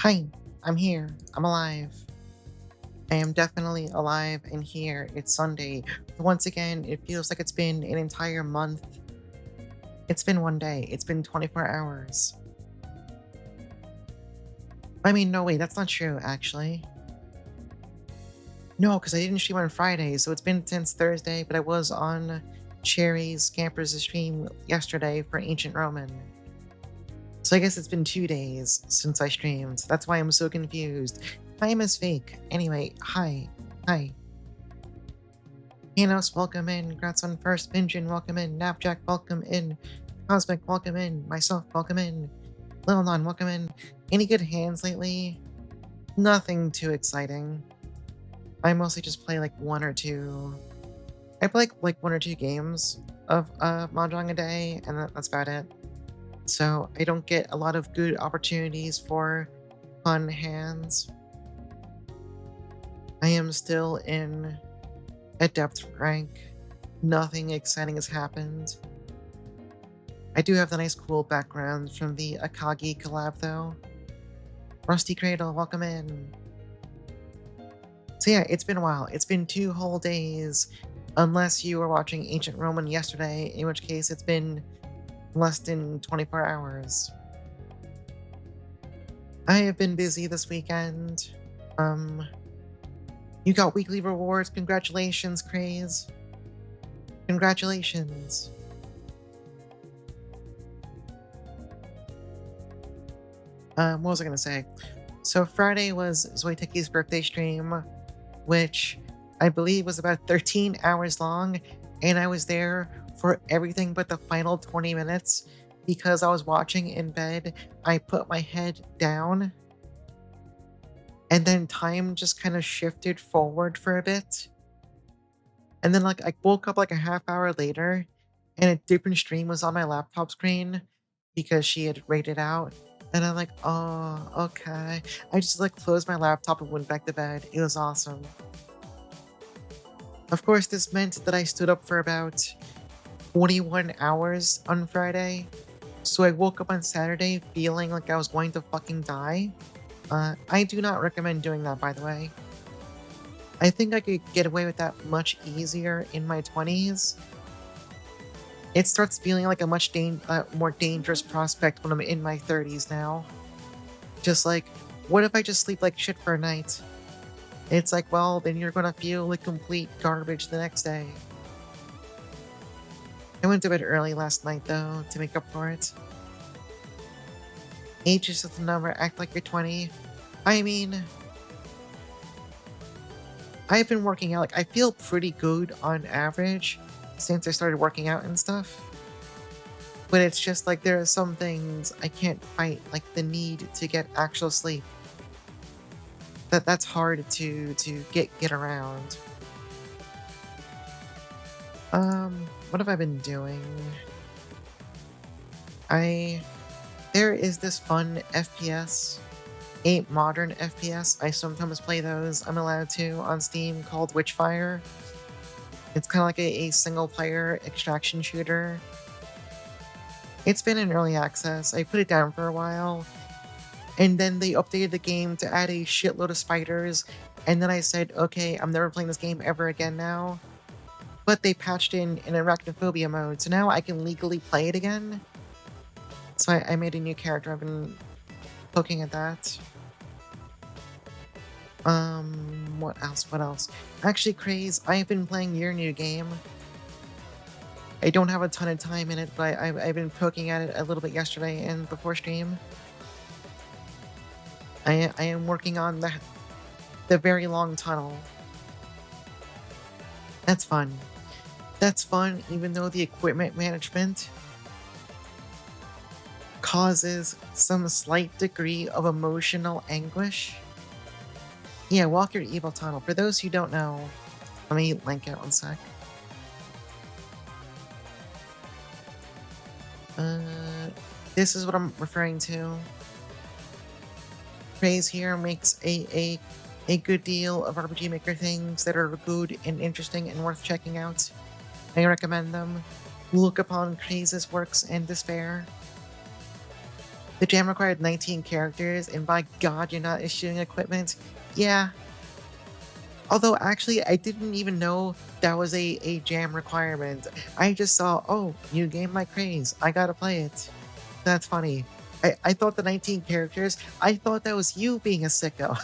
Hi, I'm here. I'm alive. I am definitely alive and here. It's Sunday. Once again, it feels like it's been an entire month. It's been one day. It's been 24 hours. I mean, no, wait, that's not true, actually. No, because I didn't stream on Friday, so it's been since Thursday, but I was on Cherry's Campers' stream yesterday for Ancient Roman. So I guess it's been 2 days since I streamed. That's why I'm so confused. Time is fake. Anyway, hi. Hi. Enos, welcome in. Grats on first. Pinjin, welcome in. Napjack, welcome in. Cosmic, welcome in. Myself, welcome in. Lil Non, welcome in. Any good hands lately? Nothing too exciting. I mostly just play like one or two. I play like one or two games of Mahjong a day, and that's about it. So I don't get a lot of good opportunities for fun hands. I am still in Adept rank. Nothing exciting has happened. I do have the nice cool background from the Akagi collab though. Rusty Cradle, welcome in. So yeah, it's been a while. It's been 2 whole days. Unless you were watching Ancient Roman yesterday, in which case it's been less than 24 hours. I have been busy this weekend. You got weekly rewards. Congratulations, Craze. Congratulations. What was I gonna say? So Friday was Zoiteki's birthday stream, which I believe was about 13 hours long, and I was there for everything but the final 20 minutes because I was watching in bed. I put my head down, and then time just kind of shifted forward for a bit. And then I woke up like a half hour later, and a different stream was on my laptop screen because she had rated out. And I'm like, oh, okay. I just closed my laptop and went back to bed. It was awesome. Of course, this meant that I stood up for about 21 hours on Friday. So I woke up on Saturday feeling like I was going to fucking die. I do not recommend doing that, by the way. I think I could get away with that much easier in my 20s. It starts feeling like a much more dangerous prospect when I'm in my 30s now. Just what if I just sleep like shit for a night? It's like, well, then you're gonna feel like complete garbage the next day. I went to bed early last night, though, to make up for it. Age is just a number, act like you're 20. I mean, I've been working out, I feel pretty good on average since I started working out and stuff. But it's just there are some things I can't fight, like the need to get actual sleep. That's hard to get around. What have I been doing? There is this fun FPS, a modern FPS. I sometimes play those. I'm allowed to on Steam called Witchfire. It's kind of like a single player extraction shooter. It's been in early access. I put it down for a while. And then they updated the game to add a shitload of spiders. And then I said, okay, I'm never playing this game ever again now. But they patched in an arachnophobia mode, so now I can legally play it again. So I made a new character. I've been poking at that. What else? Actually, Craze, I've been playing your new game. I don't have a ton of time in it, but I've been poking at it a little bit yesterday and before stream. I am working on the very long tunnel. That's fun. That's fun, even though the equipment management causes some slight degree of emotional anguish. Yeah, walk your evil tunnel. For those who don't know, let me link it one sec. This is what I'm referring to. Praise here makes a good deal of RPG Maker things that are good and interesting and worth checking out. I recommend them. Look upon Craze's works and despair. The jam required 19 characters, and by God, you're not issuing equipment. Yeah. Although, actually, I didn't even know that was a jam requirement. I just saw, oh, new game my craze. I gotta play it. That's funny. I thought the 19 characters, I thought that was you being a sicko.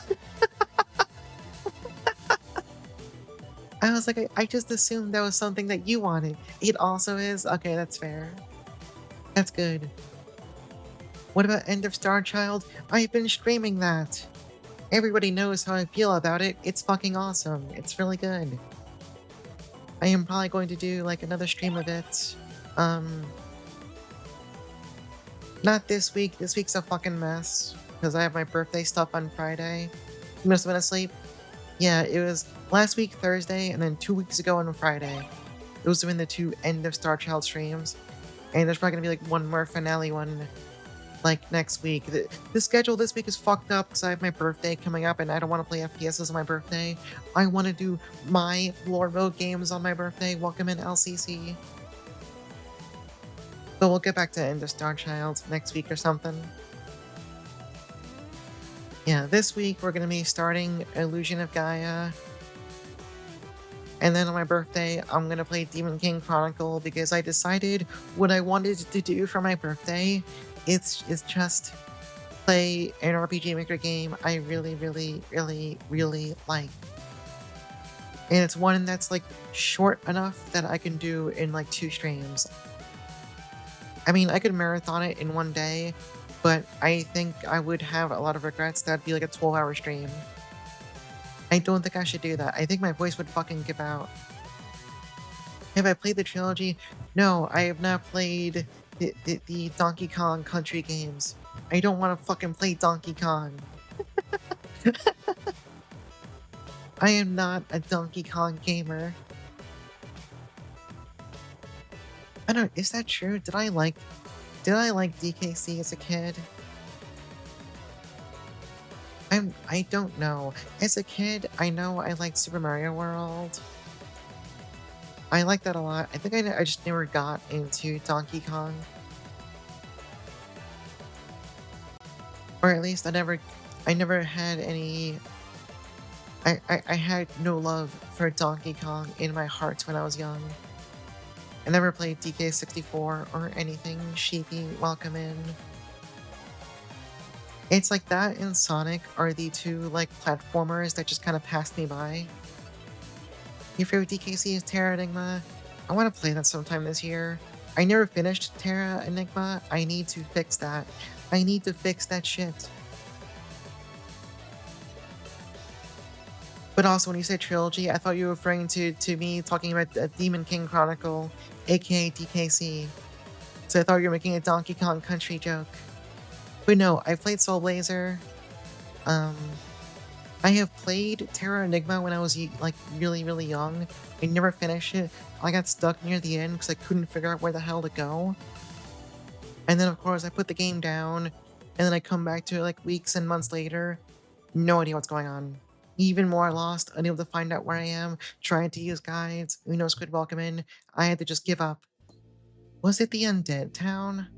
I was like, I just assumed that was something that you wanted. It also is? Okay, that's fair. That's good. What about End of Star Child? I've been streaming that. Everybody knows how I feel about it. It's fucking awesome. It's really good. I am probably going to do like another stream of it. Um, Not this week. This week's a fucking mess because I have my birthday stuff on Friday. You must have been asleep. Yeah, it was last week Thursday, and then 2 weeks ago on Friday. Those have been the two End of Star Child streams, and there's probably gonna be like one more finale one like next week. The schedule this week is fucked up because I have my birthday coming up, and I don't want to play FPSs on my birthday. I want to do my lore mode games on my birthday. Welcome in LCC. But we'll get back to End of Star Child next week or something. Yeah, this week we're gonna be starting Illusion of Gaia. And then on my birthday, I'm gonna play Demon King Chronicle because I decided what I wanted to do for my birthday. It's just play an RPG Maker game I really, really, really, really like. And it's one that's like short enough that I can do in like 2 streams. I mean, I could marathon it in 1 day, but I think I would have a lot of regrets. That'd be like a 12-hour stream. I don't think I should do that. I think my voice would fucking give out. Have I played the trilogy? No, I have not played the Donkey Kong Country games. I don't want to fucking play Donkey Kong. I am not a Donkey Kong gamer. I don't know, is that true? Did I like DKC as a kid? I don't know. As a kid, I know I liked Super Mario World. I like that a lot. I think I just never got into Donkey Kong. Or at least I never had any... I had no love for Donkey Kong in my heart when I was young. I never played DK64 or anything. Sheepy, welcome in. It's like that and Sonic are the two like platformers that just kind of passed me by. Your favorite DKC is Terra Enigma? I want to play that sometime this year. I never finished Terra Enigma. I need to fix that. I need to fix that shit. But also, when you say trilogy, I thought you were referring to me talking about Demon King Chronicle, aka DKC. So I thought you were making a Donkey Kong Country joke. But no, I played Soul Blazer. I have played Terra Enigma when I was like really, really young. I never finished it. I got stuck near the end because I couldn't figure out where the hell to go. And then of course I put the game down, and then I come back to it like weeks and months later. No idea what's going on. Even more lost, unable to find out where I am, trying to use guides. Uno Squid welcome in. I had to just give up. Was it the Undead Town?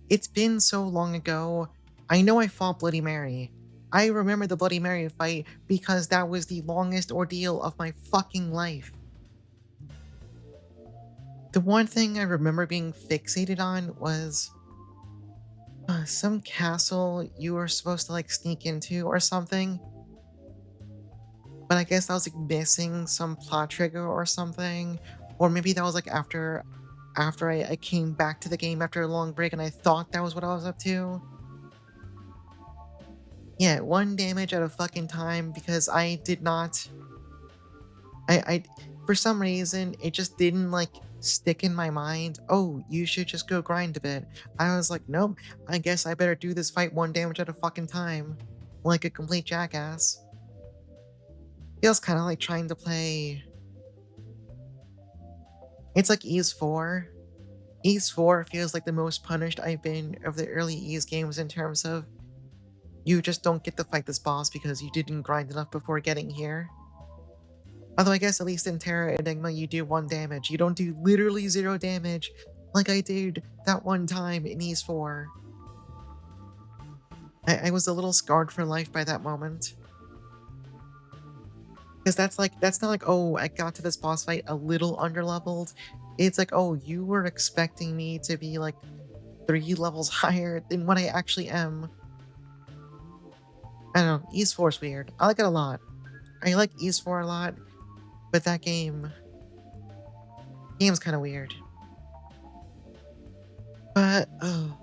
It's been so long ago. I know I fought Bloody Mary. I remember the Bloody Mary fight because that was the longest ordeal of my fucking life. The one thing I remember being fixated on was some castle you were supposed to like sneak into or something. But I guess that was like missing some plot trigger or something. Or maybe that was like after I came back to the game after a long break and I thought that was what I was up to. Yeah, 1 damage at a fucking time because I did not... I for some reason, it just didn't like stick in my mind. Oh, you should just go grind a bit. I was like, nope, I guess I better do this fight 1 damage at a fucking time. Like a complete jackass. Feels kind of like trying to play... It's like Ys 4. Ys 4 feels like the most punished I've been of the early Ys games in terms of you just don't get to fight this boss because you didn't grind enough before getting here. Although I guess at least in Terra Enigma you do 1 damage. You don't do literally 0 damage like I did that one time in East 4. I was a little scarred for life by that moment. Because that's not like, oh, I got to this boss fight a little underleveled. It's like, oh, you were expecting me to be like 3 levels higher than what I actually am. I don't know, East 4's weird. I like it a lot. I like East 4 a lot, but that game's kind of weird. But, oh,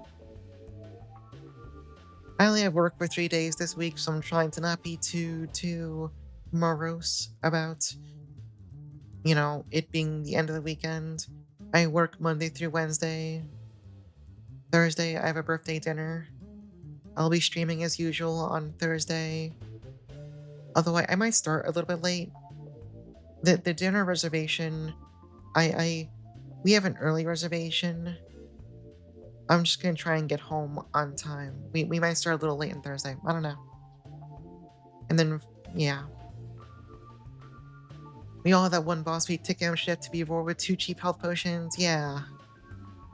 I only have work for 3 days this week, so I'm trying to not be too morose about, it being the end of the weekend. I work Monday through Wednesday. Thursday, I have a birthday dinner. I'll be streaming as usual on Thursday. Although I might start a little bit late. The dinner reservation, I we have an early reservation. I'm just gonna try and get home on time. We might start a little late on Thursday. I don't know. And then yeah. We all have that one boss beat tick ship to be rewarded with 2 cheap health potions. Yeah.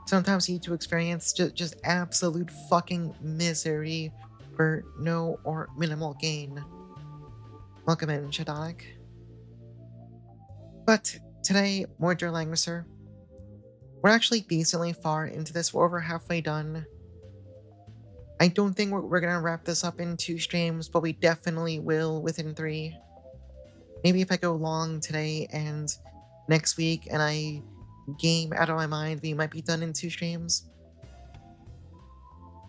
Sometimes you need to experience just absolute fucking misery for no or minimal gain. Welcome in, Shadonic. But today, more dear Langrisser. We're actually decently far into this. We're over halfway done. I don't think we're gonna wrap this up in 2 streams, but we definitely will within 3. Maybe if I go long today and next week and I game out of my mind, we might be done in 2 streams.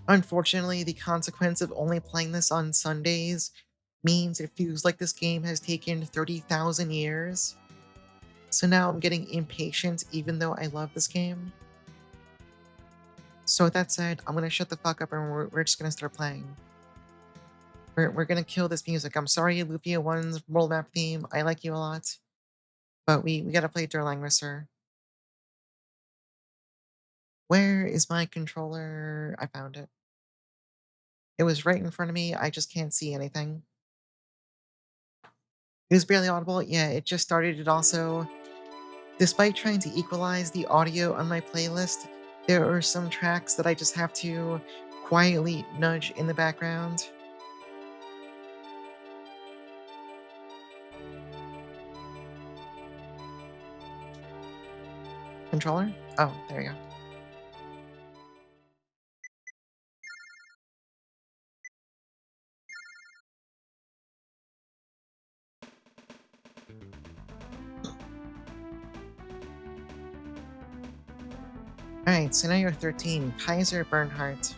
Unfortunately, the consequence of only playing this on Sundays means it feels like this game has taken 30,000 years. So now I'm getting impatient even though I love this game. So with that said, I'm gonna shut the fuck up and we're just gonna start playing. We're gonna kill this music. I'm sorry, Lupia 1's world map theme. I like you a lot. But we gotta play Der Langrisser. Where is my controller? I found it. It was right in front of me. I just can't see anything. It was barely audible. Yeah, it just started. It also, despite trying to equalize the audio on my playlist, there are some tracks that I just have to quietly nudge in the background. Controller? Oh, there you go. Alright, so now you're 13. Kaiser Bernhardt.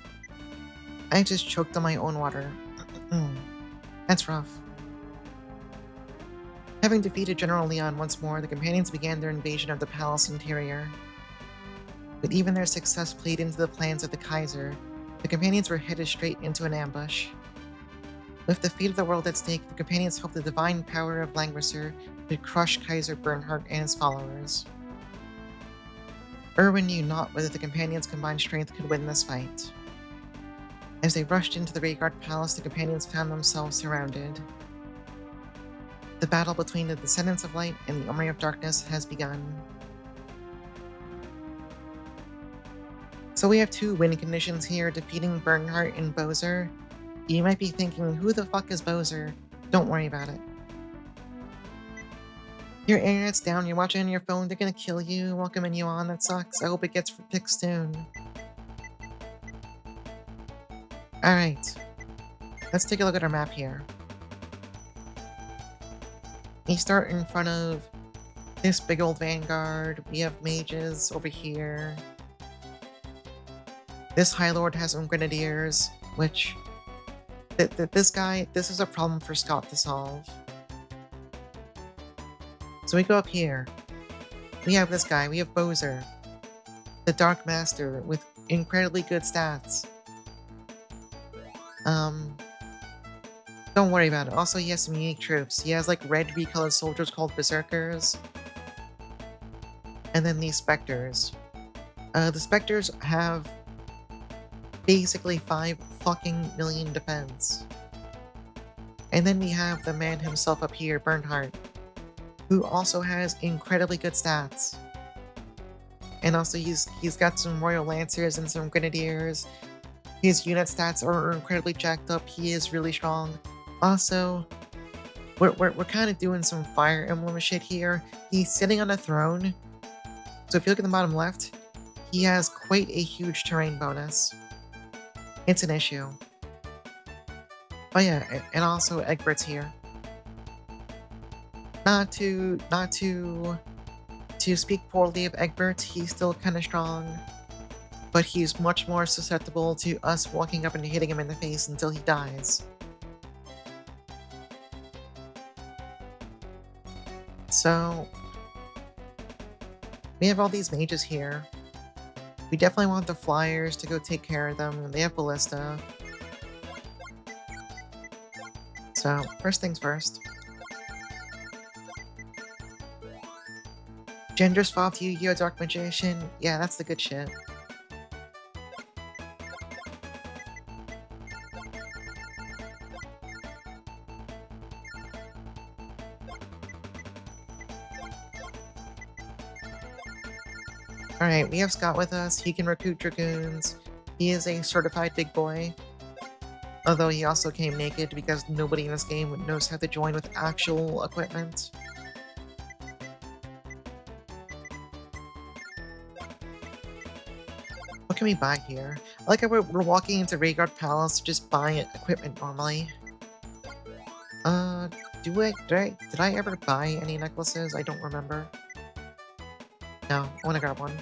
I just choked on my own water. That's rough. Having defeated General Leon once more, the companions began their invasion of the palace interior. But even their success played into the plans of the Kaiser. The companions were headed straight into an ambush. With the fate of the world at stake, the companions hoped the divine power of Langrisser could crush Kaiser Bernhardt and his followers. Erwin knew not whether the companions' combined strength could win this fight. As they rushed into the Rayguard Palace, the companions found themselves surrounded. The battle between the Descendants of Light and the Army of Darkness has begun. So we have 2 win conditions here, defeating Bernhardt and Bowser. You might be thinking, who the fuck is Bowser? Don't worry about it. Your internet's down, you're watching on your phone, they're gonna kill you, welcoming you on, that sucks. I hope it gets fixed soon. Alright. Let's take a look at our map here. We start in front of this big old vanguard. We have mages over here. This High Lord has some grenadiers, which... this is a problem for Scott to solve. So we go up here. We have this guy, we have Bowser. The Dark Master with incredibly good stats. Don't worry about it. Also, he has some unique troops. He has like red recolored soldiers called Berserkers. And then these Spectres. The Spectres have basically 5 fucking million defense. And then we have the man himself up here, Bernhardt, who also has incredibly good stats. And also he's got some Royal Lancers and some Grenadiers. His unit stats are incredibly jacked up. He is really strong. Also, we're kind of doing some Fire Emblem shit here. He's sitting on a throne. So if you look at the bottom left, he has quite a huge terrain bonus. It's an issue. Oh yeah, and also Egbert's here. Not to speak poorly of Egbert, he's still kind of strong, but he's much more susceptible to us walking up and hitting him in the face until he dies. So, we have all these mages here. We definitely want the flyers to go take care of them, and they have ballista. So, first things first. Gender swapped Yu-Gi-Oh! Dark Magician. Yeah, that's the good shit. Alright, we have Scott with us. He can recruit Dragoons. He is a certified big boy. Although he also came naked because nobody in this game knows how to join with actual equipment. What can we buy here? I like how we're walking into Rayguard Palace to just buy equipment normally. Did I ever buy any necklaces? I don't remember. No, I wanna grab one.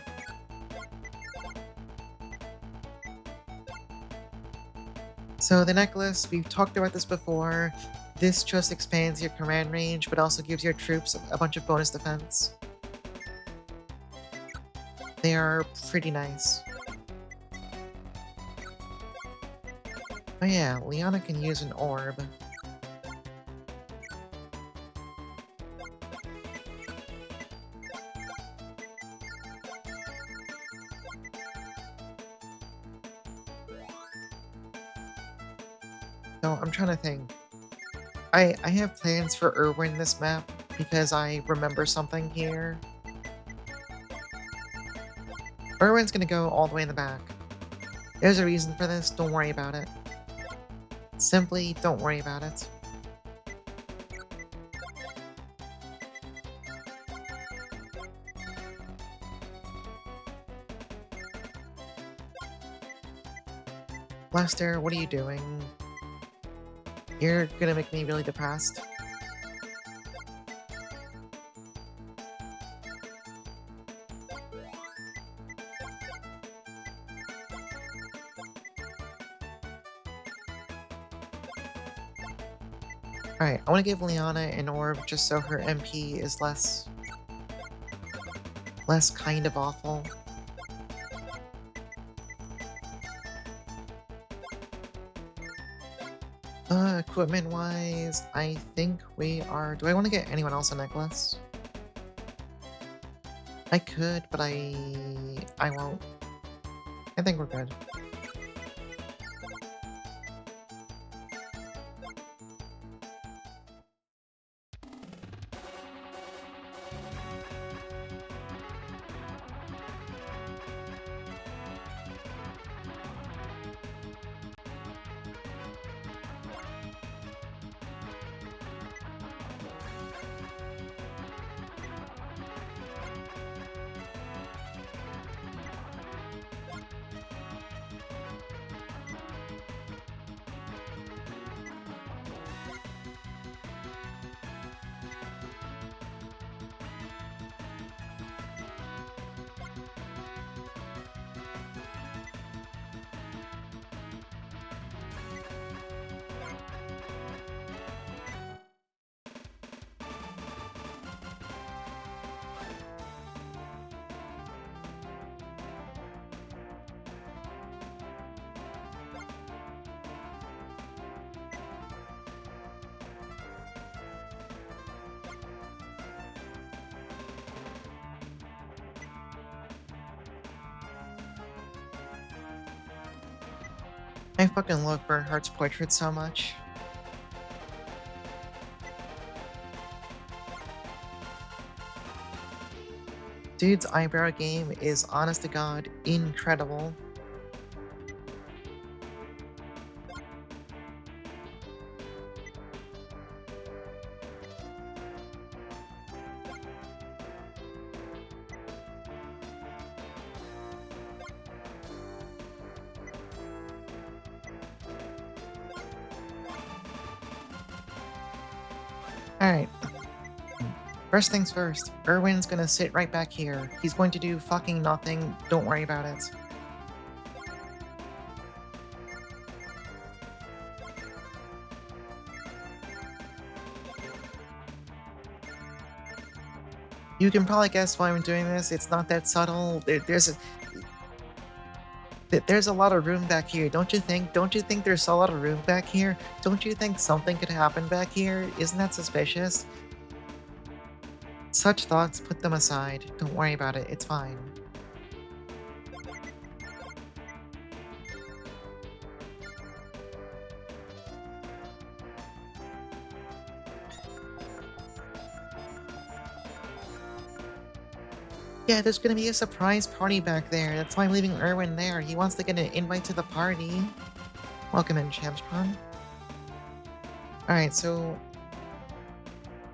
So the necklace, we've talked about this before. This just expands your command range, but also gives your troops a bunch of bonus defense. They are pretty nice. Oh yeah, Liana can use an orb. So I'm trying to think. I have plans for Irwin this map because I remember something here. Irwin's gonna go all the way in the back. There's a reason for this, don't worry about it. Simply don't worry about it. Lester, what are you doing? You're gonna make me really depressed. Alright, I want to give Liana an orb just so her MP is less kind of awful. Equipment-wise, I think we are... Do I want to get anyone else a necklace? I could, but I won't. I think we're good. I fucking love Bernhardt's portrait so much. Dude's eyebrow game is honest to God incredible. Alright, first things first, Erwin's gonna sit right back here. He's going to do fucking nothing, don't worry about it. You can probably guess why I'm doing this, it's not that subtle. There's a lot of room back here, don't you think? Don't you think there's a lot of room back here? Don't you think something could happen back here? Isn't that suspicious? Such thoughts, put them aside. Don't worry about it, it's fine. Yeah, there's gonna be a surprise party back there. That's why I'm leaving Erwin there. He wants to get an invite to the party. Welcome in, Champstron. Alright, so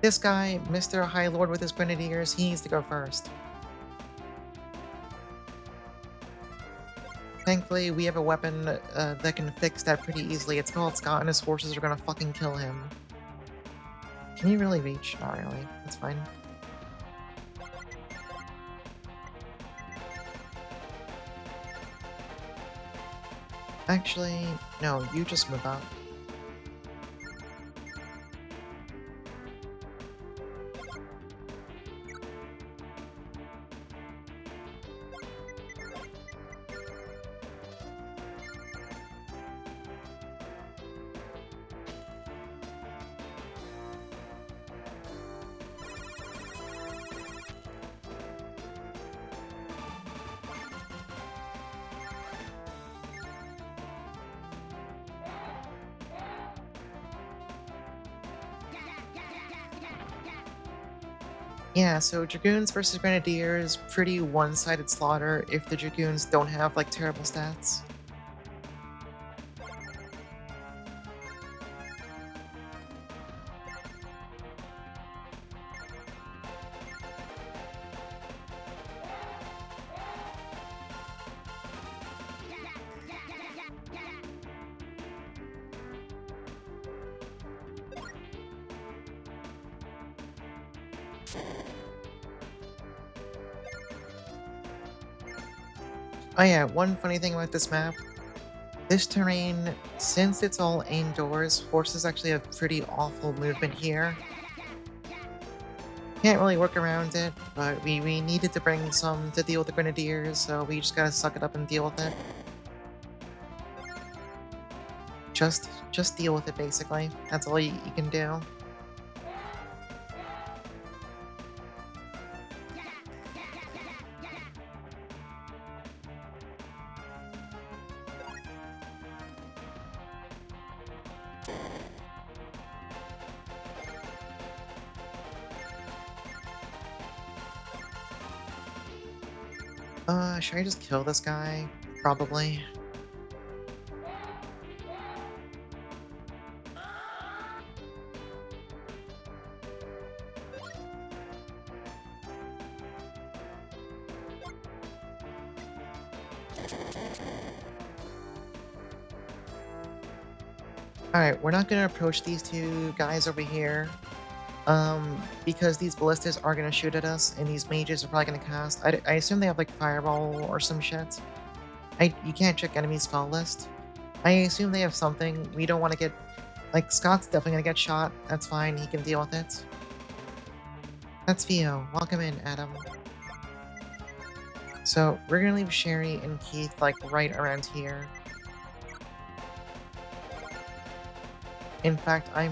this guy, Mr. High Lord with his grenadiers, he needs to go first. Thankfully, we have a weapon that can fix that pretty easily. It's called Scott, and his forces are gonna fucking kill him. Can he really reach? Not really. That's fine. Actually, no, you just move up. Yeah, so Dragoons versus Grenadiers, pretty one-sided slaughter if the Dragoons don't have, like, terrible stats. Oh yeah, one funny thing about this map, this terrain, since it's all indoors, horses actually have pretty awful movement here. Can't really work around it, but we needed to bring some to deal with the Grenadiers, so we just gotta suck it up and deal with it. Just deal with it, basically. That's all you can do. Should I just kill this guy? Probably. Alright, we're not gonna approach these two guys over here. Because these ballistas are gonna shoot at us, and these mages are probably gonna cast. I assume they have like fireball or some shit. You can't check enemy spell list. I assume they have something. We don't want to get like Scott's definitely gonna get shot. That's fine. He can deal with it. That's Theo. Welcome in, Adam. So we're gonna leave Sherry and Keith like right around here. In fact, I'm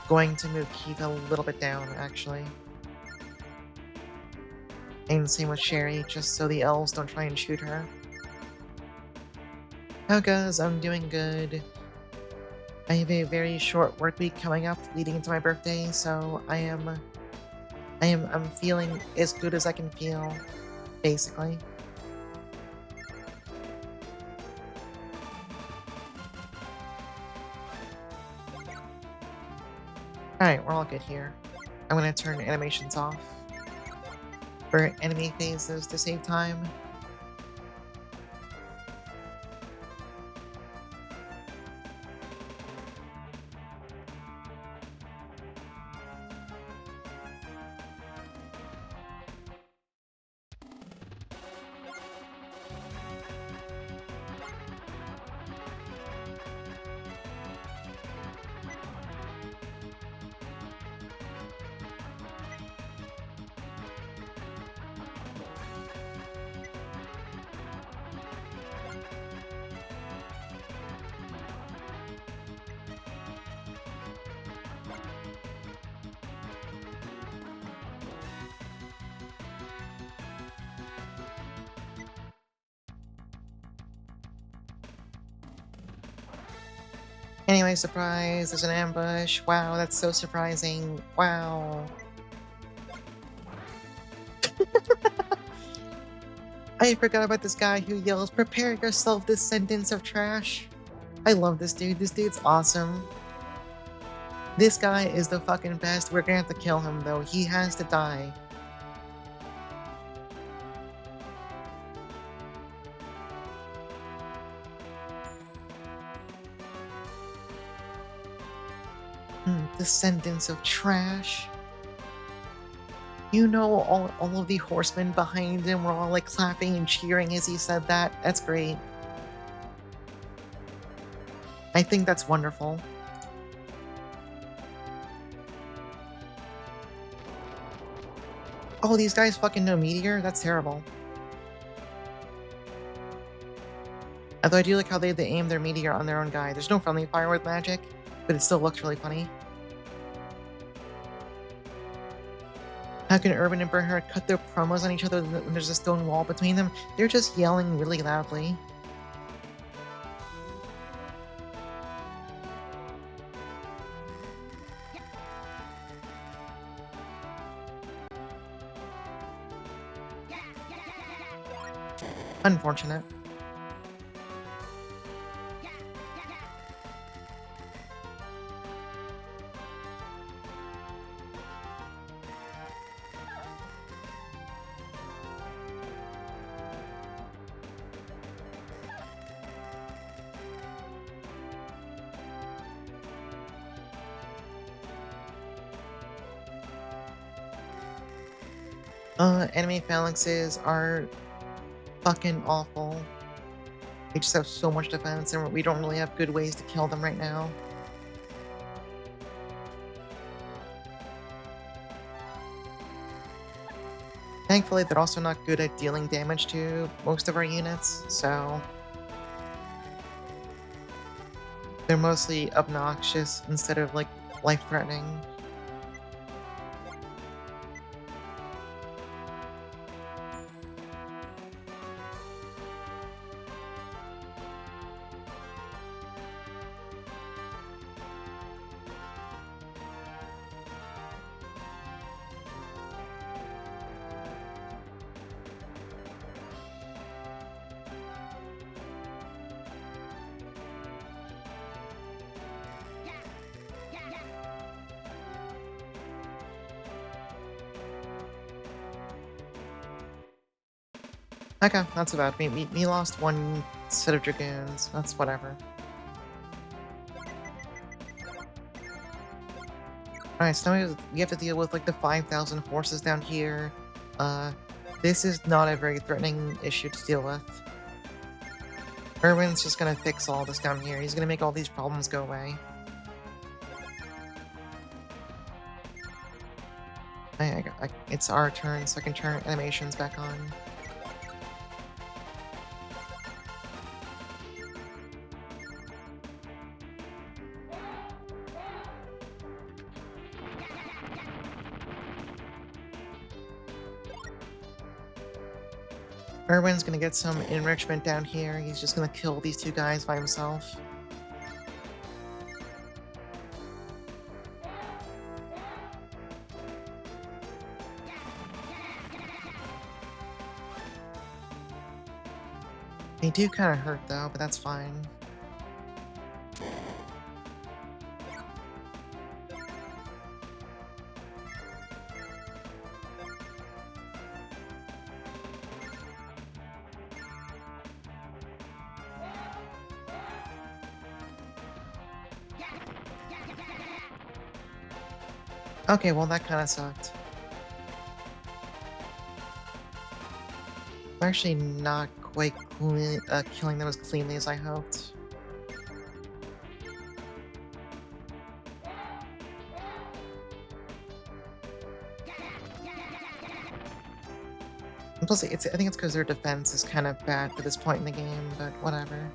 going to move Keith a little bit down, actually. And same with Sherry, just so the elves don't try and shoot her. How goes? I'm doing good. I have a very short work week coming up, leading into my birthday, so I am I'm feeling as good as I can feel, basically. Alright, we're all good here. I'm gonna turn animations off for enemy phases to save time. Anyway, surprise, there's an ambush. Wow, that's so surprising. Wow. I forgot about this guy who yells, "Prepare yourself, descendants of trash." I love this dude. This dude's awesome. This guy is the fucking best. We're gonna have to kill him, though. He has to die. Descendants of trash. You know, all of the horsemen behind him were all like clapping and cheering as he said that. That's great. I think that's wonderful. Oh, these guys fucking know Meteor? That's terrible. Although I do like how they aim their Meteor on their own guy. There's no friendly fire with magic, but it still looks really funny. How can Urban and Bernhard cut their promos on each other when there's a stone wall between them? They're just yelling really loudly. Unfortunate. Enemy phalanxes are fucking awful. They just have so much defense, and we don't really have good ways to kill them right now. Thankfully, they're also not good at dealing damage to most of our units, so they're mostly obnoxious instead of, like, life-threatening. Okay, not so bad. We lost one set of dragoons. That's whatever. Alright, so now we have to deal with, like, the 5,000 horses down here. Uh, this is not a very threatening issue to deal with. Erwin's just gonna fix all this down here. He's gonna make all these problems go away. It's our turn, so I can turn animations back on. Erwin's gonna get some enrichment down here. He's just gonna kill these two guys by himself. They do kind of hurt though, but that's fine. Okay, well that kind of sucked. I'm actually not quite killing them as cleanly as I hoped. And plus, I think it's because their defense is kind of bad for this point in the game, but whatever.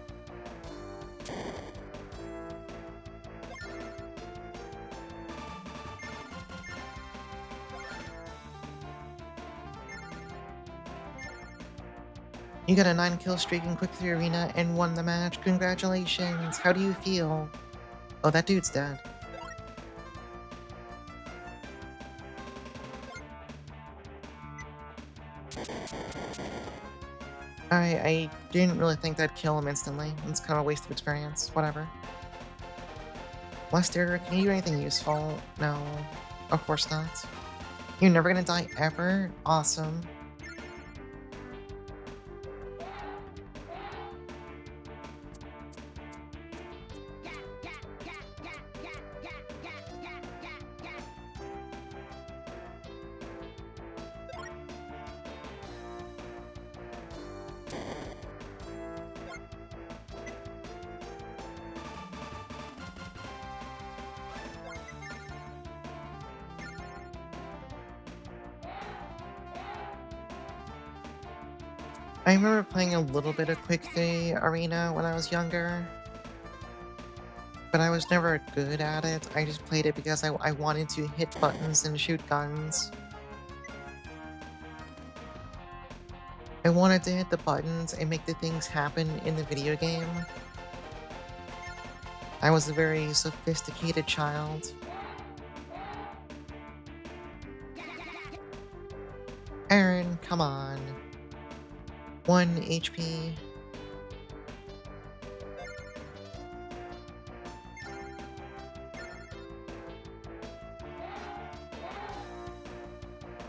You got a 9-kill streak in Quick 3 Arena and won the match. Congratulations! How do you feel? Oh, that dude's dead. I didn't really think that'd kill him instantly. It's kind of a waste of experience. Whatever. Lester, can you do anything useful? No. Of course not. You're never gonna die ever? Awesome. I remember playing a little bit of Quick 3 Arena when I was younger, but I was never good at it. I just played it because I wanted to hit buttons and shoot guns. I wanted to hit the buttons and make the things happen in the video game. I was a very sophisticated child. Aaron, come on. 1 HP.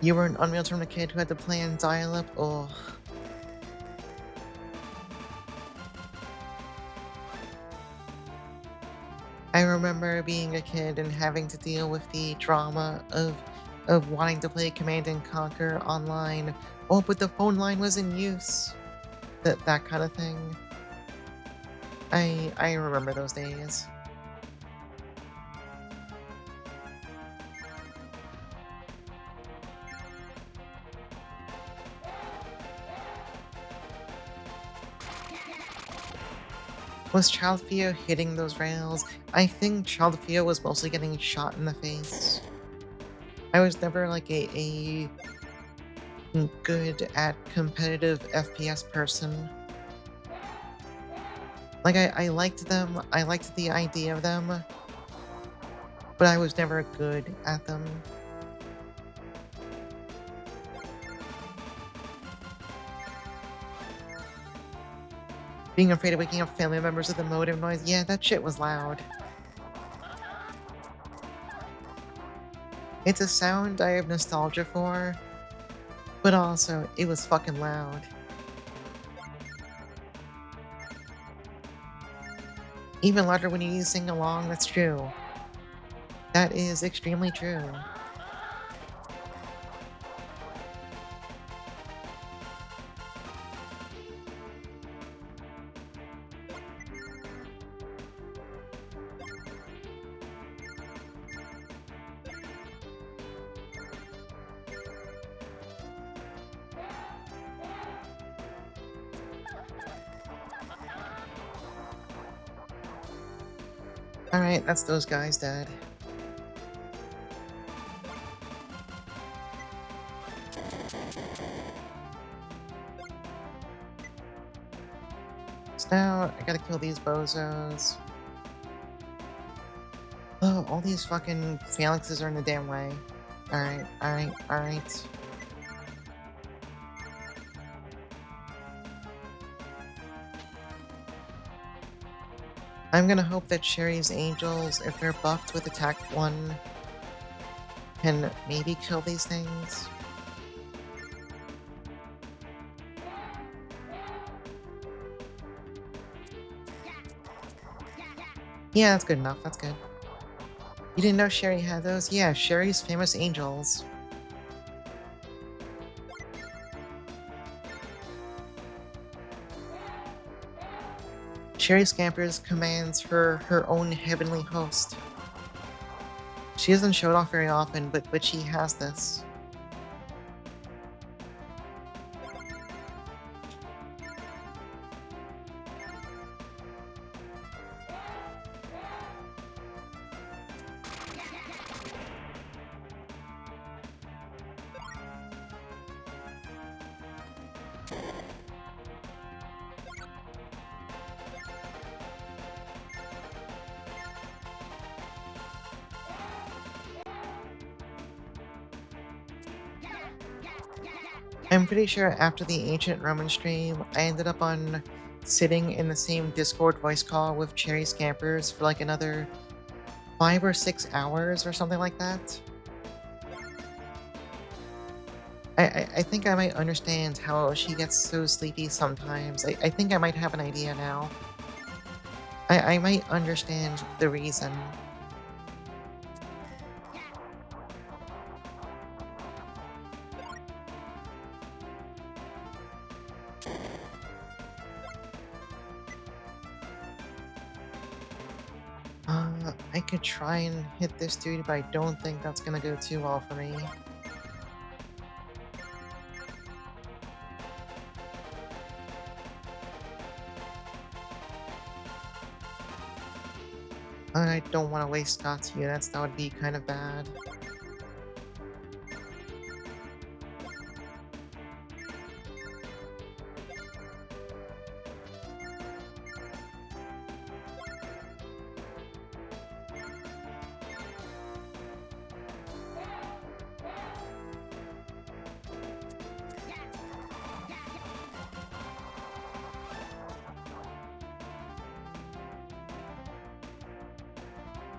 You were an Unreal Tournament kid who had to play in dial-up? Ugh. I remember being a kid and having to deal with the drama of wanting to play Command and Conquer online. Oh, but the phone line was in use. That kind of thing. I remember those days. Was Child Theo hitting those rails? I think Child Theo was mostly getting shot in the face. I was never like a good at competitive FPS person. Like I liked them, I liked the idea of them, but I was never good at them. Being afraid of waking up family members with the modem noise, yeah, that shit was loud. It's a sound I have nostalgia for, but also, it was fucking loud. Even louder when you sing along, that's true. That is extremely true. Alright, that's those guys dead. So now, I gotta kill these bozos. Oh, all these fucking phalanxes are in the damn way. Alright, alright, alright. I'm gonna hope that Sherry's Angels, if they're buffed with Attack 1, can maybe kill these things. Yeah, that's good enough, that's good. You didn't know Sherry had those? Yeah, Sherry's Famous Angels. Sherry Scampers commands her own heavenly host. She doesn't show it off very often, but she has this. I'm pretty sure after the Ancient Roman stream, I ended up on sitting in the same Discord voice call with Cherry Scampers for like another 5 or 6 hours or something like that. I think I might understand how she gets so sleepy sometimes. I think I might have an idea now. I might understand the reason. I could try and hit this dude, but I don't think that's gonna go too well for me. I don't want to waste Scott's units, that would be kind of bad.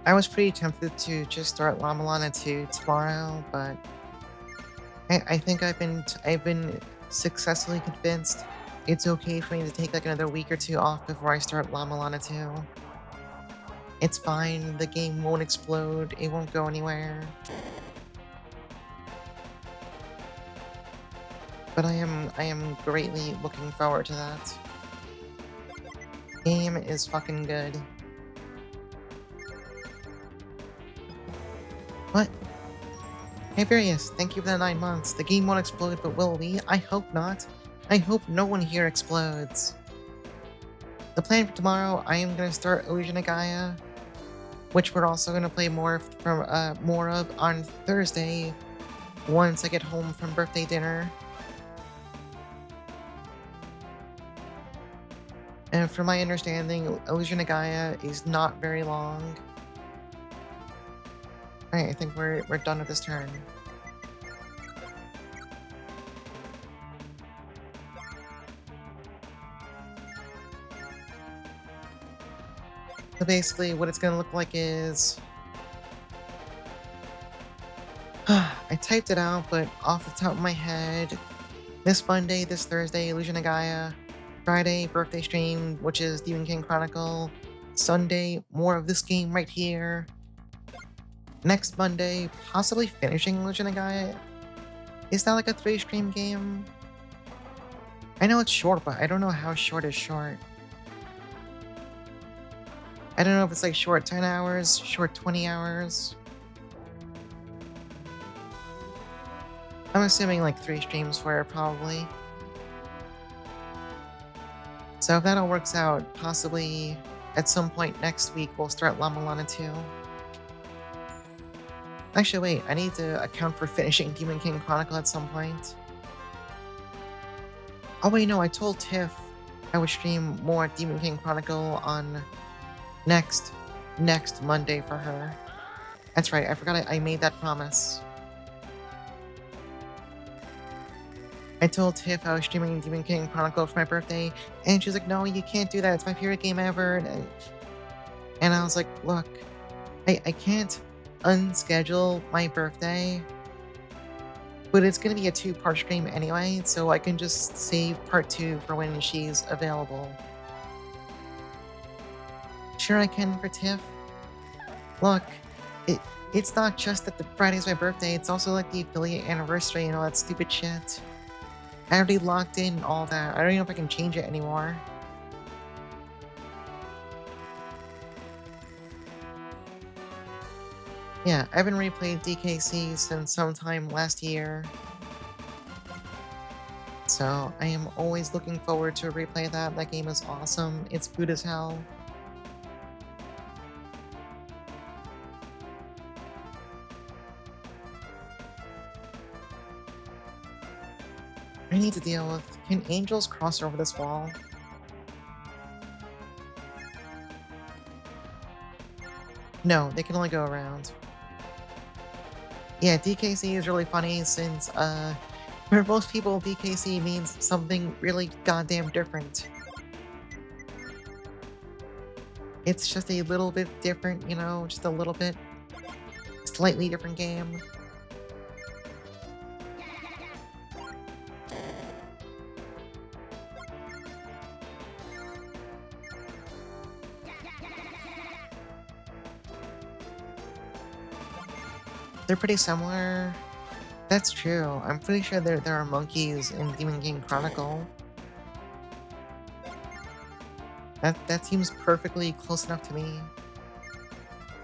I was pretty tempted to just start Lamalana 2 tomorrow, but I think I've been successfully convinced it's okay for me to take like another week or two off before I start Lamalana 2. It's fine, the game won't explode, it won't go anywhere. But I am greatly looking forward to that. Game is fucking good. What? Hey Various, thank you for the 9 months. The game won't explode, but will we? I hope not. I hope no one here explodes. The plan for tomorrow, I am gonna start Illusion of Gaia, which we're also gonna play more of on Thursday once I get home from birthday dinner. And from my understanding, Illusion of Gaia is not very long. Alright, I think we're done with this turn. So basically, what it's gonna look like is... I typed it out, but off the top of my head, this Monday, this Thursday, Illusion of Gaia. Friday, birthday stream, which is Demon King Chronicle. Sunday, more of this game right here. Next Monday, possibly finishing Illusion of Gaia. Is that like a 3-stream game? I know it's short, but I don't know how short is short. I don't know if it's like short 10 hours, short 20 hours. I'm assuming like 3 streams for it, probably. So if that all works out, possibly at some point next week, we'll start Lamalana 2. Actually, wait, I need to account for finishing Demon King Chronicle at some point. Oh wait, no, I told Tiff I would stream more Demon King Chronicle on next Monday for her. That's right, I forgot I made that promise. I told Tiff I was streaming Demon King Chronicle for my birthday, and she's like, no, you can't do that, it's my favorite game ever. And And I was like, look, I can't unschedule my birthday, but it's gonna be a two-part stream anyway, so I can just save part 2 for when she's available. Sure I can for Tiff. Look, it it's not just that the Friday's my birthday, it's also like the affiliate anniversary and all that stupid shit. I already locked in all that. I don't even know if I can change it anymore. Yeah, I haven't replayed DKC since sometime last year. So I am always looking forward to a replay of that. That game is awesome. It's good as hell. I need to deal with... Can angels cross over this wall? No, they can only go around. Yeah, DKC is really funny since, for most people, DKC means something really goddamn different. It's just a little bit different, you know, just a little bit. Slightly different game. They're pretty similar. That's true. I'm pretty sure there are monkeys in Demon King Chronicle. That seems perfectly close enough to me.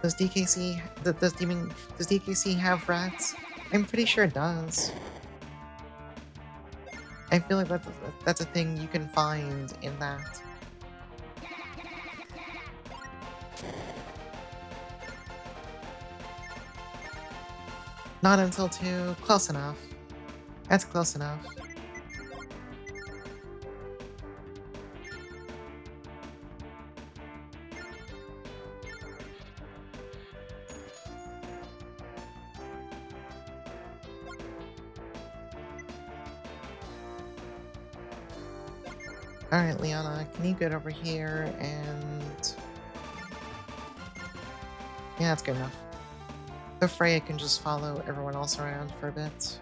Does DKC does DKC have rats? I'm pretty sure it does. I feel like that's a thing you can find in that. Not until 2. Close enough. That's close enough. Alright, Liana, can you get over here and... Yeah, that's good enough. So Freya can just follow everyone else around for a bit.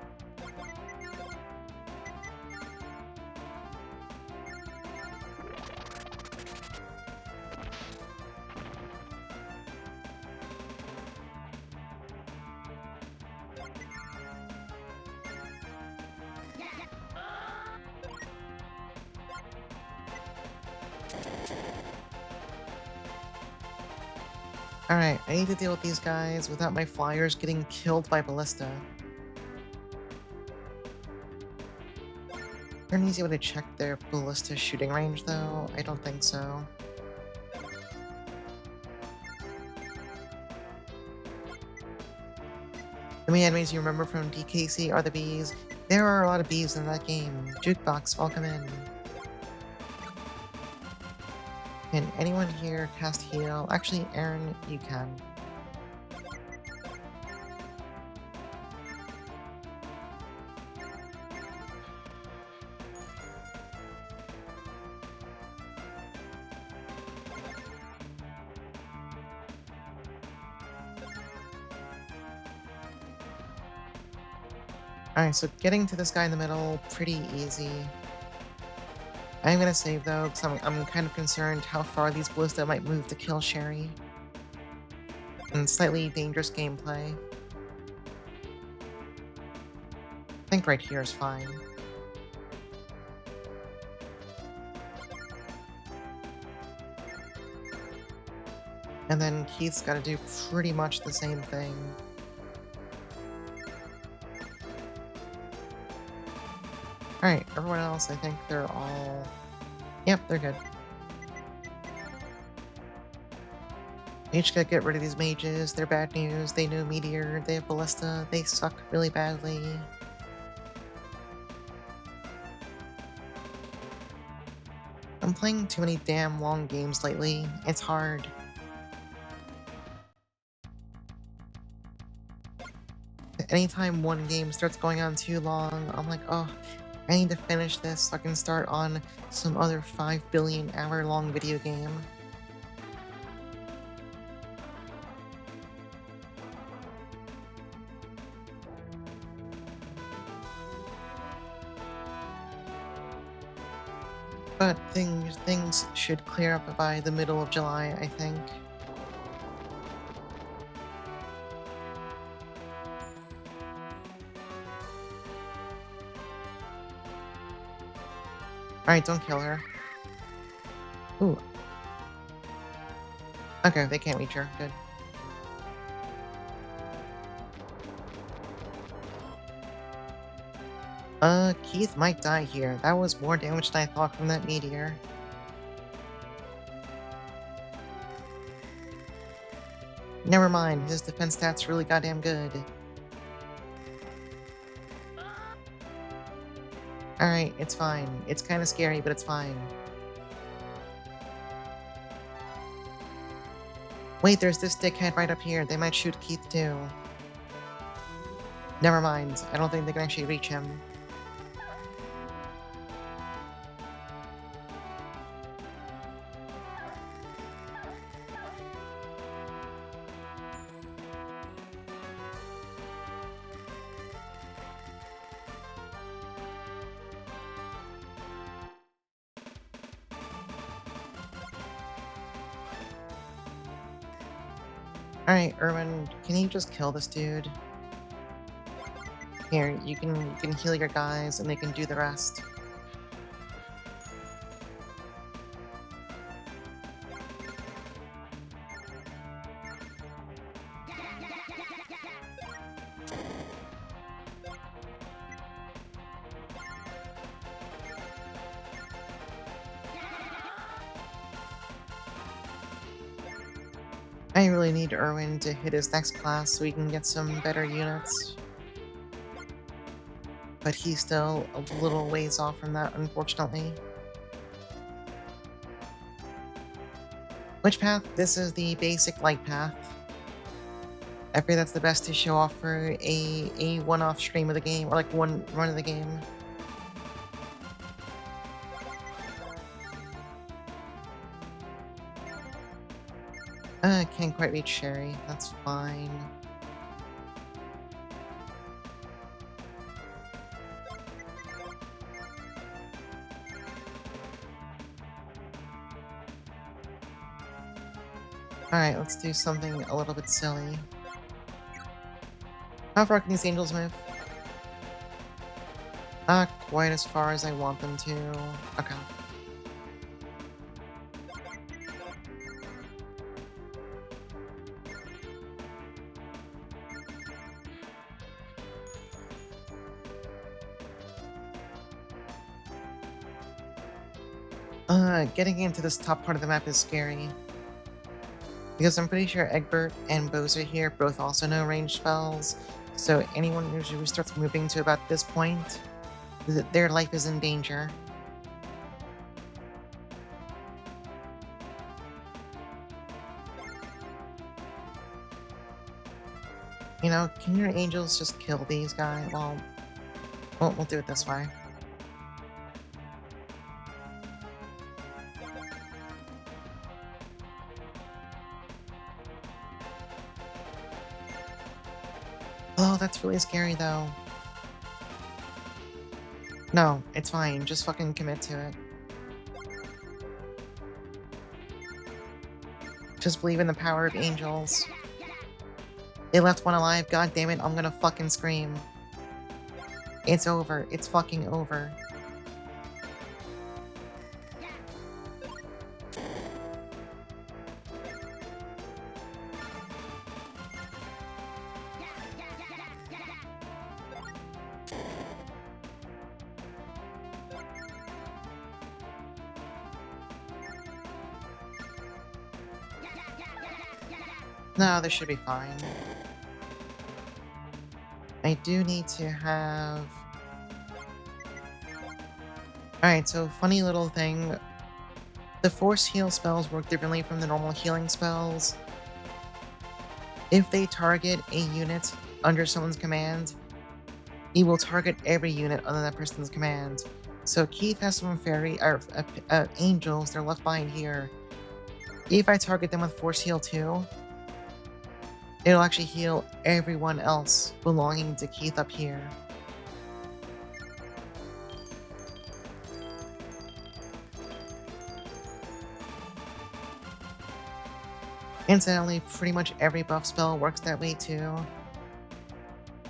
Alright, I need to deal with these guys without my flyers getting killed by ballista. Is there an easy way to check their ballista shooting range, though? I don't think so. The main enemies you remember from DKC are the bees. There are a lot of bees in that game. Jukebox, welcome in. Can anyone here cast heal? Actually, Aaron, you can. Alright, so getting to this guy in the middle, pretty easy. I'm gonna save though, because I'm kind of concerned how far these ballista might move to kill Sherry. And slightly dangerous gameplay. I think right here is fine. And then Keith's gotta do pretty much the same thing. Alright, everyone else, I think they're all... Yep, they're good. We just gotta get rid of these mages, they're bad news, they know Meteor, they have Ballista, they suck really badly. I'm playing too many damn long games lately, it's hard. Anytime one game starts going on too long, I'm like, oh, I need to finish this so I can start on some other 5 billion hour long video game. But things should clear up by the middle of July, I think. Alright, don't kill her. Ooh. Okay, they can't reach her. Good. Keith might die here. That was more damage than I thought from that meteor. Never mind, his defense stats really goddamn good. Alright, it's fine. It's kinda scary, but it's fine. Wait, there's this dickhead right up here. They might shoot Keith too. Never mind. I don't think they can actually reach him. Alright, Erwin, can you just kill this dude? Here, you can heal your guys and they can do the rest. I really need Erwin to hit his next class so we can get some better units. But he's still a little ways off from that, unfortunately. Which path? This is the basic light path. I feel that's the best to show off for a one-off stream of the game, or like one run of the game. Can't quite reach Sherry. That's fine. Alright, let's do something a little bit silly. How far can these angels move? Not quite as far as I want them to. Okay. Getting into this top part of the map is scary. Because I'm pretty sure Egbert and Bowser here both also know ranged spells, so anyone who starts moving to about this point, their life is in danger. You know, can your angels just kill these guys? Well, we'll do it this way. Oh, that's really scary, though. No, it's fine. Just fucking commit to it. Just believe in the power of angels. They left one alive. God damn it, I'm gonna fucking scream. It's over. It's fucking over. No, this should be fine. I do need to have... Alright, so funny little thing. The force heal spells work differently from the normal healing spells. If they target a unit under someone's command, it will target every unit under that person's command. So Keith has some angels, they're left behind here. If I target them with force heal too, it'll actually heal everyone else belonging to Keith up here. Incidentally, pretty much every buff spell works that way too.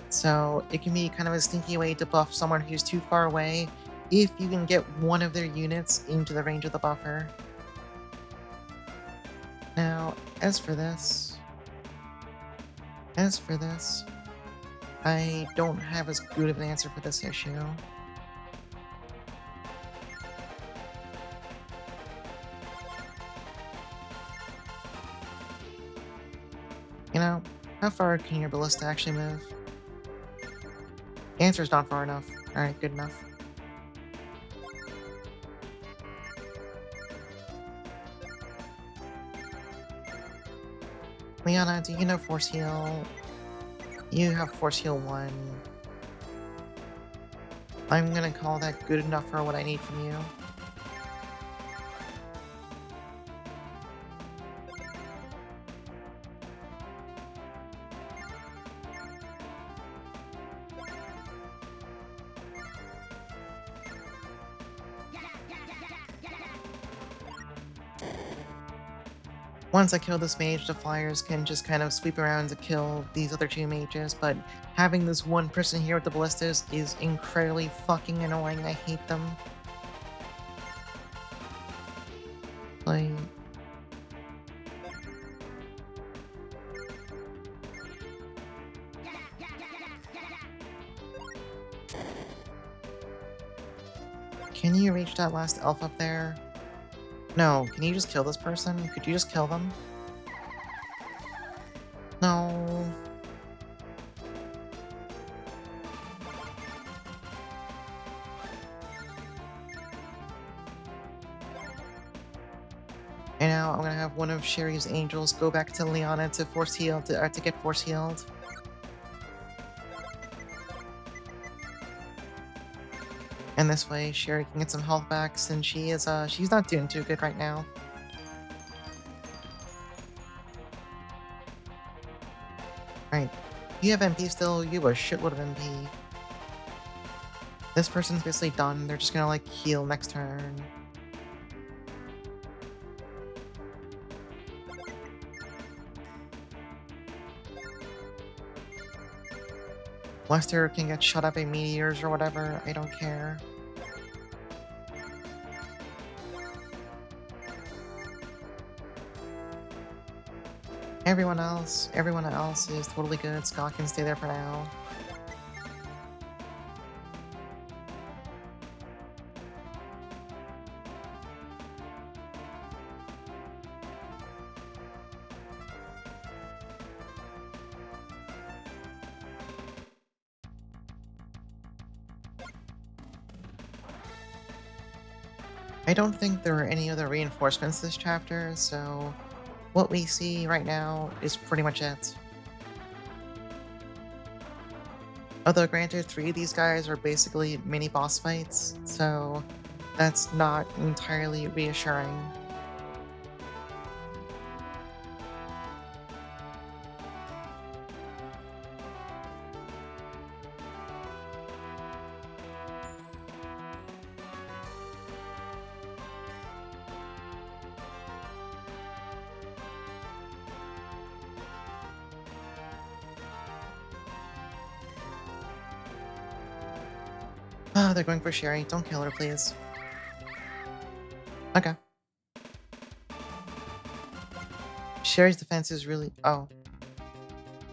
So it can be kind of a sneaky way to buff someone who's too far away if you can get one of their units into the range of the buffer. Now, as for this, I don't have as good of an answer for this issue. You know, how far can your ballista actually move? The answer's not far enough. Alright, good enough. Liana, do you know Force Heal? You have Force Heal 1. I'm gonna call that good enough for what I need from you. Once I kill this mage, the flyers can just kind of sweep around to kill these other two mages, but having this one person here with the ballistas is incredibly fucking annoying. I hate them. Like... Can you reach that last elf up there? No, can you just kill this person? Could you just kill them? No. And now I'm gonna have one of Sherry's angels go back to Liana to force heal to get force healed. And this way, Sherry can get some health back since she's not doing too good right now. Alright, you have MP still, you have a shitload of MP. This person's basically done, they're just gonna like heal next turn. Lester can get shot up by meteors or whatever, I don't care. Everyone else is totally good. Scott can stay there for now. I don't think there are any other reinforcements this chapter, so what we see right now is pretty much it. Although granted, 3 of these guys are basically mini boss fights, so that's not entirely reassuring. Ah, they're going for Sherry. Don't kill her, please. Okay. Sherry's defense is really... Oh.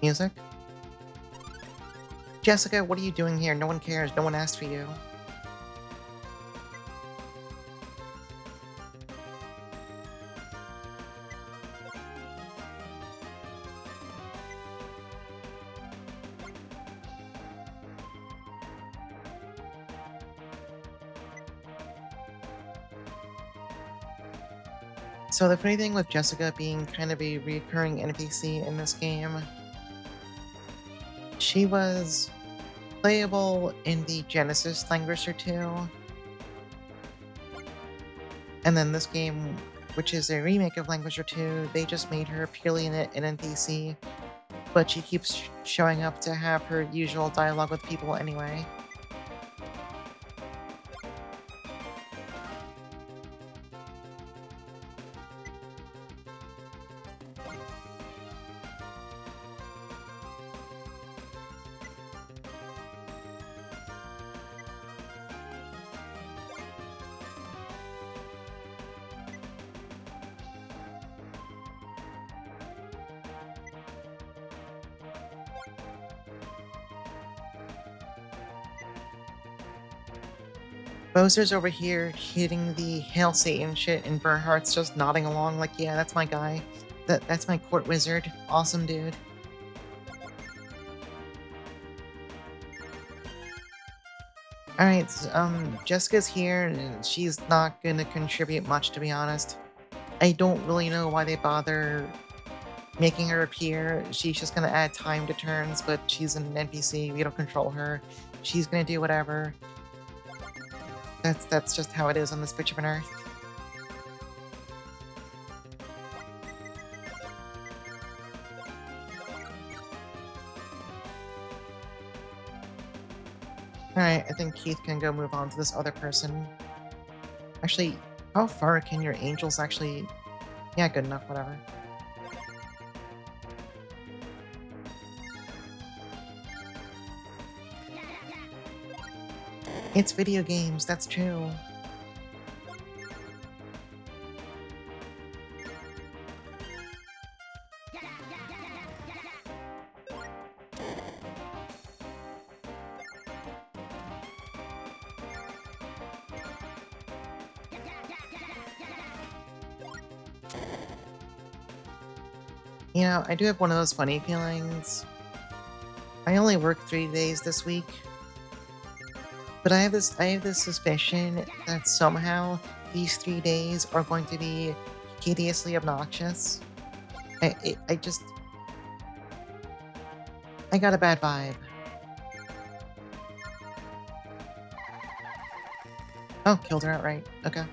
Music? Jessica, what are you doing here? No one cares. No one asked for you. So the funny thing with Jessica being kind of a recurring NPC in this game, she was playable in the Genesis Langrisser 2, and then this game, which is a remake of Langrisser 2, they just made her purely an NPC, but she keeps showing up to have her usual dialogue with people anyway. Bowser's over here hitting the Hail Satan shit, and Bernhardt's just nodding along like, yeah, that's my guy. That's my court wizard. Awesome dude. Alright, Jessica's here, and she's not gonna contribute much, to be honest. I don't really know why they bother making her appear. She's just gonna add time to turns, but she's an NPC. We don't control her. She's gonna do whatever. That's just how it is on this bitch of an earth. Alright, I think Keith can go move on to this other person. Actually, how far can your angels actually... Yeah, good enough, whatever. It's video games, that's true. You know, I do have one of those funny feelings. I only worked 3 days this week, but I have this suspicion that somehow these 3 days are going to be hideously obnoxious. I just... I got a bad vibe. Oh, killed her outright. Okay.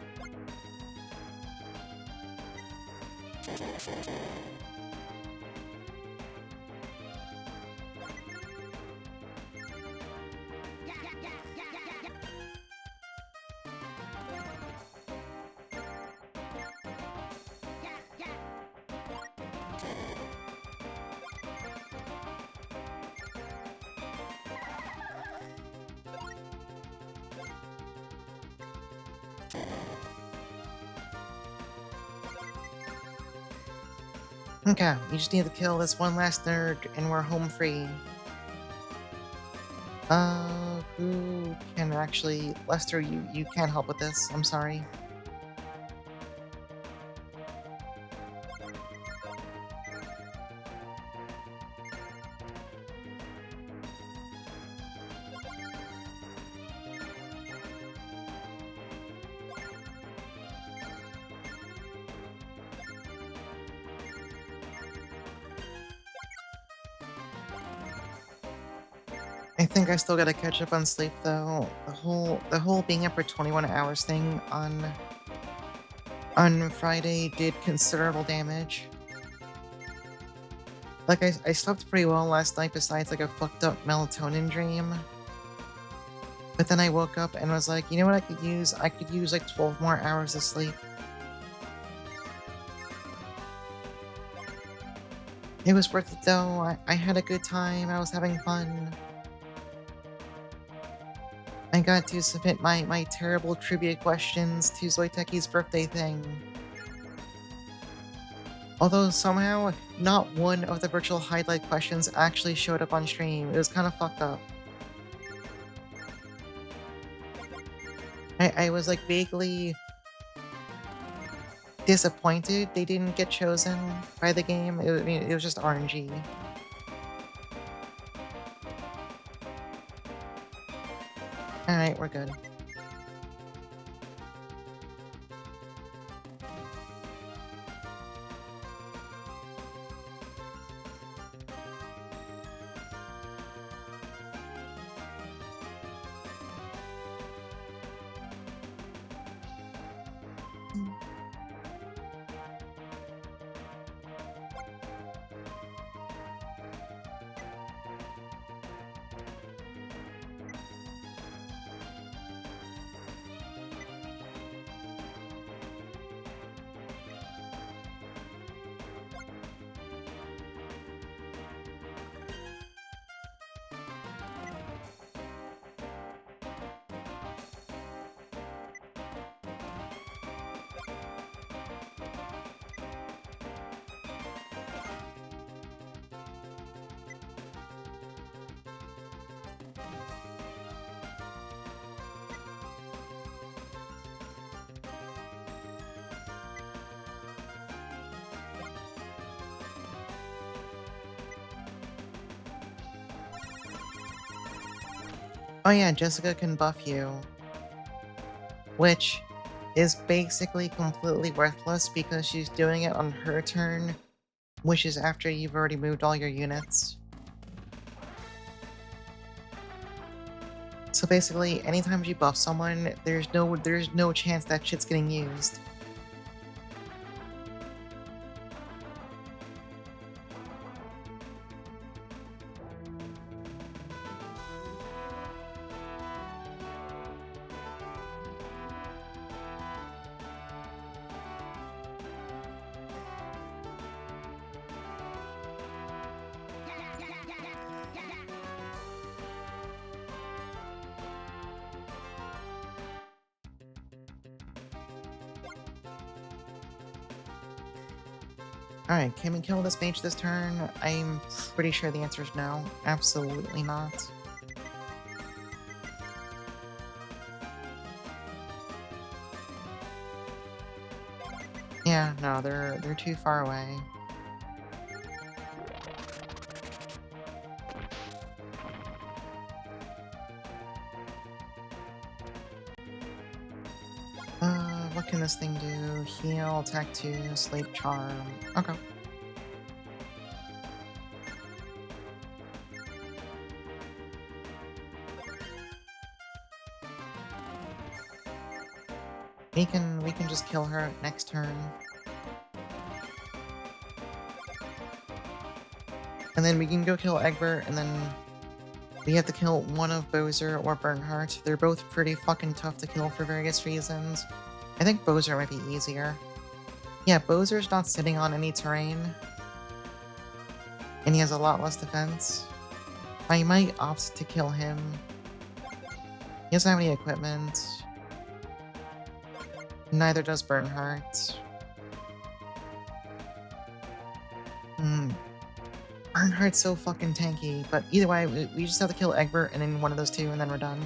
Okay, we just need to kill this one last nerd, and we're home free. Who can actually... Lester, you can't help with this. I'm sorry. I think I still gotta catch up on sleep though. The whole being up for 21 hours thing on Friday did considerable damage. Like I slept pretty well last night besides like a fucked up melatonin dream. But then I woke up and was like, you know what I could use? I could use like 12 more hours of sleep. It was worth it though. I had a good time. I was having fun. I got to submit my terrible trivia questions to Zoiteki's birthday thing. Although somehow, not one of the virtual highlight questions actually showed up on stream. It was kind of fucked up. I was like vaguely disappointed they didn't get chosen by the game. I mean, it was just RNG. Alright, we're good. Oh yeah, Jessica can buff you, which is basically completely worthless because she's doing it on her turn, which is after you've already moved all your units. So basically, anytime you buff someone, there's no chance that shit's getting used. Alright, can we kill this mage this turn? I'm pretty sure the answer is no. Absolutely not. Yeah, no, they're too far away. What can this thing do? Heal, attack 2, sleep charm. Okay. We can just kill her next turn. And then we can go kill Egbert, and then we have to kill one of Bowser or Bernhardt. They're both pretty fucking tough to kill for various reasons. I think Bowser might be easier. Yeah, Bowser's not sitting on any terrain. And he has a lot less defense. I might opt to kill him. He doesn't have any equipment. Neither does Bernhardt. Bernhardt's so fucking tanky, but either way, we just have to kill Egbert and then one of those two, and then we're done.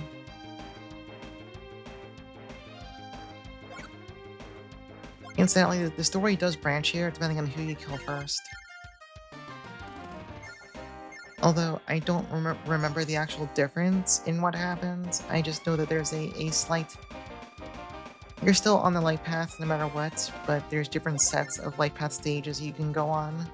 Incidentally, the story does branch here, depending on who you kill first. Although, I don't remember the actual difference in what happens, I just know that there's a slight... You're still on the light path no matter what, but there's different sets of light path stages you can go on.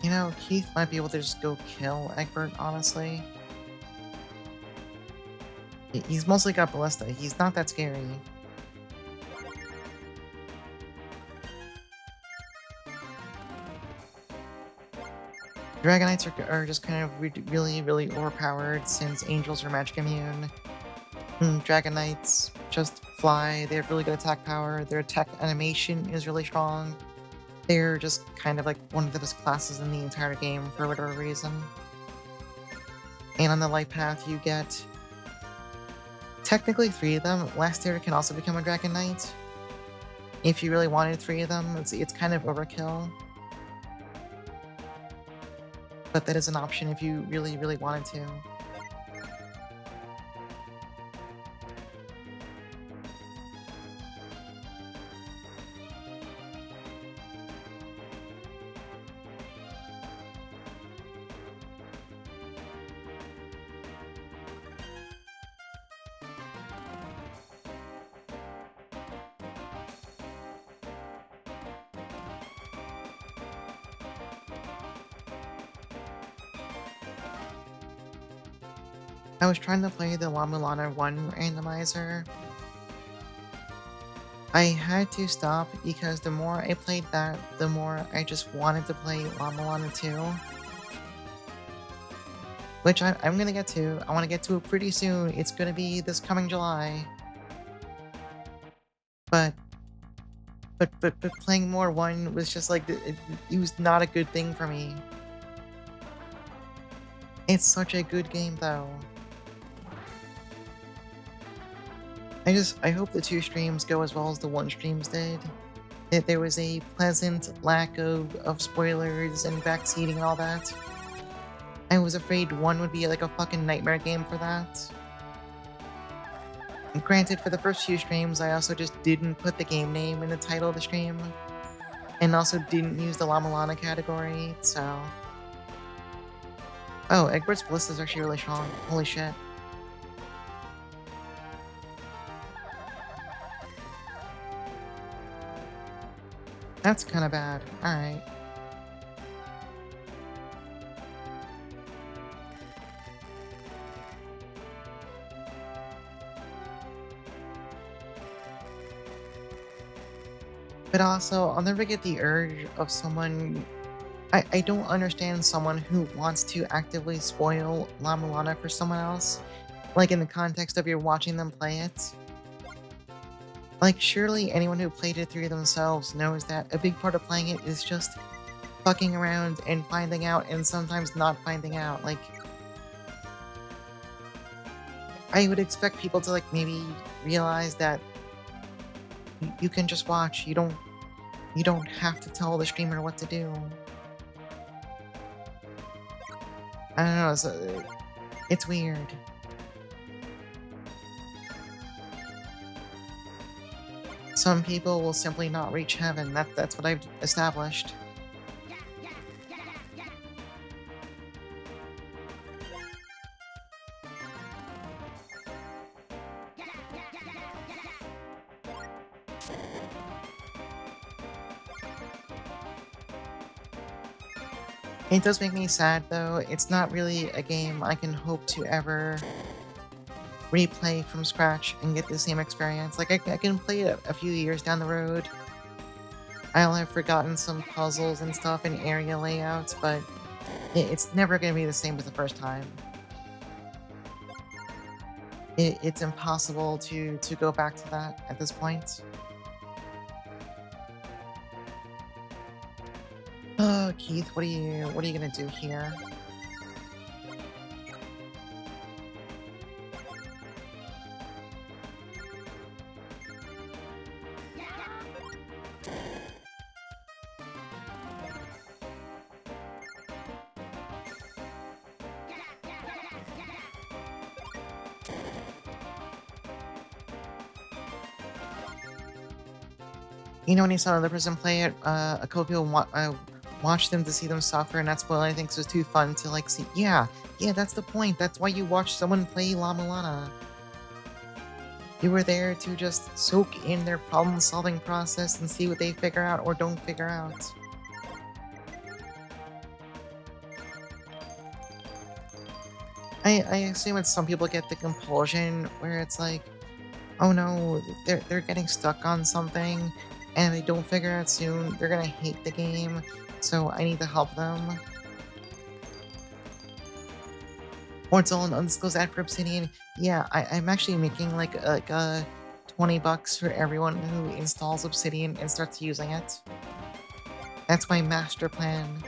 You know, Keith might be able to just go kill Egbert, honestly. He's mostly got Ballista. He's not that scary. Dragonites are just kind of really, really overpowered since Angels are magic immune. Dragonites just fly. They have really good attack power. Their attack animation is really strong. They're just kind of like one of the best classes in the entire game for whatever reason. And on the light path, you get technically 3 of them. Lastair can also become a Dragon Knight. If you really wanted 3 of them, it's kind of overkill. But that is an option if you really, really wanted to. I was trying to play the La Mulana 1 randomizer. I had to stop because the more I played that, the more I just wanted to play La Mulana 2. Which I'm gonna get to. I want to get to it pretty soon. It's gonna be this coming July. But playing more 1 was just like, it was not a good thing for me. It's such a good game though. I hope the two streams go as well as the one streams did. That there was a pleasant lack of spoilers and backseating and all that. I was afraid one would be like a fucking nightmare game for that. And granted, for the first few streams, I also just didn't put the game name in the title of the stream. And also didn't use the Llama Lana category, so... Oh, Egbert's Bliss is actually really strong. Holy shit. That's kinda bad. Alright. But also, I'll never get the urge of someone... I don't understand someone who wants to actively spoil Llama Lana for someone else. Like, in the context of you're watching them play it. Like, surely anyone who played it through themselves knows that a big part of playing it is just fucking around and finding out and sometimes not finding out. Like, I would expect people to, like, maybe realize that you can just watch. You don't have to tell the streamer what to do. I don't know, it's weird. Some people will simply not reach heaven. That's what I've established. It does make me sad, though. It's not really a game I can hope to ever replay from scratch and get the same experience. Like, I can play it a few years down the road. I'll have forgotten some puzzles and stuff and area layouts, but it's never going to be the same as the first time. It's impossible to go back to that at this point. Oh, Keith, what are you gonna do here? You know, when you saw another person play it, a couple people watch them to see them suffer and not spoil anything because it's too fun to, like, see. Yeah, that's the point. That's why you watch someone play Llama Lana. You were there to just soak in their problem-solving process and see what they figure out or don't figure out. I assume it's some people get the compulsion where it's like, oh no, they're getting stuck on something and they don't figure out soon, they're gonna hate the game, so I need to help them. Or it's all an undisclosed ad for Obsidian. Yeah, I'm actually making like $20 for everyone who installs Obsidian and starts using it. That's my master plan.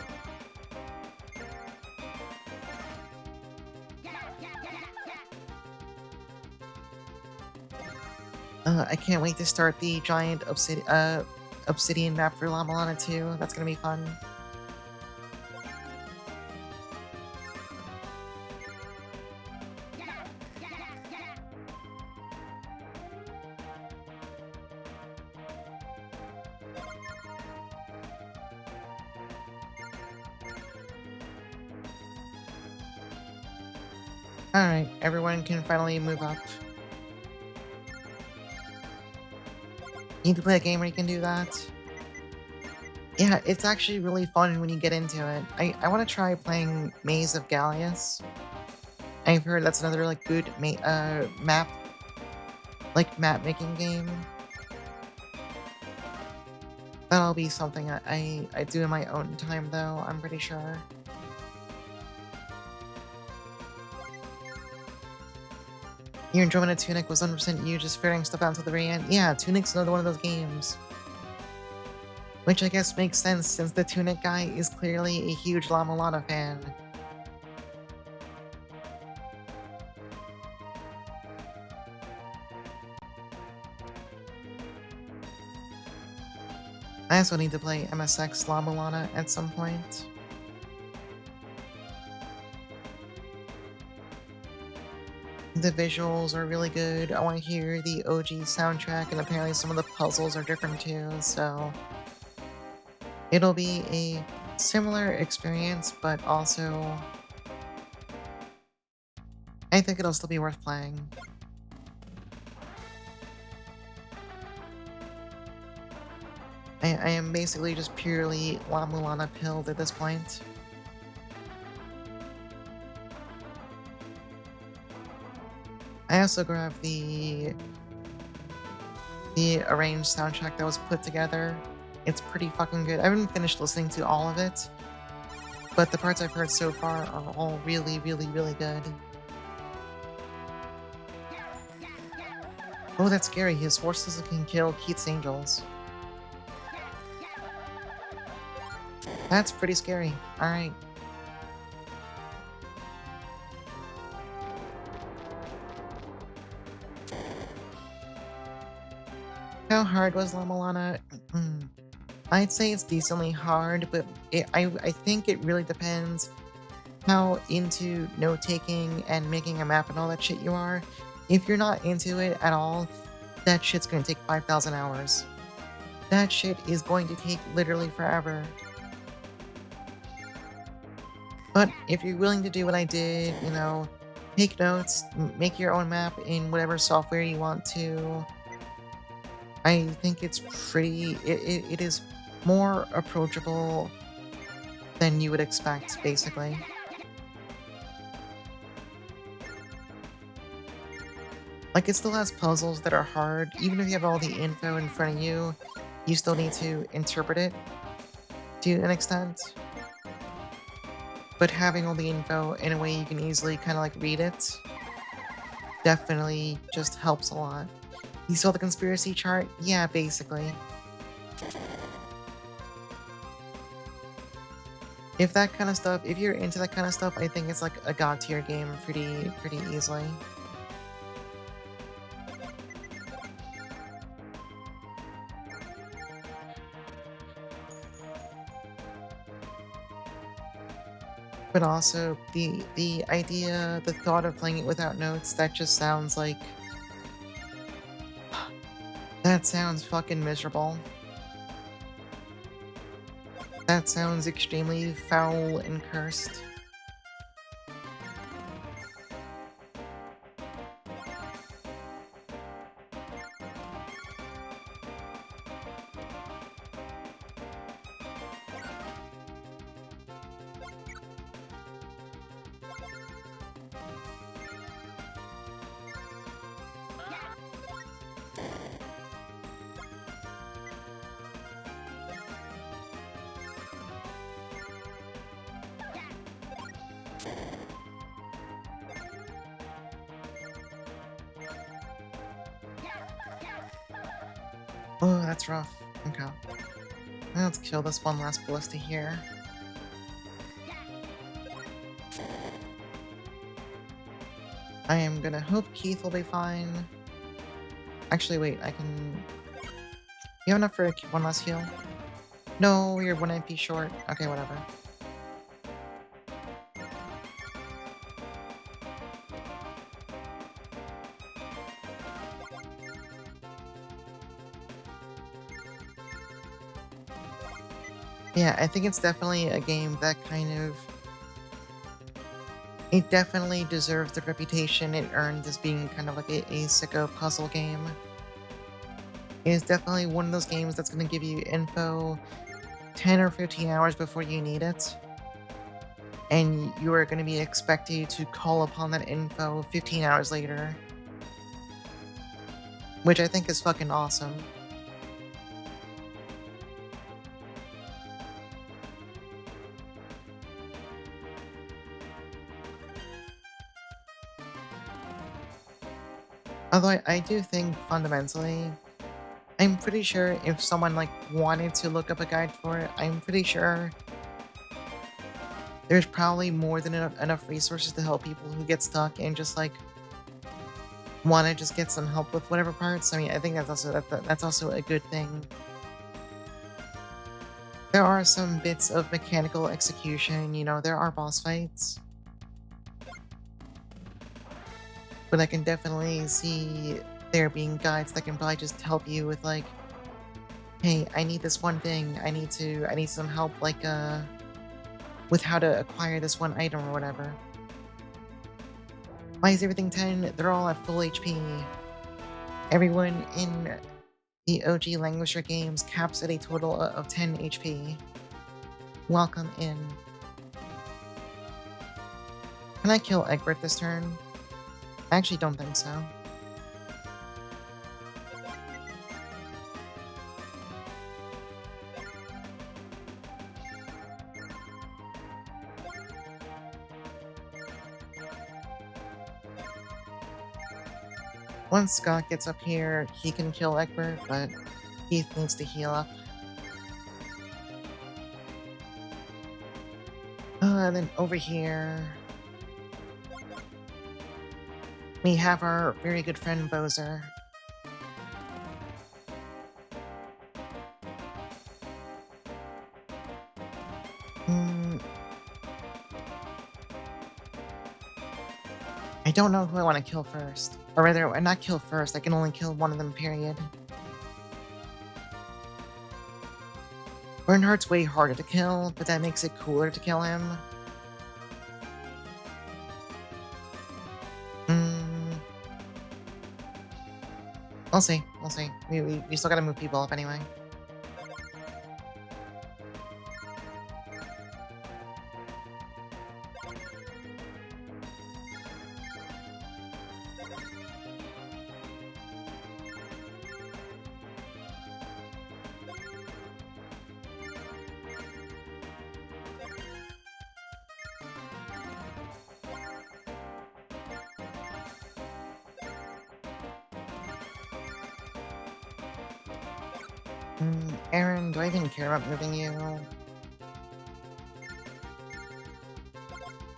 I can't wait to start the giant Obsidian map for Llama Lana 2. That's gonna be fun. Alright, everyone can finally move up. Need to play a game where you can do that? Yeah, it's actually really fun when you get into it. I want to try playing Maze of Gallius. I've heard that's another, like, good map making game. That'll be something I do in my own time, though, I'm pretty sure. Your enjoyment of Tunic was 100% you just figuring stuff out until the very end. Yeah, Tunic's another one of those games. Which I guess makes sense, since the Tunic guy is clearly a huge Llama Lana fan. I also need to play MSX La Mulana at some point. The visuals are really good. I want to hear the OG soundtrack, and apparently some of the puzzles are different too, so it'll be a similar experience, but also I think it'll still be worth playing. I am basically just purely La Mulana pilled at this point. I also grabbed the arranged soundtrack that was put together. It's pretty fucking good. I haven't finished listening to all of it, but the parts I've heard so far are all really, really, really good. Oh, that's scary. His horses can kill Keith's angels. That's pretty scary. Alright. How hard was La Mulana? I'd say it's decently hard, but I think it really depends how into note-taking and making a map and all that shit you are. If you're not into it at all, that shit's gonna take 5,000 hours. That shit is going to take literally forever. But if you're willing to do what I did, you know, take notes, make your own map in whatever software you want to, I think it's pretty, it is more approachable than you would expect, basically. Like, it still has puzzles that are hard. Even if you have all the info in front of you, you still need to interpret it to an extent. But having all the info in a way you can easily kind of like read it definitely just helps a lot. You saw the conspiracy chart? Yeah, basically. If that kind of stuff, if you're into that kind of stuff, I think it's like a god tier game pretty easily. But also the idea, the thought of playing it without notes, that just sounds like that sounds fucking miserable. That sounds extremely foul and cursed. Oh, that's rough. Okay. Now let's kill this one last ballista here. I am gonna hope Keith will be fine. Actually, wait, I can... You have enough for one last heal? No, you're 1 MP short. Okay, whatever. Yeah, I think it's definitely a game that kind of... It definitely deserves the reputation it earned as being kind of like a sicko puzzle game. It is definitely one of those games that's going to give you info 10 or 15 hours before you need it. And you are going to be expected to call upon that info 15 hours later. Which I think is fucking awesome. Although I do think fundamentally, I'm pretty sure if someone like wanted to look up a guide for it, I'm pretty sure there's probably more than enough resources to help people who get stuck and just like want to just get some help with whatever parts. I mean, I think that's also a good thing. There are some bits of mechanical execution, there are boss fights, but I can definitely see there being guides that can probably just help you with like, hey, I need this one thing. I need some help like with how to acquire this one item or whatever. Why is everything 10? They're all at full HP. Everyone in the OG Langrisser games caps at a total of 10 HP. Welcome in. Can I kill Egbert this turn? I actually don't think so. Once Scott gets up here, he can kill Egbert, but Keith needs to heal up. And then over here, we have our very good friend Bowser. I don't know who I want to kill first. Or rather, not kill first, I can only kill one of them, period. Bernhardt's way harder to kill, but that makes it cooler to kill him. We'll see, we'll see. We still gotta move people up anyway. Aaron, do I even care about moving you?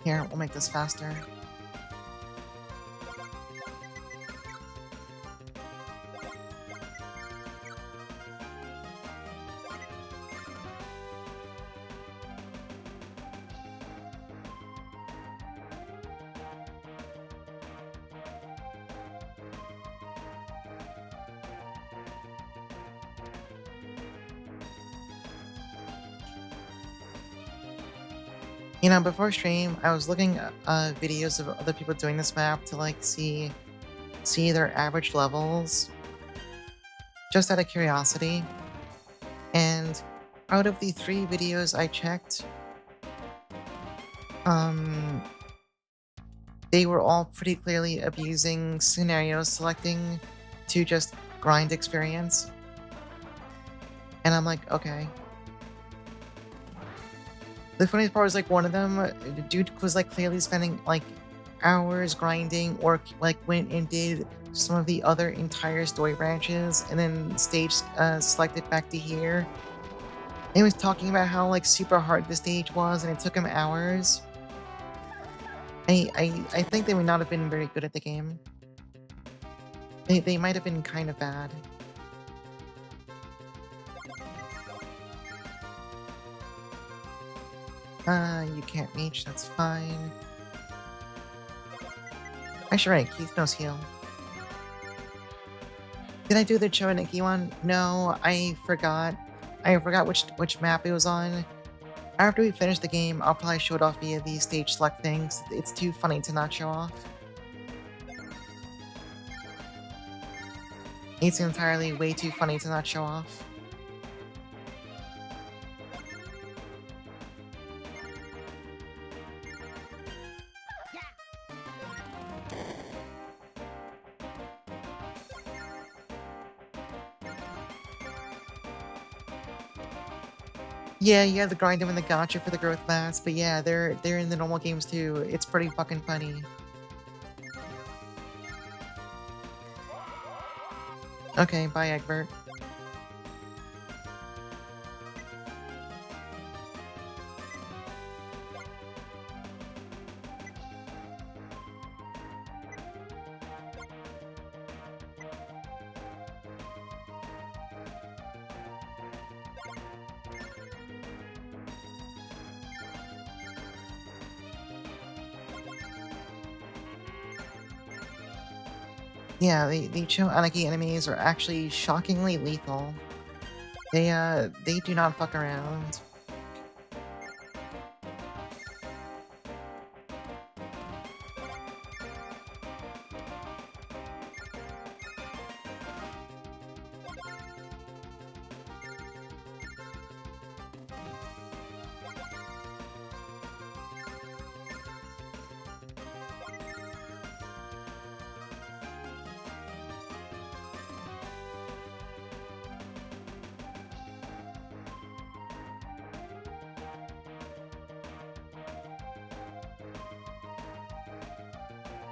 Here, we'll make this faster. Before stream, I was looking at videos of other people doing this map to like see their average levels, just out of curiosity. And out of the 3 videos I checked, they were all pretty clearly abusing scenario selecting to just grind experience. And I'm like, okay. The funniest part was like one of them, the dude was like clearly spending like hours grinding or like went and did some of the other entire story branches and then stage selected back to here. And he was talking about how like super hard the stage was and it took him hours. I think they would not have been very good at the game. They might have been kind of bad. You can't reach, that's fine. Actually, right, Keith knows heal. Did I do the Choaniki one? No, I forgot. I forgot which map it was on. After we finish the game, I'll probably show it off via the stage select things. It's too funny to not show off. It's entirely way too funny to not show off. Yeah, you have to grind them in the gacha for the growth mats, but yeah, they're in the normal games too. It's pretty fucking funny. Okay, bye Egbert. Yeah, the Cho Anaki enemies are actually shockingly lethal. They do not fuck around.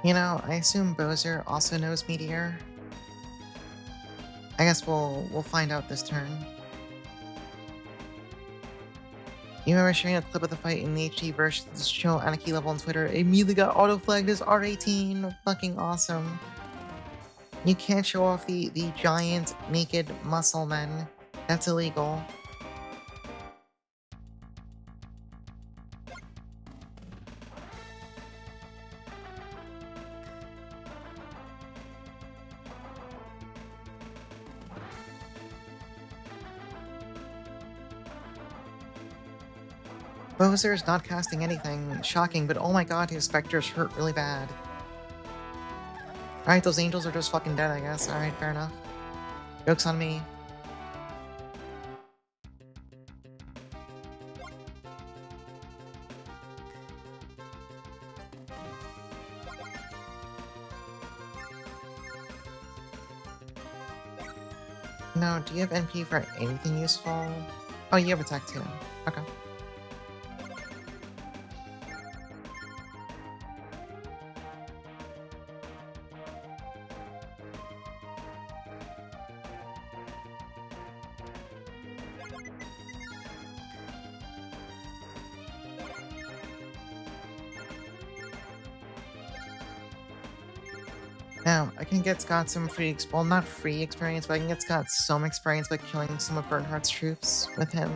You know, I assume Bowser also knows Meteor. I guess we'll find out this turn. You remember sharing a clip of the fight in the HD version of the show Anarchy level on Twitter? It immediately got auto-flagged as R18. Fucking awesome. You can't show off the giant naked muscle men. That's illegal. Bowser is not casting anything. Shocking, but oh my god, his specters hurt really bad. Alright, those angels are just fucking dead, I guess. Alright, fair enough. Joke's on me. No, do you have NP for anything useful? Oh, you have attack too. Okay. Now, I can get Scott some free, well, not free experience, but I can get Scott some experience by killing some of Bernhardt's troops with him.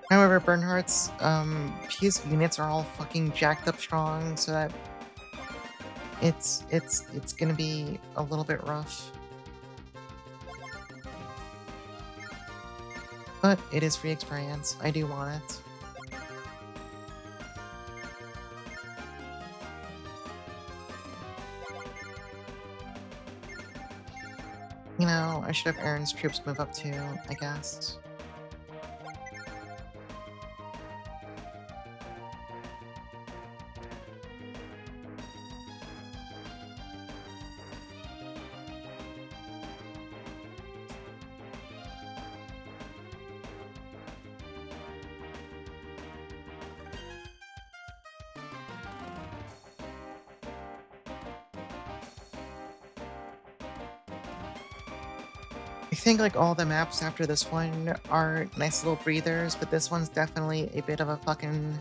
However, Bernhardt's, his units are all fucking jacked up strong, so that it's gonna be a little bit rough. But it is free experience. I do want it. You know, I should have Aaron's troops move up too, I guess. I think like all the maps after this one are nice little breathers, but this one's definitely a bit of a fucking...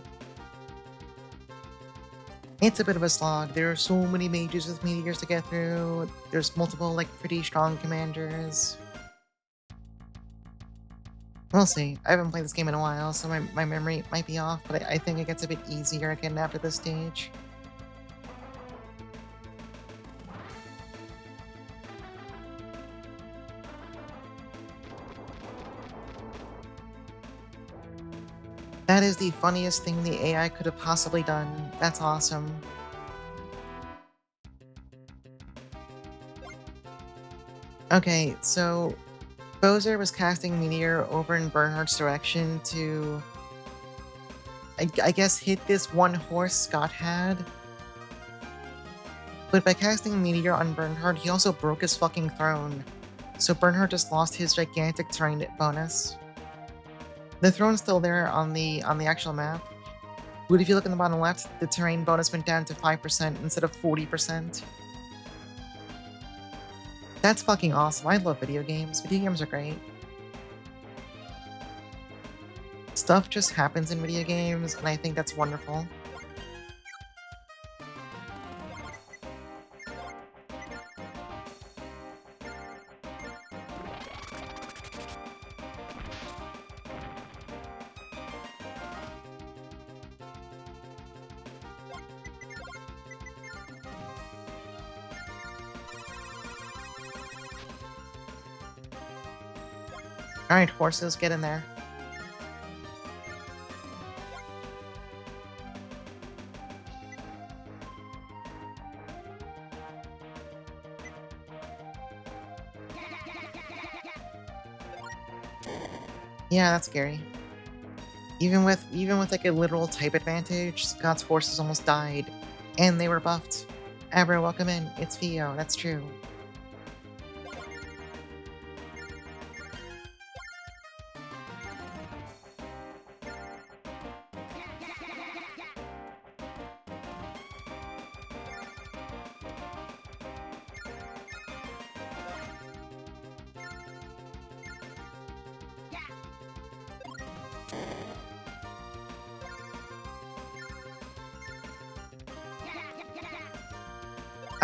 It's a bit of a slog. There are so many mages with meteors to get through. There's multiple like pretty strong commanders. We'll see. I haven't played this game in a while, so my memory might be off, but I think it gets a bit easier again after this stage. That is the funniest thing the AI could have possibly done. That's awesome. Okay, so Bowser was casting Meteor over in Bernhardt's direction to, I guess, hit this one horse Scott had. But by casting Meteor on Bernhardt, he also broke his fucking throne. So Bernhardt just lost his gigantic terrain bonus. The throne's still there on the actual map, but if you look in the bottom left, the terrain bonus went down to 5% instead of 40%. That's fucking awesome. I love video games. Video games are great. Stuff just happens in video games, and I think that's wonderful. Alright, horses, get in there. Yeah, that's scary. Even with like a literal type advantage, Scott's horses almost died. And they were buffed. Ever welcome in, it's Theo, that's true.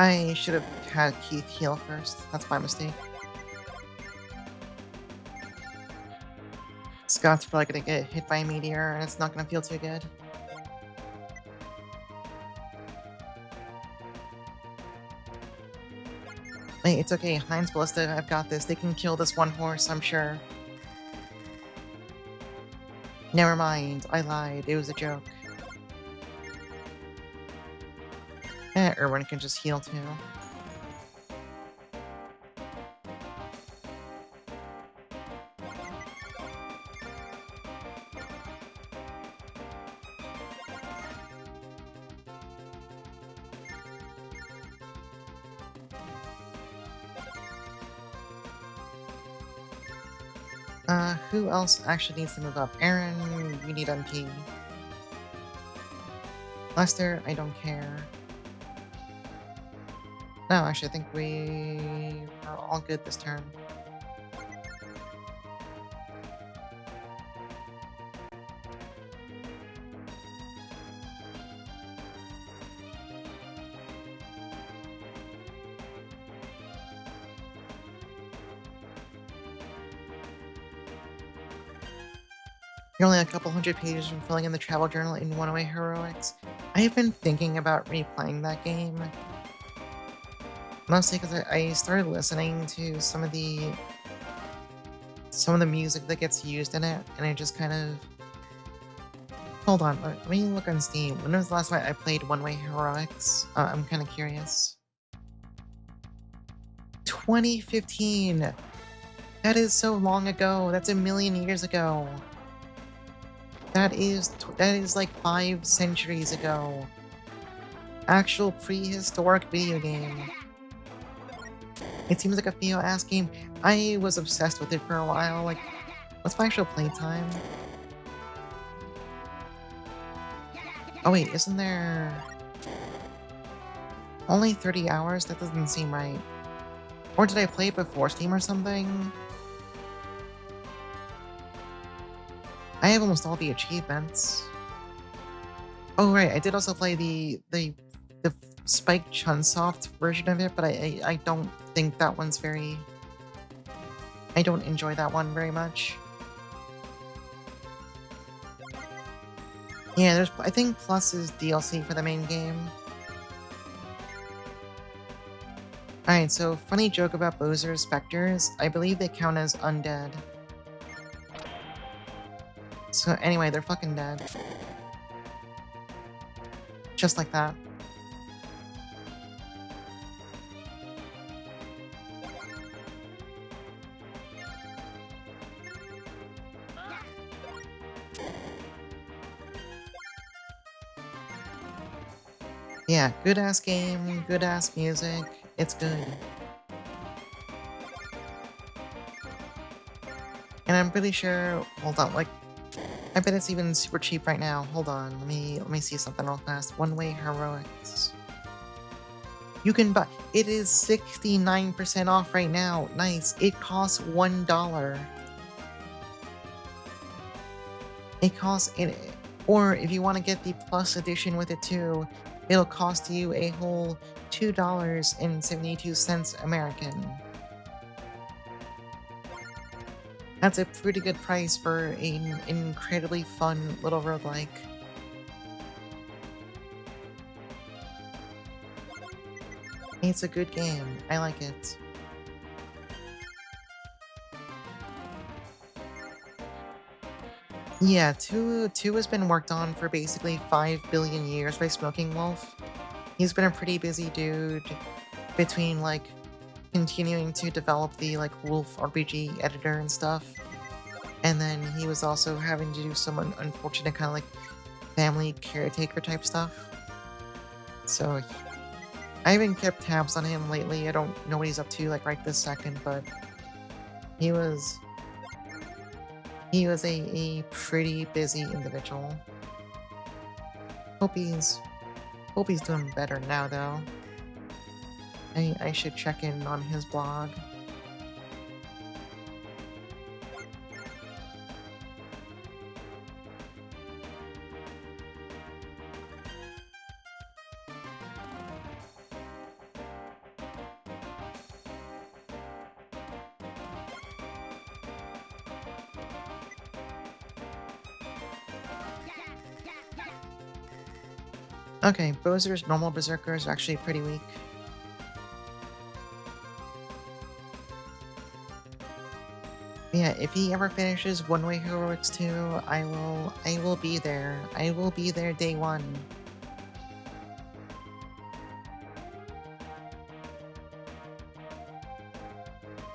I should have had Keith heal first. That's my mistake. Scott's probably gonna get hit by a meteor, and it's not gonna feel too good. Wait, it's okay. Heinz Ballista, I've got this. They can kill this one horse, I'm sure. Never mind. I lied. It was a joke. Erwin can just heal too. Who else actually needs to move up? Aaron, you need MP. Lester, I don't care. No, actually, I think we are all good this turn. You're only a couple hundred pages from filling in the travel journal in One Way Heroics. I have been thinking about replaying that game. Mostly because I started listening to some of the music that gets used in it, and I just kind of... Hold on, let me look on Steam. When was the last time I played One Way Heroics? I'm kind of curious. 2015! That is so long ago. That's a million years ago. That is like 5 centuries ago. Actual prehistoric video game. It seems like a Theo-ass game. I was obsessed with it for a while. Like, what's my actual playtime? Oh wait, isn't there... Only 30 hours? That doesn't seem right. Or did I play it before Steam or something? I have almost all the achievements. Oh right, I did also play the Spike Chunsoft version of it, but I don't think that one's very... I don't enjoy that one very much. Yeah, there's... I think Plus is DLC for the main game. Alright, so funny joke about Bowser's Spectres. I believe they count as undead. So anyway, they're fucking dead. Just like that. Yeah, good-ass game, good-ass music. It's good. And I'm pretty sure... Hold on, like... I bet it's even super cheap right now. Hold on, let me see something real fast. One Way Heroics. You can buy... It is 69% off right now. Nice. It costs $1. It costs... Or if you want to get the Plus edition with it too, it'll cost you a whole $2.72 American. That's a pretty good price for an incredibly fun little roguelike. It's a good game. I like it. Yeah, two has been worked on for basically 5 billion years by Smoking Wolf. He's been a pretty busy dude between like continuing to develop the like Wolf RPG editor and stuff, and then he was also having to do some unfortunate kind of like family caretaker type stuff. So I haven't kept tabs on him lately. I don't know what he's up to like right this second, but he was he was a pretty busy individual. Hope he's hope he's doing better now though. I should check in on his blog. Okay, Bowser's normal berserker is actually pretty weak. Yeah, if he ever finishes One Way Heroics 2, I will be there. I will be there day one.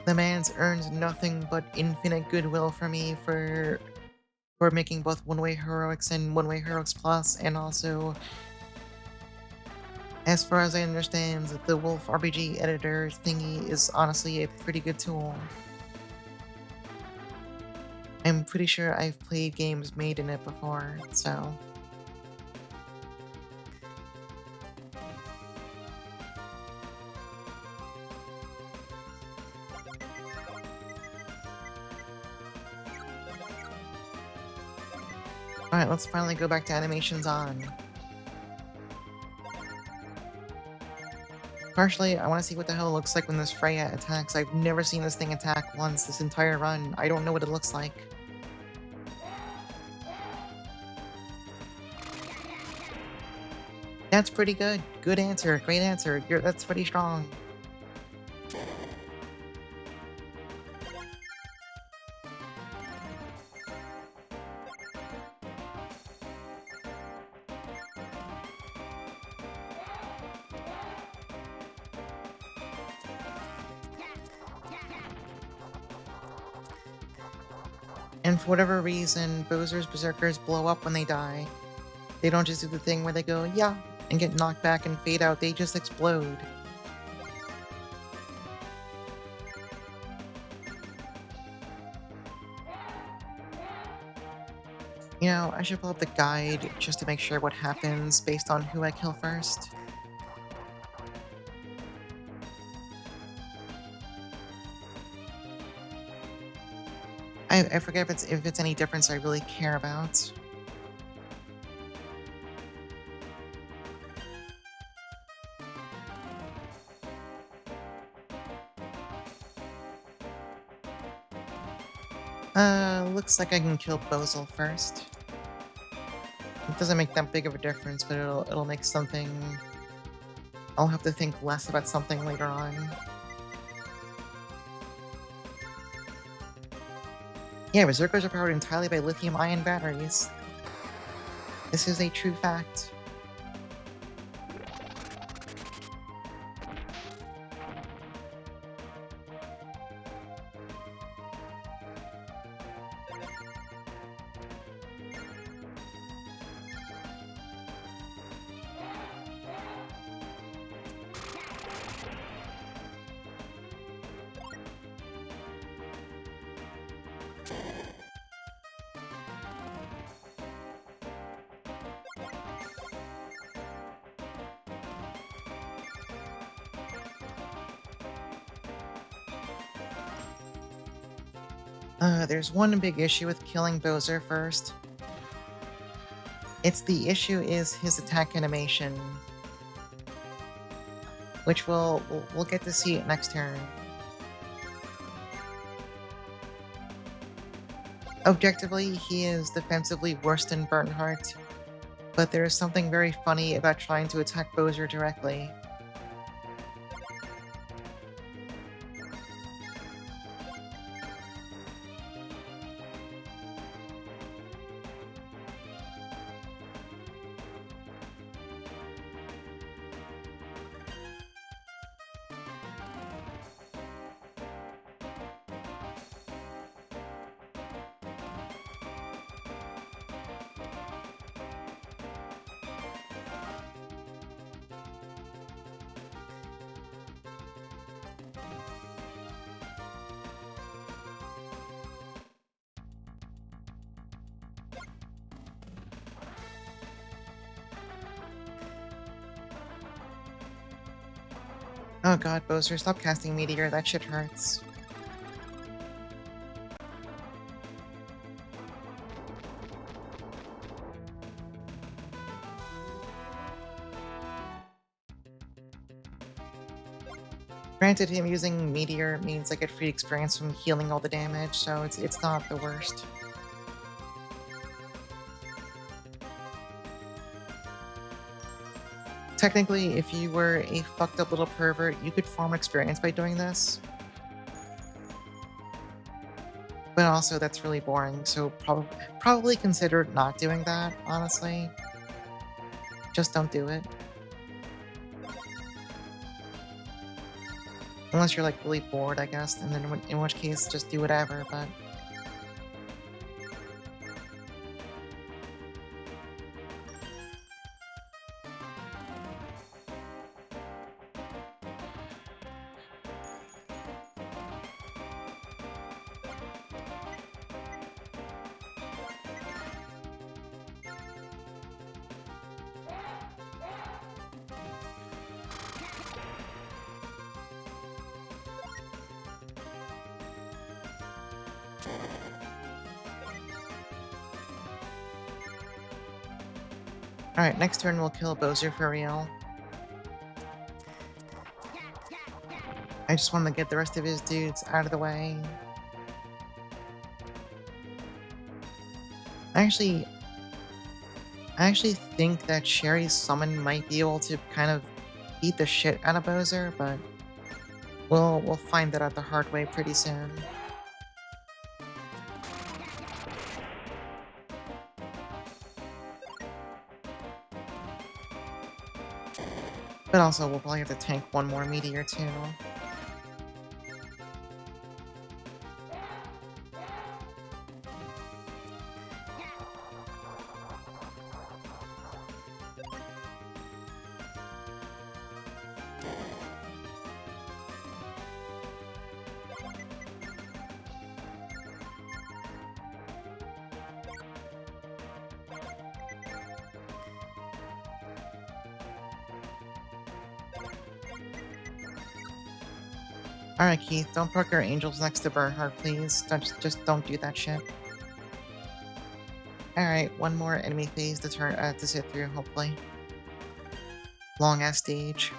The man's earned nothing but infinite goodwill from me for making both One Way Heroics and One Way Heroics Plus, and also, as far as I understand, the Wolf RPG editor thingy is honestly a pretty good tool. I'm pretty sure I've played games made in it before, so... Alright, let's finally go back to animations on. Partially, I want to see what the hell it looks like when this Freya attacks. I've never seen this thing attack once this entire run. I don't know what it looks like. That's pretty good. Good answer. Great answer. That's pretty strong. And for whatever reason, Bowser's Berserkers blow up when they die. They don't just do the thing where they go, yeah, and get knocked back and fade out. They just explode. You know, I should pull up the guide just to make sure what happens based on who I kill first. I forget if it's any difference I really care about. Looks like I can kill Bozel first. It doesn't make that big of a difference, but it'll make something... I'll have to think less about something later on. Yeah, Berserkers are powered entirely by lithium-ion batteries. This is a true fact. There's one big issue with killing Bowser first. The issue is his attack animation, which we'll get to see it next turn. Objectively, he is defensively worse than Bernhardt, but there is something very funny about trying to attack Bowser directly. Oh god, Bowser, stop casting Meteor, that shit hurts. Granted, him using Meteor means I get free experience from healing all the damage, so it's not the worst. Technically, if you were a fucked up little pervert, you could farm experience by doing this. But also, that's really boring, so probably consider not doing that, honestly. Just don't do it. Unless you're, like, really bored, I guess, and then in which case, just do whatever, but... Alright, next turn we'll kill Bowser for real. I just want to get the rest of his dudes out of the way. I actually think that Sherry's summon might be able to kind of beat the shit out of Bowser, but we'll find that out the hard way pretty soon. But also, we'll probably have to tank one more Meteor too. Alright, Keith, don't park your angels next to Bernhard, please. Just don't do that shit. Alright, one more enemy phase to sit through, hopefully. Long-ass stage.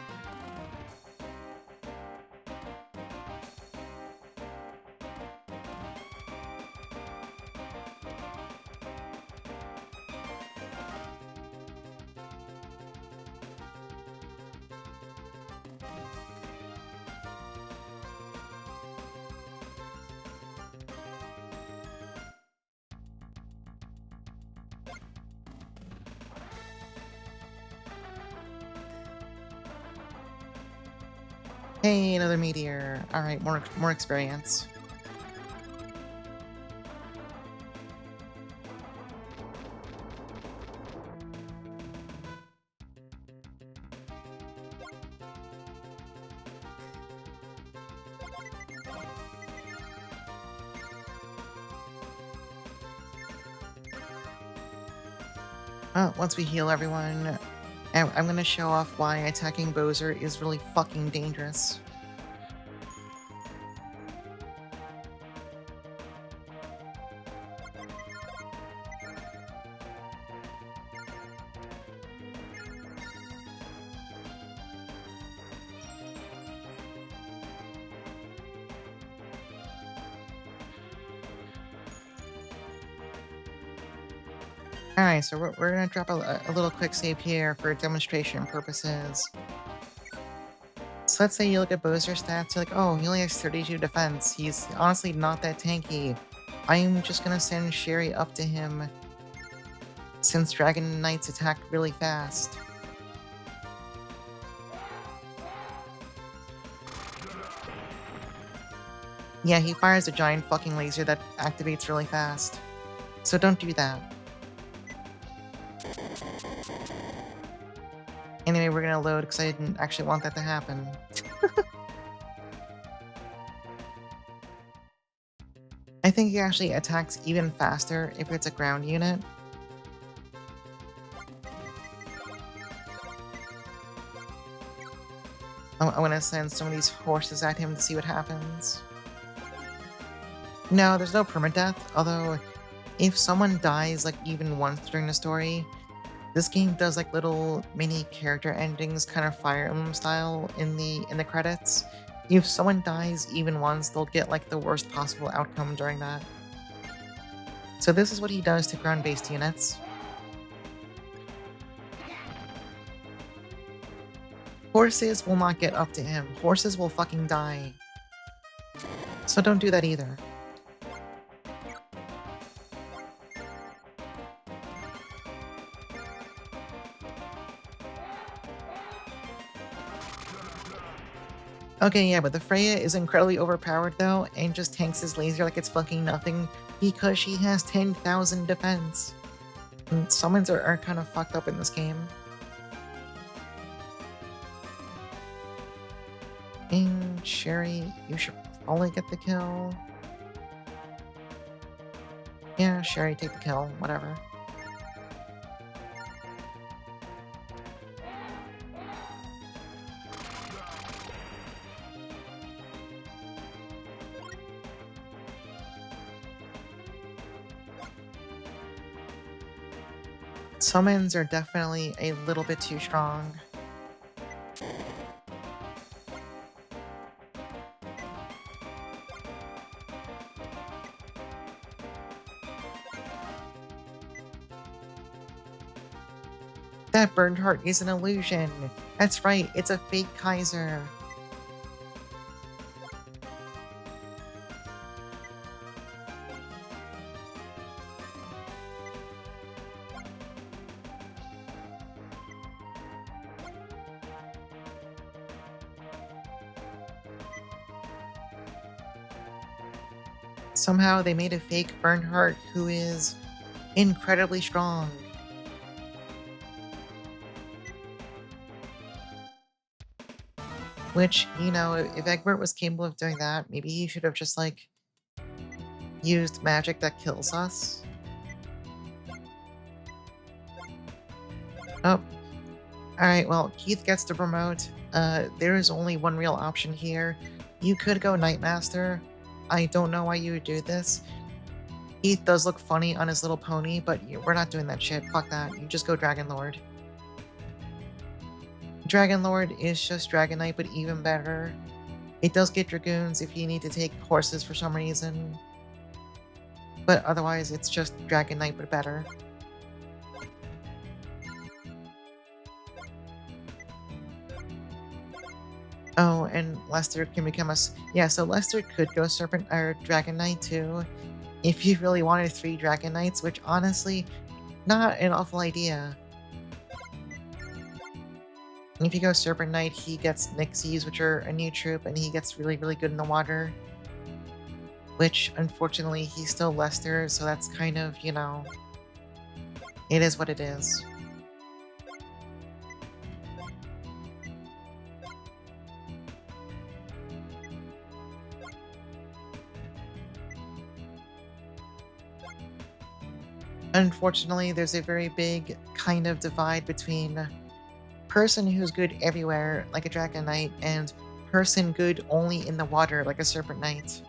Hey, another meteor. Alright, more experience. Well, once we heal everyone, I'm gonna show off why attacking Bowser is really fucking dangerous. Alright, so we're gonna drop a little quick save here for demonstration purposes. So let's say you look at Bowser's stats, you're like, oh, he only has 32 defense. He's honestly not that tanky. I'm just gonna send Sherry up to him since Dragon Knights attack really fast. Yeah, he fires a giant fucking laser that activates really fast. So don't do that. Anyway, we're gonna load because I didn't actually want that to happen. I think he actually attacks even faster if it's a ground unit. I want to send some of these horses at him to see what happens. No, there's no permadeath, although if someone dies like even once during the story, this game does like little mini character endings, kind of Fire Emblem style in the credits. If someone dies even once, they'll get like the worst possible outcome during that. So this is what he does to ground-based units. Horses will not get up to him. Horses will fucking die. So don't do that either. Okay, yeah, but the Freya is incredibly overpowered though, and just tanks his laser like it's fucking nothing because she has 10,000 defense. And summons are kind of fucked up in this game. And Sherry, you should probably get the kill. Yeah, Sherry, take the kill, whatever. Summons are definitely a little bit too strong. That burned heart is an illusion. That's right, it's a fake Kaiser. Somehow they made a fake Bernhardt who is incredibly strong. Which, you know, if Egbert was capable of doing that, maybe he should have just, like, used magic that kills us. Oh. Alright, well, Keith gets to promote. There is only one real option here. You could go Knightmaster. I don't know why you would do this. Keith does look funny on his little pony, but we're not doing that shit. Fuck that. You just go Dragon Lord. Dragon Lord is just Dragon Knight, but even better. It does get Dragoons if you need to take horses for some reason. But otherwise, it's just Dragon Knight, but better. Oh, and Lester can become a... Yeah, so Lester could go Serpent or Dragon Knight too, if you really wanted 3 Dragon Knights, which honestly, not an awful idea. If you go Serpent Knight, he gets Nixies, which are a new troop, and he gets really, really good in the water. Which, unfortunately, he's still Lester, so that's kind of, you know... It is what it is. Unfortunately, there's a very big kind of divide between person who's good everywhere, like a Dragon Knight, and person good only in the water, like a Serpent Knight.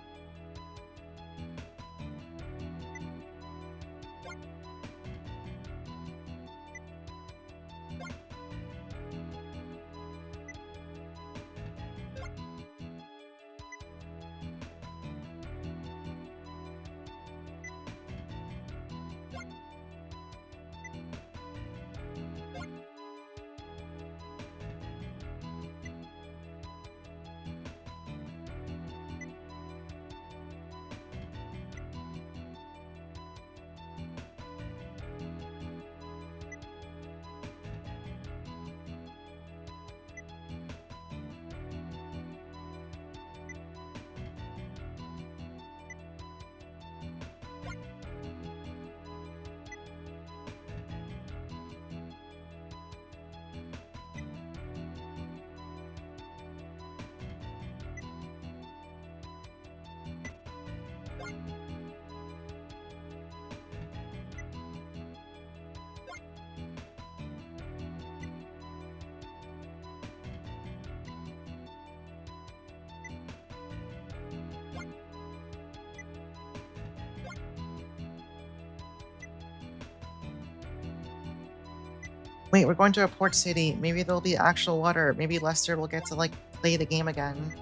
Wait, we're going to a port city. Maybe there'll be actual water. Maybe Lester will get to, like, play the game again.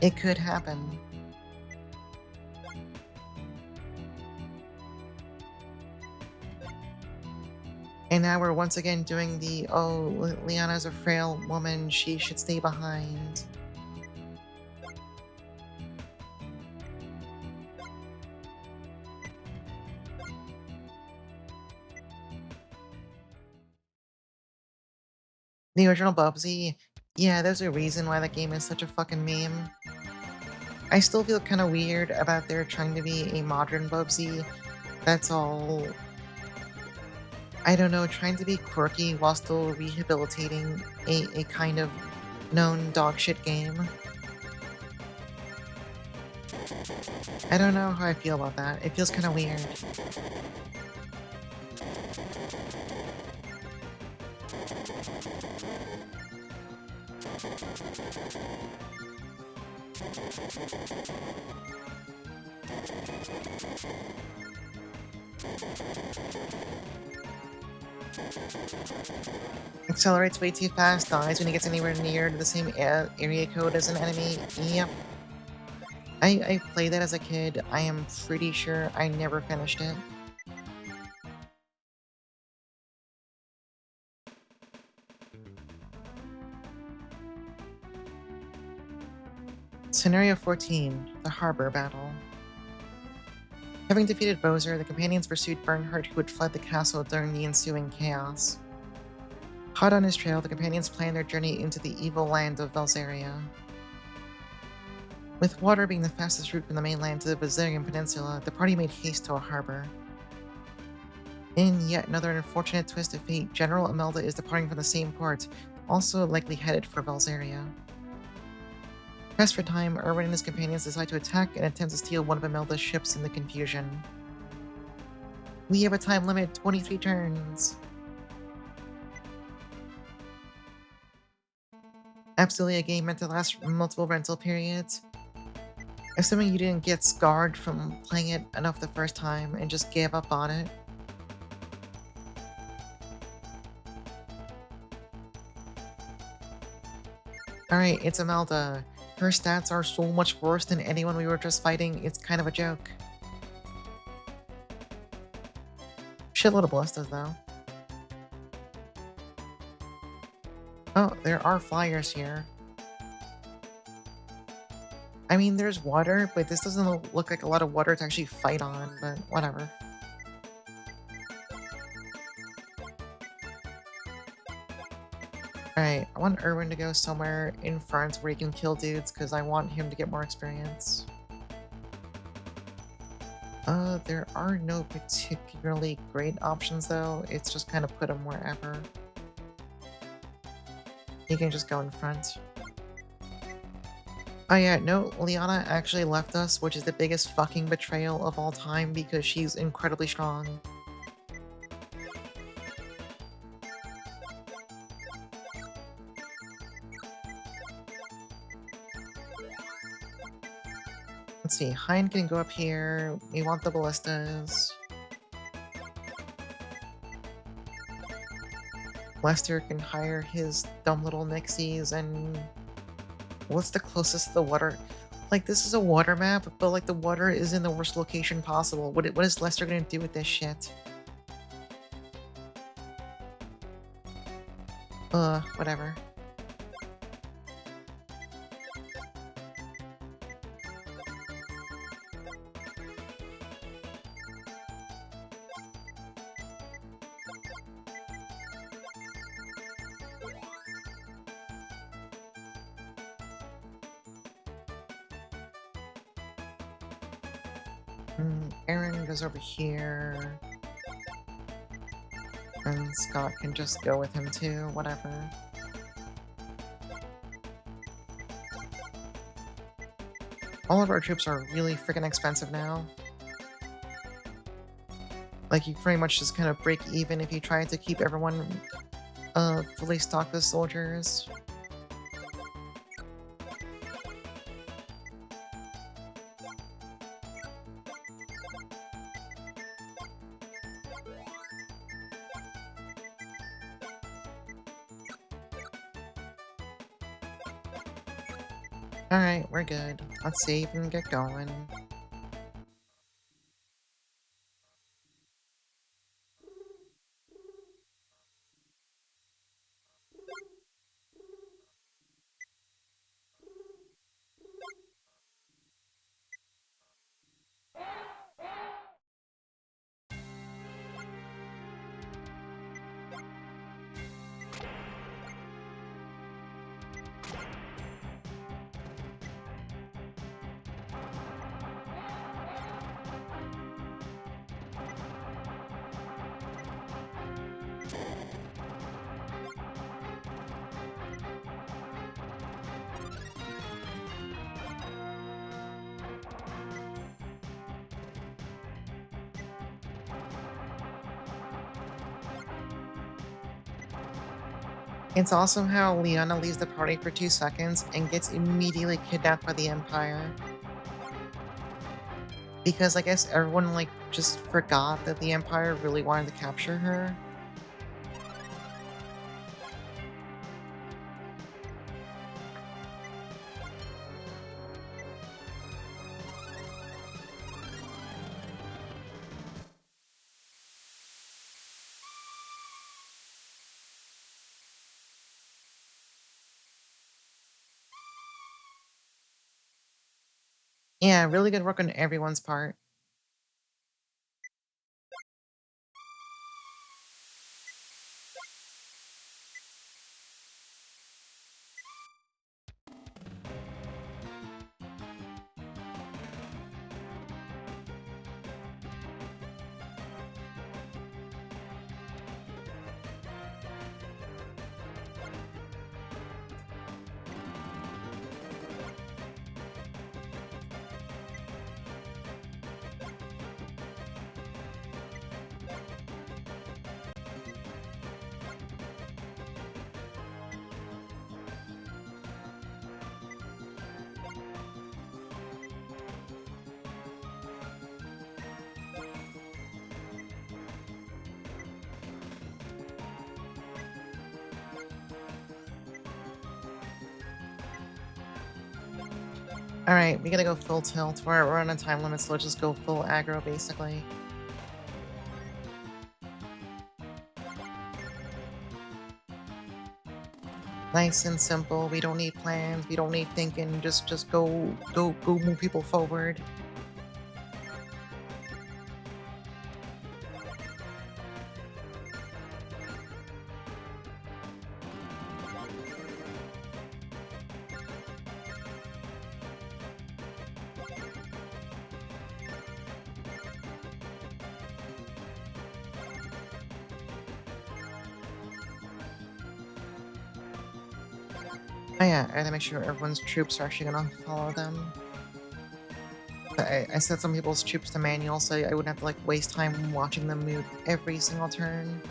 It could happen. And now we're once again doing the, oh, Liana's a frail woman, she should stay behind. The original Bubsy, yeah, there's a reason why that game is such a fucking meme. I still feel kind of weird about there trying to be a modern Bubsy. That's all, I don't know, trying to be quirky while still rehabilitating a kind of known dogshit game. I don't know how I feel about that. It feels kind of weird. Accelerates way too fast, dies when he gets anywhere near the same area code as an enemy. Yep. I played that as a kid. I am pretty sure I never finished it. Scenario 14, the Harbor Battle. Having defeated Bowser, the companions pursued Bernhardt, who had fled the castle during the ensuing chaos. Hot on his trail, the companions planned their journey into the evil land of Velzeria. With water being the fastest route from the mainland to the Velzerian Peninsula, the party made haste to a harbor. In yet another unfortunate twist of fate, General Imelda is departing from the same port, also likely headed for Velzeria. Pressed for time, Erwin and his companions decide to attack and attempt to steal one of Imelda's ships in the confusion. We have a time limit, 23 turns. Absolutely a game meant to last multiple rental periods. Assuming you didn't get scarred from playing it enough the first time and just gave up on it. Alright, it's Imelda. Her stats are so much worse than anyone we were just fighting, it's kind of a joke. Shitload of ballistas, though. Oh, there are flyers here. I mean, there's water, but this doesn't look like a lot of water to actually fight on, but whatever. Alright, I want Erwin to go somewhere in front where he can kill dudes, because I want him to get more experience. There are no particularly great options, though. It's just kind of put him wherever. He can just go in front. Oh yeah, no, Liana actually left us, which is the biggest fucking betrayal of all time because she's incredibly strong. Let's see, Hein can go up here. We want the ballistas. Lester can hire his dumb little Nixies, and what's the closest to the water? Like, this is a water map, but like the water is in the worst location possible. What is Lester gonna do with this shit? Whatever. Aaron goes over here. And Scott can just go with him too, whatever. All of our troops are really freaking expensive now. Like, you pretty much just kind of break even if you try to keep everyone fully stocked with soldiers. Alright, we're good. Let's save and get going. It's also how Leona leaves the party for 2 seconds and gets immediately kidnapped by the Empire. Because I guess everyone, like, just forgot that the Empire really wanted to capture her. Yeah, really good work on everyone's part. Alright, we gotta go full tilt. We're on a time limit, so let's just go full aggro, basically. Nice and simple. We don't need plans. We don't need thinking. Just go move people forward. Oh yeah, I gotta make sure everyone's troops are actually gonna follow them. I set some people's troops to manual, so I wouldn't have to like waste time watching them move every single turn.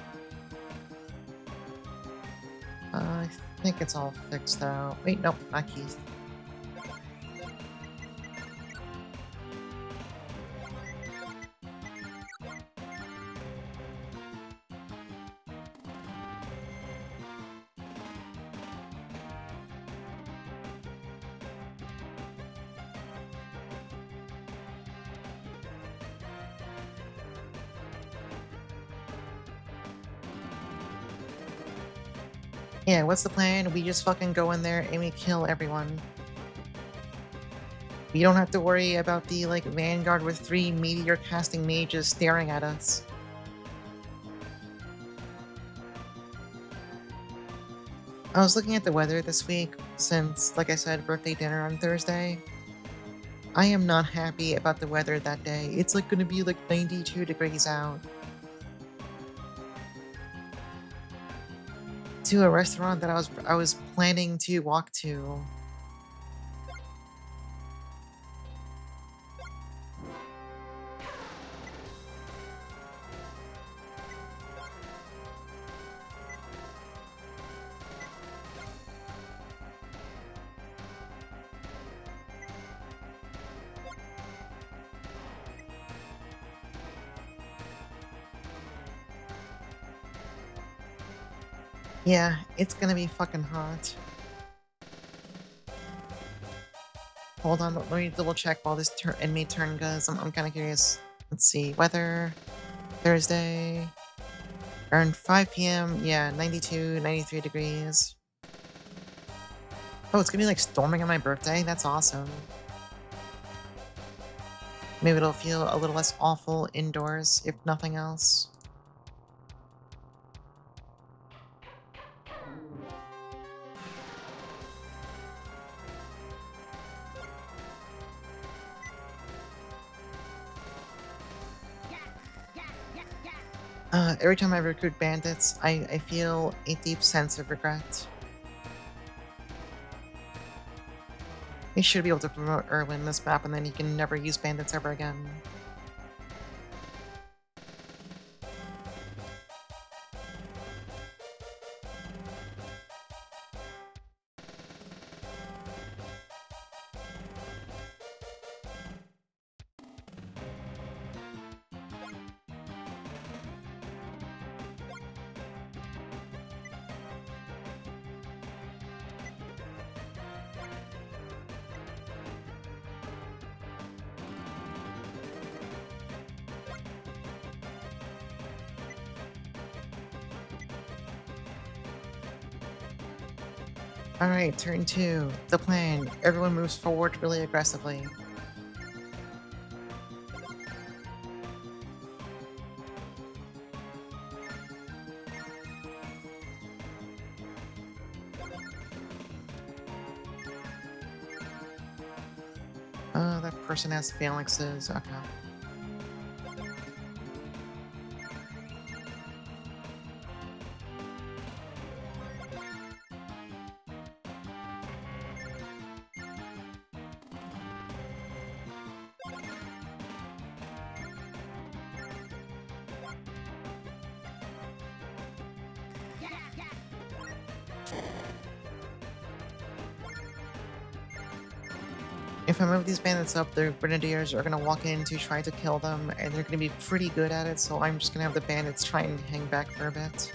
I think it's all fixed out. Wait, nope, not Keith. Yeah, what's the plan? We just fucking go in there and we kill everyone. We don't have to worry about the like vanguard with 3 meteor casting mages staring at us. I was looking at the weather this week since, like I said, birthday dinner on Thursday. I am not happy about the weather that day. It's like gonna be like 92 degrees out. To a restaurant that I was planning to walk to. Yeah, it's gonna be fucking hot. Hold on, let me double check while this enemy turn goes. I'm kind of curious. Let's see. Weather, Thursday, around 5 p.m. Yeah, 92, 93 degrees. Oh, it's gonna be like storming on my birthday? That's awesome. Maybe it'll feel a little less awful indoors, if nothing else. Every time I recruit bandits, I feel a deep sense of regret. He should be able to promote Erwin this map, and then he can never use bandits ever again. Alright, turn 2. The plan. Everyone moves forward really aggressively. That person has phalanxes. Okay. If I move these bandits up, the grenadiers are gonna walk in to try to kill them, and they're gonna be pretty good at it, so I'm just gonna have the bandits try and hang back for a bit.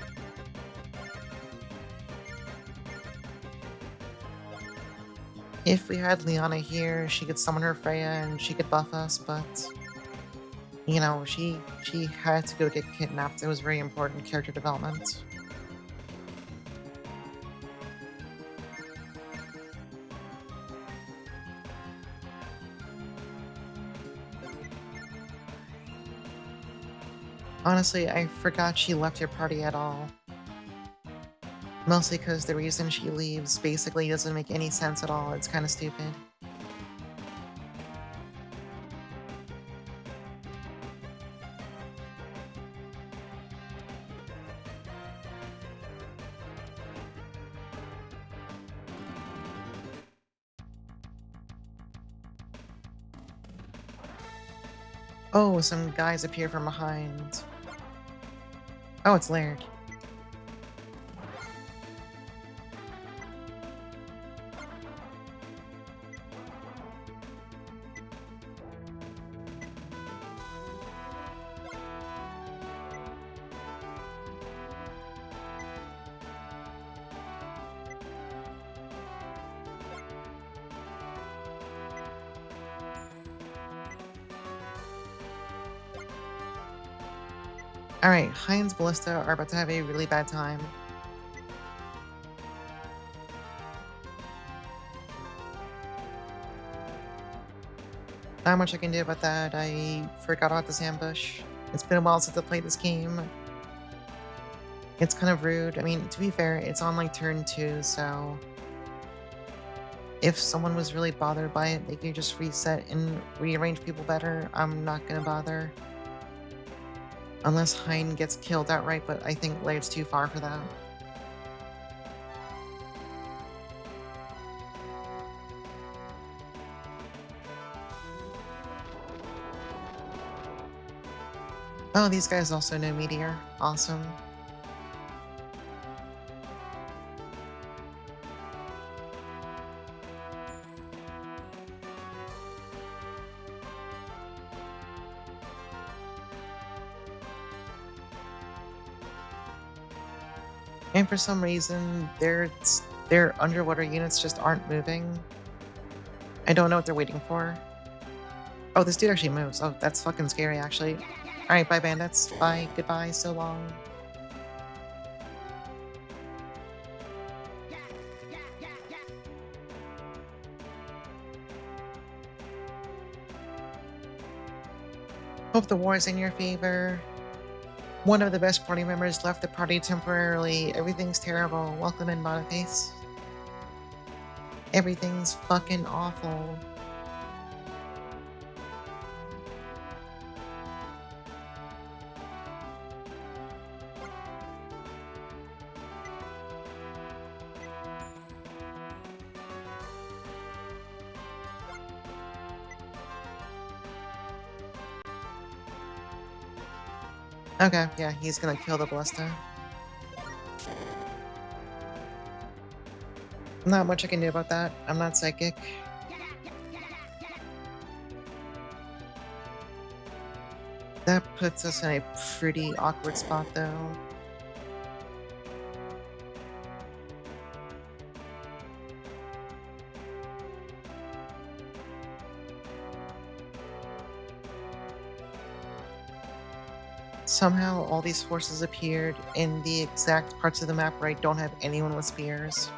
If we had Liana here, she could summon her Freya and she could buff us, but you know, she had to go get kidnapped. It was very important character development. Honestly, I forgot she left your party at all. Mostly because the reason she leaves basically doesn't make any sense at all. It's kind of stupid. Oh, some guys appear from behind. Oh, it's Laird. Alright, Heinz Ballista are about to have a really bad time. Not much I can do about that. I forgot about this ambush. It's been a while since I played this game. It's kind of rude. I mean, to be fair, it's on like turn 2, so if someone was really bothered by it, they could just reset and rearrange people better. I'm not gonna bother. Unless Hein gets killed outright, but I think Laird's too far for that. Oh, these guys also know Meteor. Awesome. And for some reason, their underwater units just aren't moving. I don't know what they're waiting for. Oh, this dude actually moves. Oh, that's fucking scary, actually. Alright, bye, bandits. Bye, goodbye, so long. Hope the war is in your favor. One of the best party members left the party temporarily. Everything's terrible. Welcome in, Boniface. Everything's fucking awful. Okay, yeah, he's gonna kill the ballista. Not much I can do about that. I'm not psychic. That puts us in a pretty awkward spot, though. Somehow, all these horses appeared in the exact parts of the map where I don't have anyone with spears.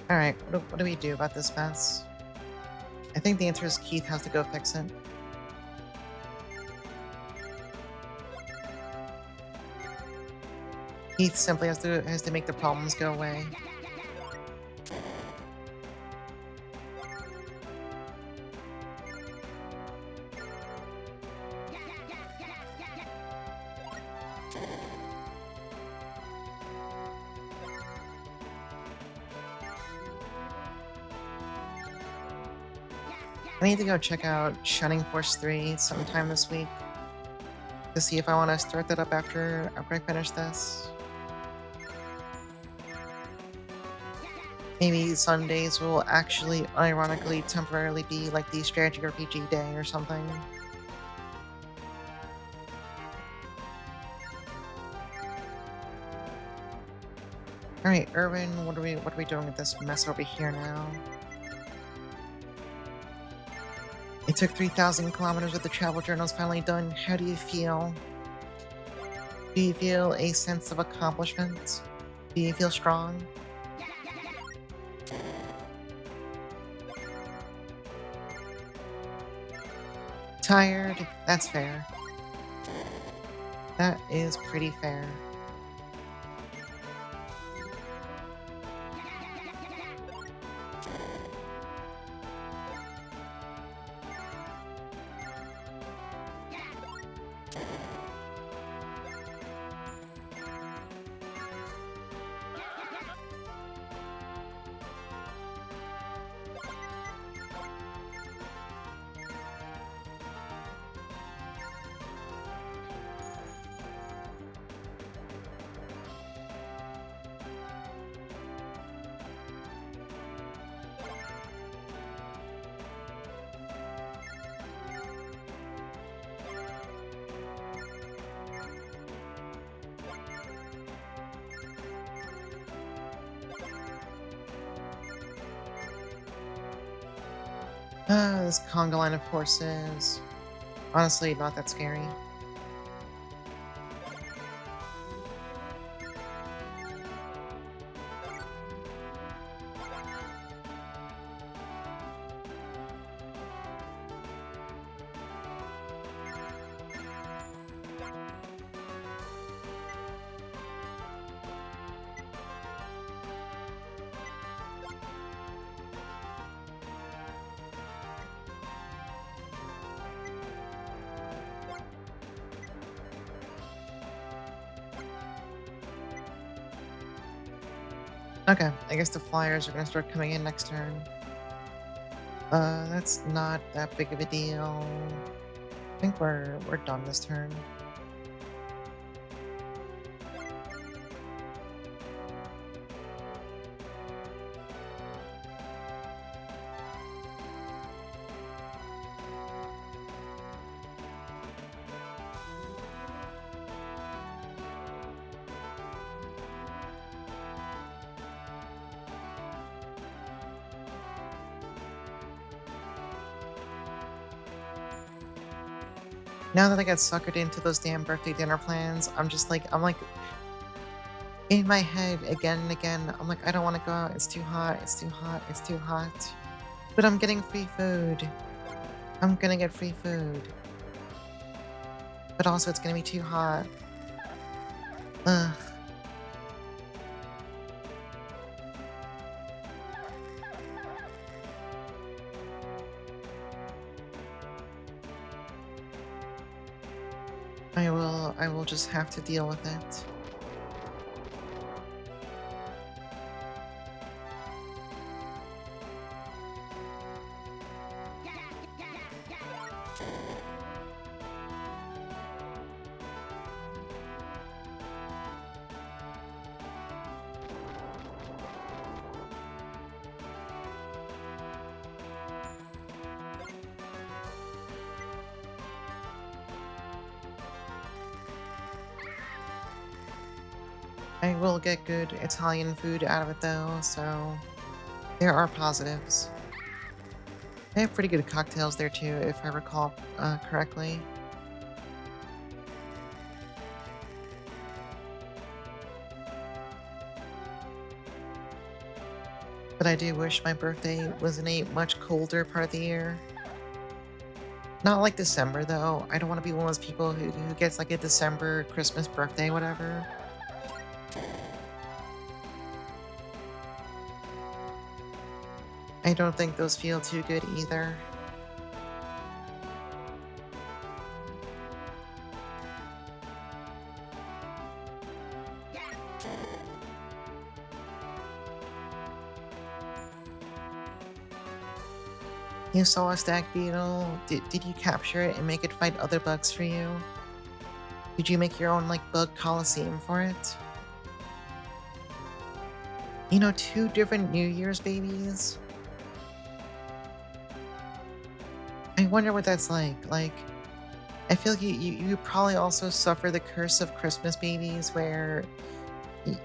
Alright, what do we do about this mess? I think the answer is Keith has to go fix it. Keith simply has to make the problems go away. I need to go check out Shining Force 3 sometime this week to see if I want to start that up after I finish this. Maybe Sundays will actually, ironically, temporarily be like the strategy RPG day or something. Alright, Irwin, what are we doing with this mess over here now? It took 3,000 kilometers, but the travel journal's finally done. How do you feel? Do you feel a sense of accomplishment? Do you feel strong? Tired? That's fair. That is pretty fair. This conga line of horses. Honestly, not that scary. Okay, I guess the flyers are gonna start coming in next turn. That's not that big of a deal. think we're done this turn. Now that I got suckered into those damn birthday dinner plans, I'm like in my head again and again. I'm like, I don't want to go out. It's too hot. It's too hot. It's too hot. But I'm getting free food. I'm gonna get free food. But also, it's gonna be too hot. Ugh. I will just have to deal with it. I will get good Italian food out of it though, so there are positives. They have pretty good cocktails there too, if I recall correctly. But I do wish my birthday was in a much colder part of the year. Not like December though. I don't want to be one of those people who gets like a December Christmas birthday, whatever. I don't think those feel too good either. You saw a stag beetle. Did you capture it and make it fight other bugs for you? Did you make your own like bug coliseum for it? You know, two different New Year's babies? I wonder what that's like. Like, I feel like you probably also suffer the curse of Christmas babies y-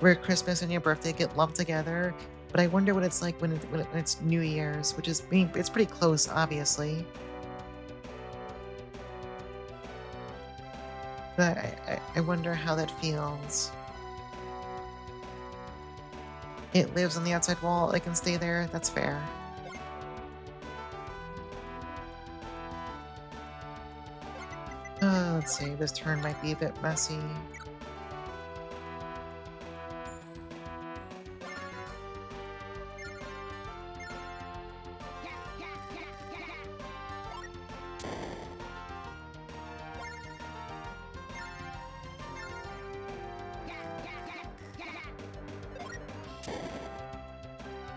where Christmas and your birthday get lumped together. But I wonder what it's like when it's New Year's, which is, I mean, it's pretty close, obviously. But I wonder how that feels. It lives on the outside wall. It can stay there. That's fair. Let's see. This turn might be a bit messy.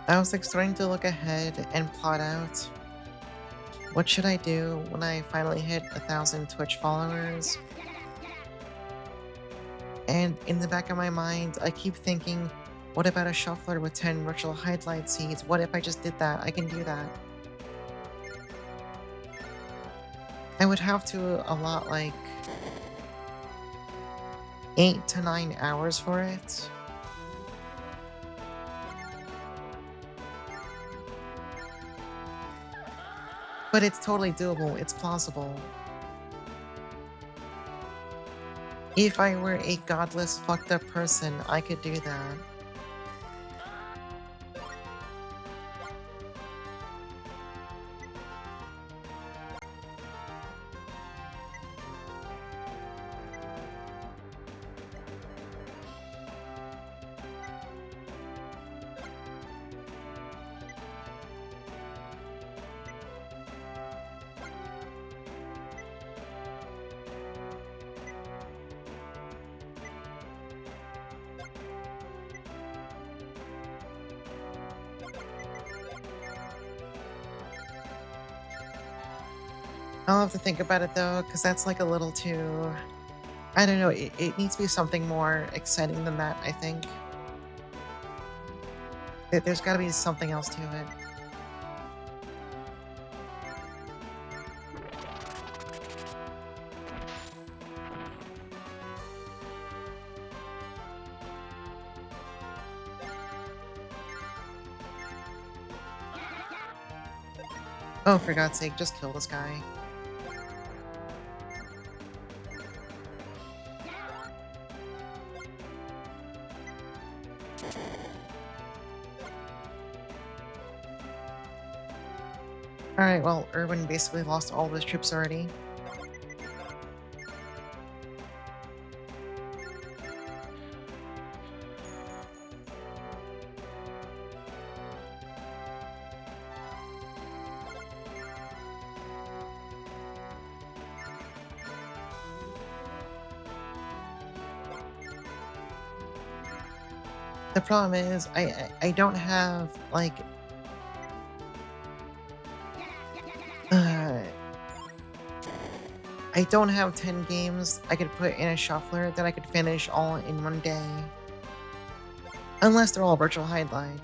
I was like starting to look ahead and plot out what should I do when I finally hit 1,000 Twitch followers. And in the back of my mind, I keep thinking, what about a shuffler with 10 virtual highlight seeds? What if I just did that? I can do that. I would have to allot like 8 to 9 hours for it. But it's totally doable. It's plausible. If I were a godless, fucked up person, I could do that. I'll have to think about it though, because that's like a little too. I don't know. It needs to be something more exciting than that, I think. There's got to be something else to it. Oh, for God's sake, just kill this guy. Alright, well, Irwin basically lost all of his troops already. The problem is, I don't have, like, uh, I don't have 10 games I could put in a shuffler that I could finish all in one day. Unless they're all virtual highlight.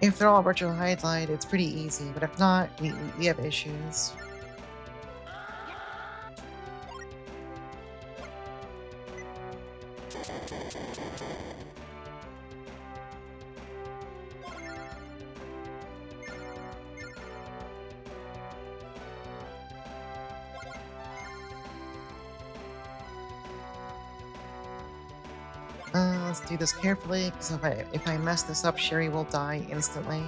If they're all virtual highlight, it's pretty easy, but if not, we have issues. Let's do this carefully, because if I mess this up, Sherry will die instantly.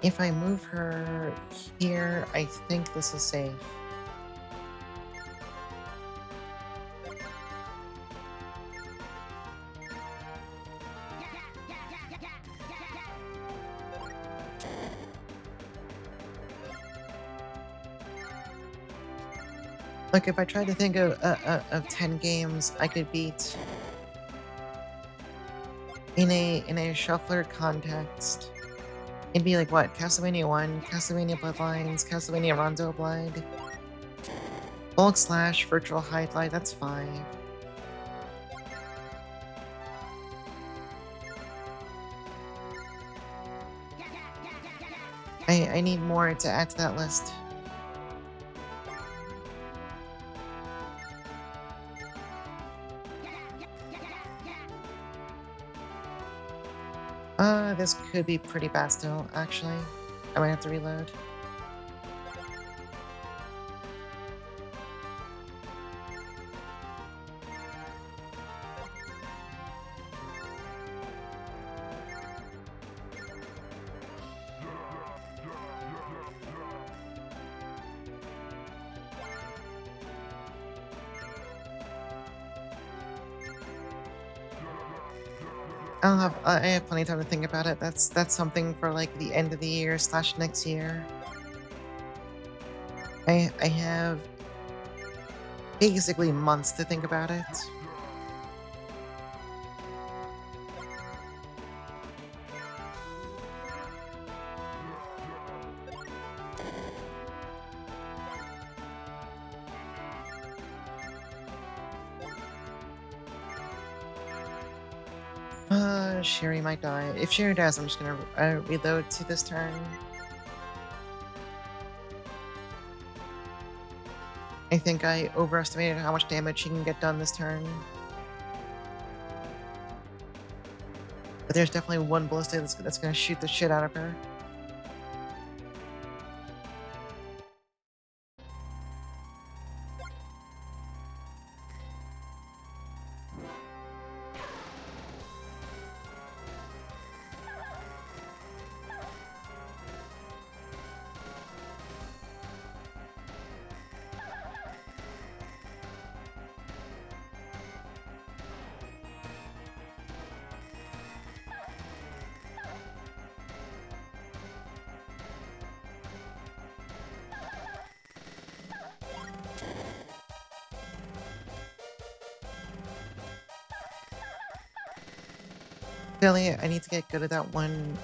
If I move her here, I think this is safe. Like, if I try to think of 10 games I could beat in a shuffler context, it'd be like, what? Castlevania 1, Castlevania Bloodlines, Castlevania Rondo Blood, Bulk Slash, Virtual Highlight, that's 5. I need more to add to that list. This could be pretty bad still, actually. I might have to reload. I have plenty of time to think about it. That's something for like the end of the year / next year. I have basically months to think about it. Sherry might die. If Sherry dies, I'm just gonna reload to this turn. I think I overestimated how much damage she can get done this turn. But there's definitely one ballista that's gonna shoot the shit out of her. Billy, I need to get good at that one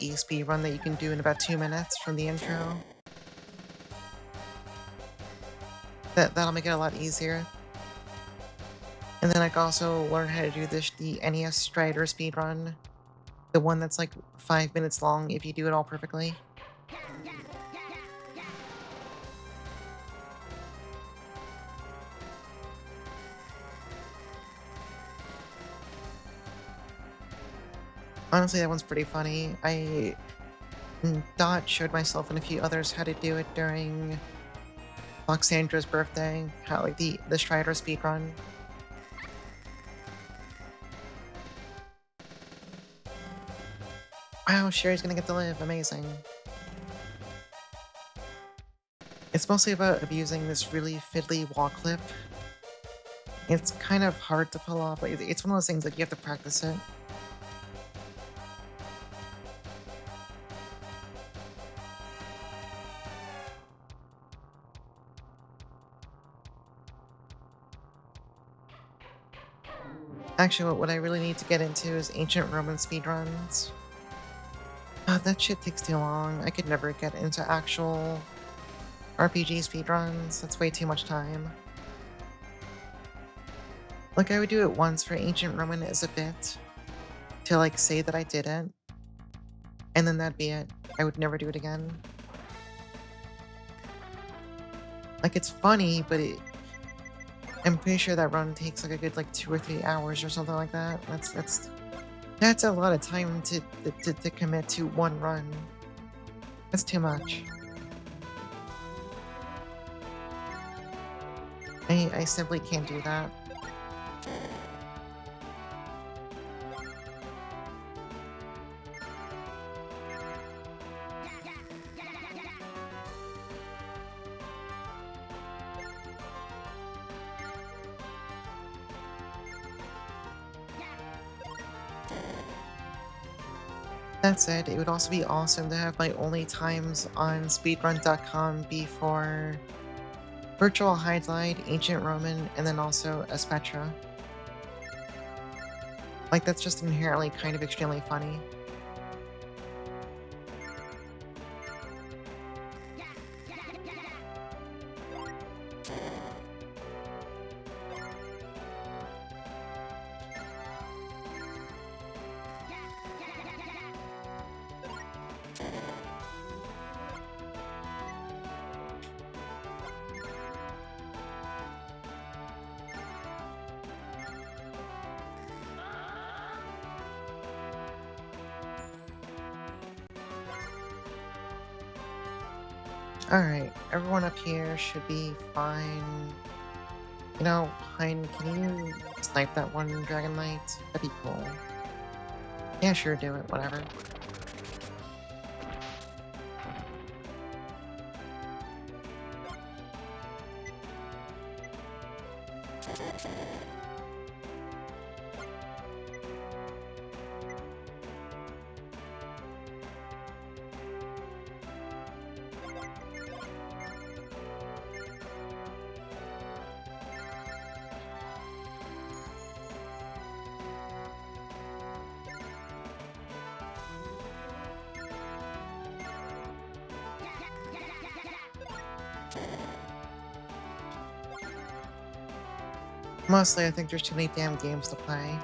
e-speed run that you can do in about 2 minutes from the intro. That'll make it a lot easier. And then I can also learn how to do the NES Strider speedrun. The one that's like 5 minutes long if you do it all perfectly. Honestly, that one's pretty funny. Dot showed myself and a few others how to do it during Foxandra's birthday. How like the Strider speedrun. Wow, Sherry's gonna get to live. Amazing. It's mostly about abusing this really fiddly wall clip. It's kind of hard to pull off. Like, it's one of those things like you have to practice it. Actually, what I really need to get into is ancient Roman speedruns. That shit takes too long. I could never get into actual RPG speedruns. That's way too much time. Like, I would do it once for ancient Roman as a bit to like say that I did it, and then that'd be it. I would never do it again. Like, it's funny, but I'm pretty sure that run takes like a good like 2 or 3 hours or something like that. That's a lot of time to commit to one run. That's too much. I simply can't do that. That said, it would also be awesome to have my only times on speedrun.com be for Virtual Highlight, Ancient Roman, and then also a Spectra. Like, that's just inherently kind of extremely funny. Alright, everyone up here should be fine. You know, Hein, can you snipe that one Dragon Knight? That'd be cool. Yeah, sure, do it, whatever. Mostly, I think there's too many damn games to play.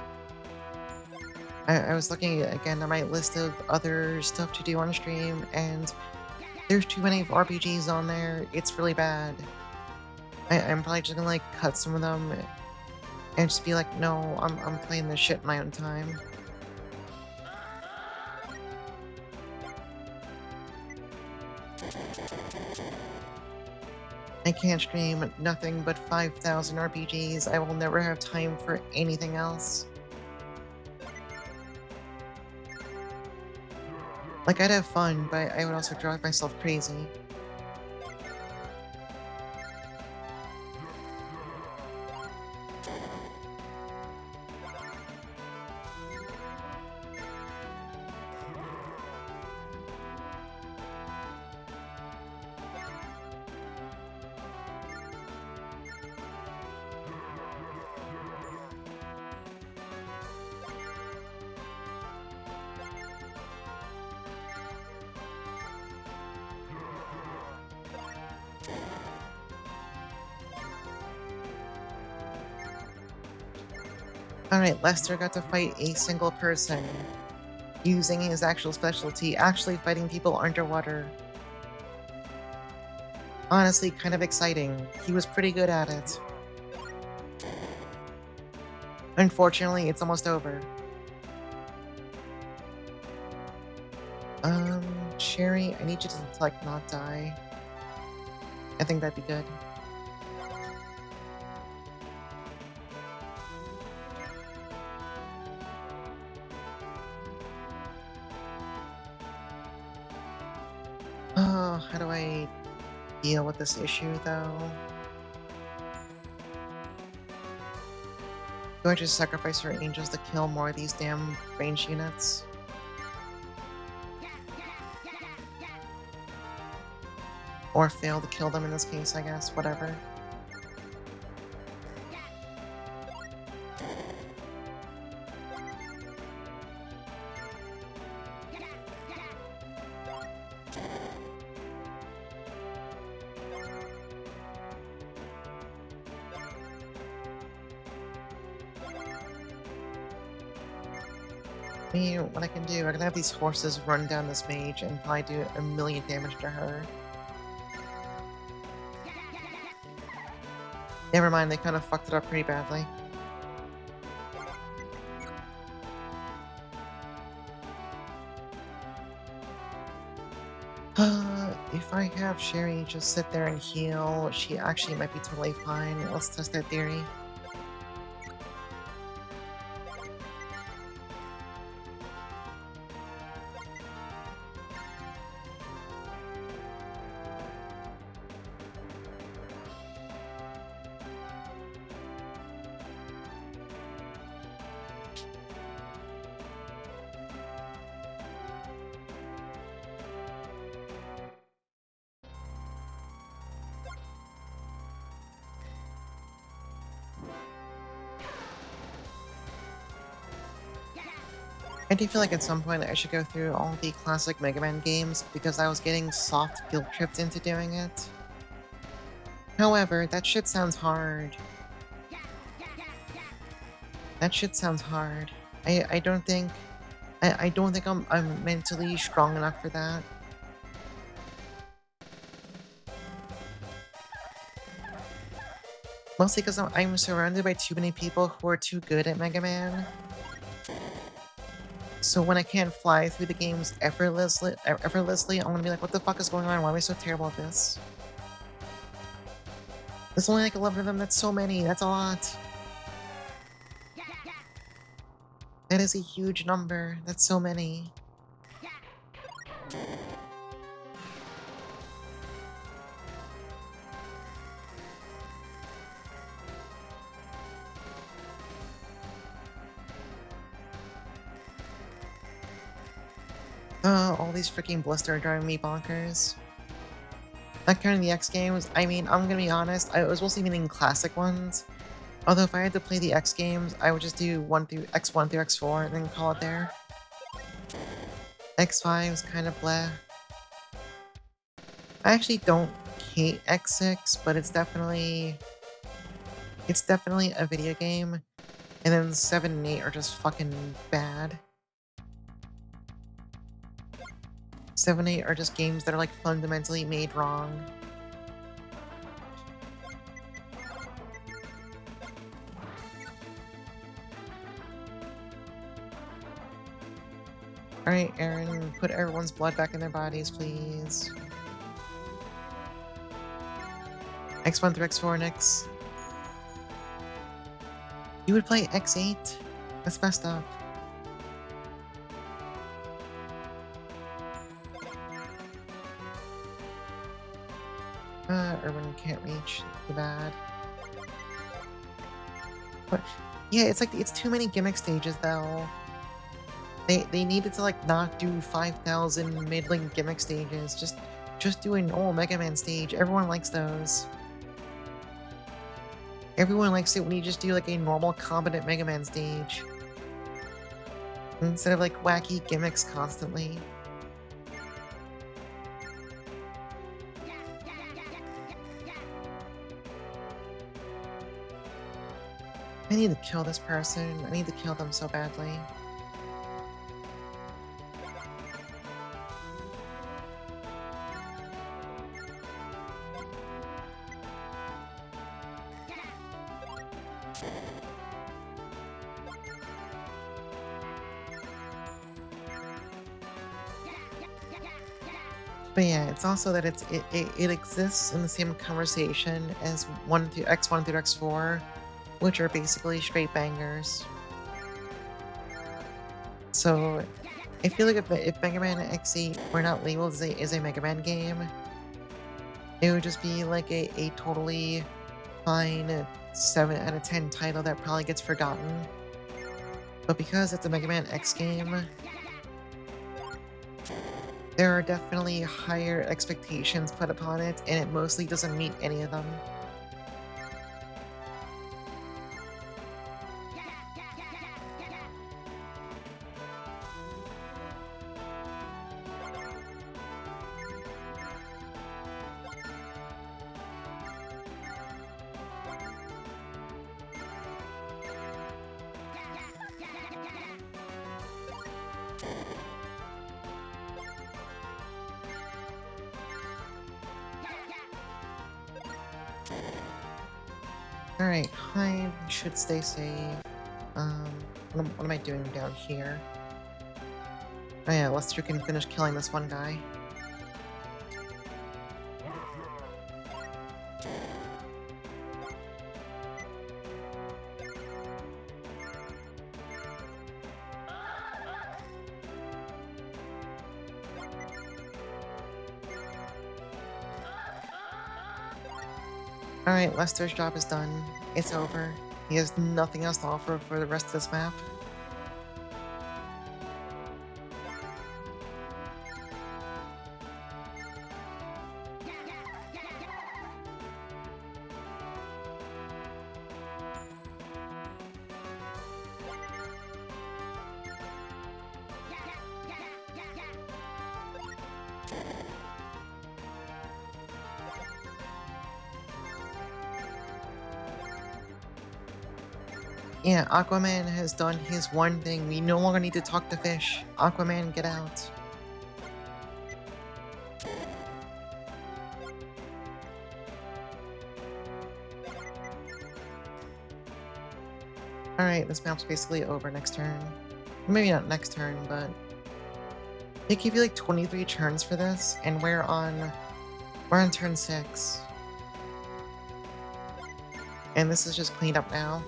I was looking again at my list of other stuff to do on stream, and there's too many RPGs on there. It's really bad. I'm probably just gonna like cut some of them and just be like, no, I'm playing this shit in my own time. I can't stream nothing but 5,000 RPGs. I will never have time for anything else. Like, I'd have fun, but I would also drive myself crazy. Alright, Lester got to fight a single person, using his actual specialty, actually fighting people underwater. Honestly, kind of exciting. He was pretty good at it. Unfortunately, it's almost over. Sherry, I need you to, like, not die. I think that'd be good. Oh, how do I deal with this issue, though? Do I just sacrifice her angels to kill more of these damn range units? Or fail to kill them in this case, I guess, whatever. I mean, what I can do, I can have these horses run down this mage and probably do a million damage to her. Never mind, they kind of fucked it up pretty badly. If I have Sherry just sit there and heal, she actually might be totally fine. Let's test that theory. I do feel like at some point I should go through all the classic Mega Man games because I was getting soft guilt tripped into doing it. However, that shit sounds hard. That shit sounds hard. I don't think I don't think I'm mentally strong enough for that. Mostly because I'm surrounded by too many people who are too good at Mega Man. So when I can't fly through the games effortlessly, I'm gonna be like, what the fuck is going on? Why am I so terrible at this? There's only like 11 of them, that's so many, that's a lot. That is a huge number, that's so many. All these freaking blisters are driving me bonkers. Not counting the X games, I mean, I'm gonna be honest, I was mostly meaning classic ones. Although if I had to play the X games, I would just do X1 through X4 and then call it there. X5 is kind of bleh. I actually don't hate X6, but it's definitely a video game. And then 7 and 8 are just fucking bad. 7 and 8 are just games that are like fundamentally made wrong. Alright, Aaron, put everyone's blood back in their bodies, please. X1 through X4 next. You would play X8? That's messed up. Erwin can't reach. Too bad. But yeah, it's like it's too many gimmick stages though. They needed to like not do 5,000 middling gimmick stages. Just do a normal Mega Man stage. Everyone likes those. Everyone likes it when you just do like a normal competent Mega Man stage. Instead of like wacky gimmicks constantly. I need to kill this person. I need to kill them so badly. But yeah, it's also that it exists in the same conversation as X1 through X4, which are basically straight bangers. So I feel like if Mega Man X8 were not labeled as a Mega Man game, it would just be like a totally fine 7 out of 10 title that probably gets forgotten. But because it's a Mega Man X game, there are definitely higher expectations put upon it, and it mostly doesn't meet any of them. Alright, Hive should stay safe. Um, what am I doing down here? Oh yeah, Lester can finish killing this one guy. Alright, Lester's job is done. It's over. He has nothing else to offer for the rest of this map. Yeah, Aquaman has done his one thing. We no longer need to talk to fish. Aquaman, get out. Alright, this map's basically over next turn. Maybe not next turn, but they give you like 23 turns for this, and we're on turn 6. And this is just cleaned up now.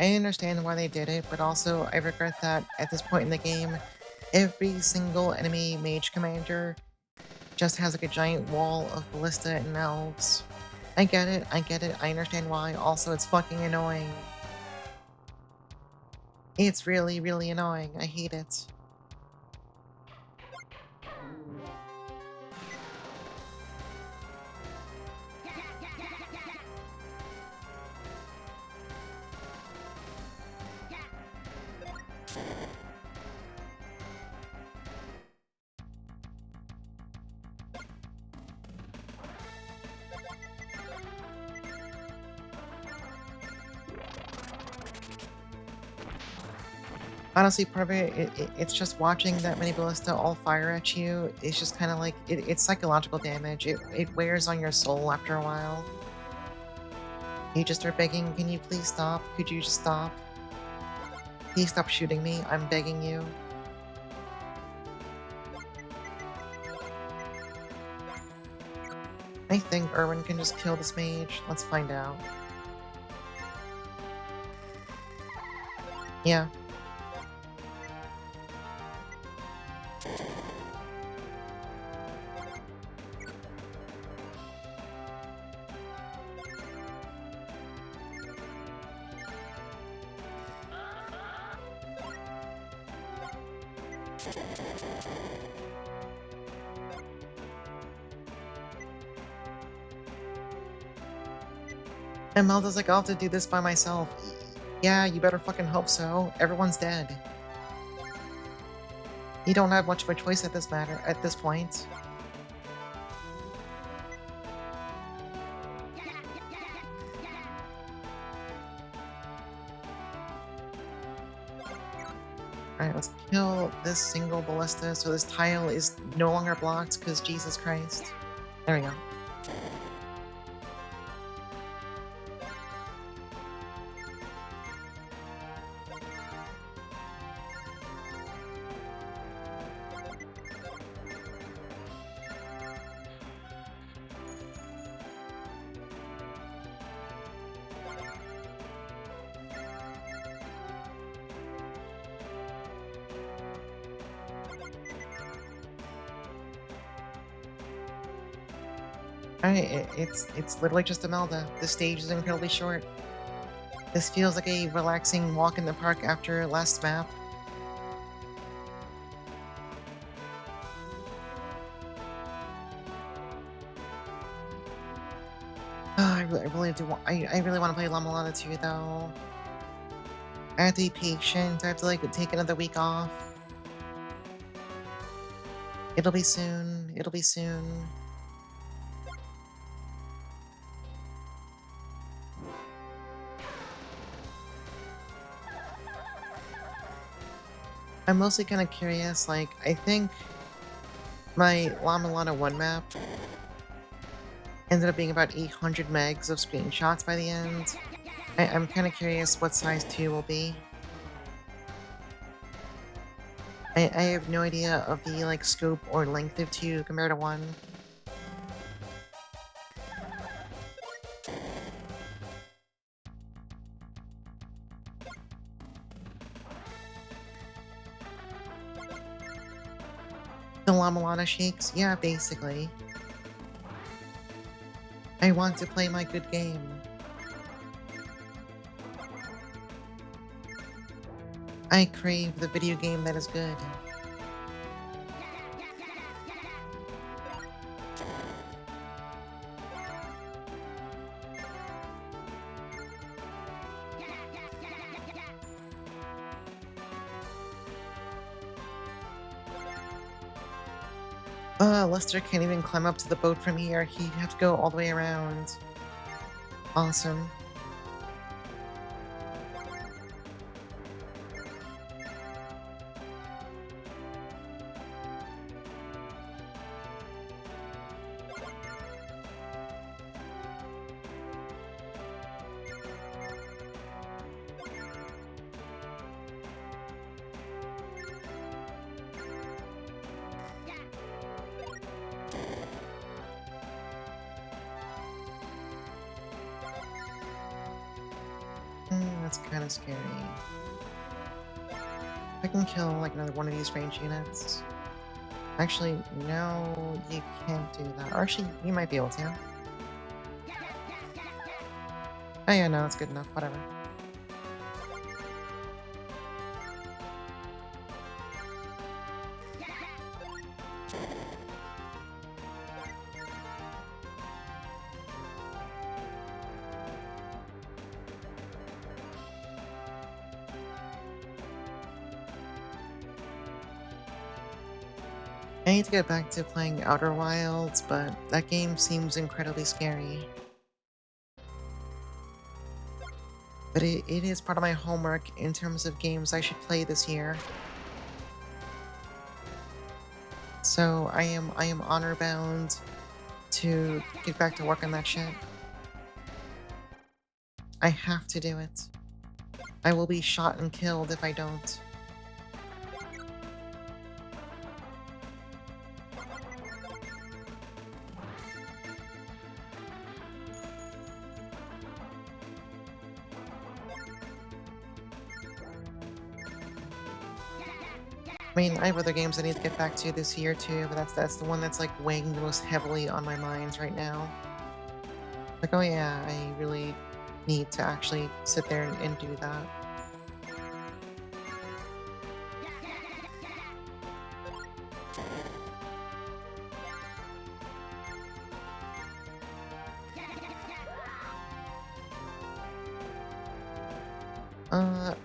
I understand why they did it, but also I regret that at this point in the game, every single enemy mage commander just has like a giant wall of ballista and elves. I get it, I understand why. Also, it's fucking annoying. It's really, really annoying. I hate it. Honestly, part of it's just watching that many ballista all fire at you. It's just kind of like, it's psychological damage. It wears on your soul after a while. You just start begging, can you please stop? Could you just stop? Please stop shooting me. I'm begging you. I think Erwin can just kill this mage. Let's find out. Yeah. And Melda's like, I'll have to do this by myself. Yeah, you better fucking hope so. Everyone's dead. You don't have much of a choice at this point. Alright, let's kill this single ballista so this tile is no longer blocked, because Jesus Christ. There we go. Alright, it's literally just a Melda. This stage is incredibly short. This feels like a relaxing walk in the park after last map. I really do want. I really want to play Lama Lana 2 though. I have to be patient. I have to like take another week off. It'll be soon. It'll be soon. I'm mostly kind of curious. Like, I think my Lama Lana 1 map ended up being about 800 megs of screenshots by the end. I'm kind of curious what size 2 will be. I have no idea of the like scope or length of 2 compared to 1. The Lama Lana shakes? Yeah, basically. I want to play my good game. I crave the video game that is good. Lester can't even climb up to the boat from here. He'd have to go all the way around. Awesome. That's kind of scary. I can kill like another one of these range units. Actually, no, you can't do that. Or actually, you might be able to. Oh yeah, no, it's good enough. Whatever. I need to get back to playing Outer Wilds, but that game seems incredibly scary. But it is part of my homework in terms of games I should play this year. So I am honor bound to get back to work on that shit. I have to do it. I will be shot and killed if I don't. I mean, I have other games I need to get back to this year too, but that's the one that's like weighing the most heavily on my mind right now. Like, oh yeah, I really need to actually sit there and do that.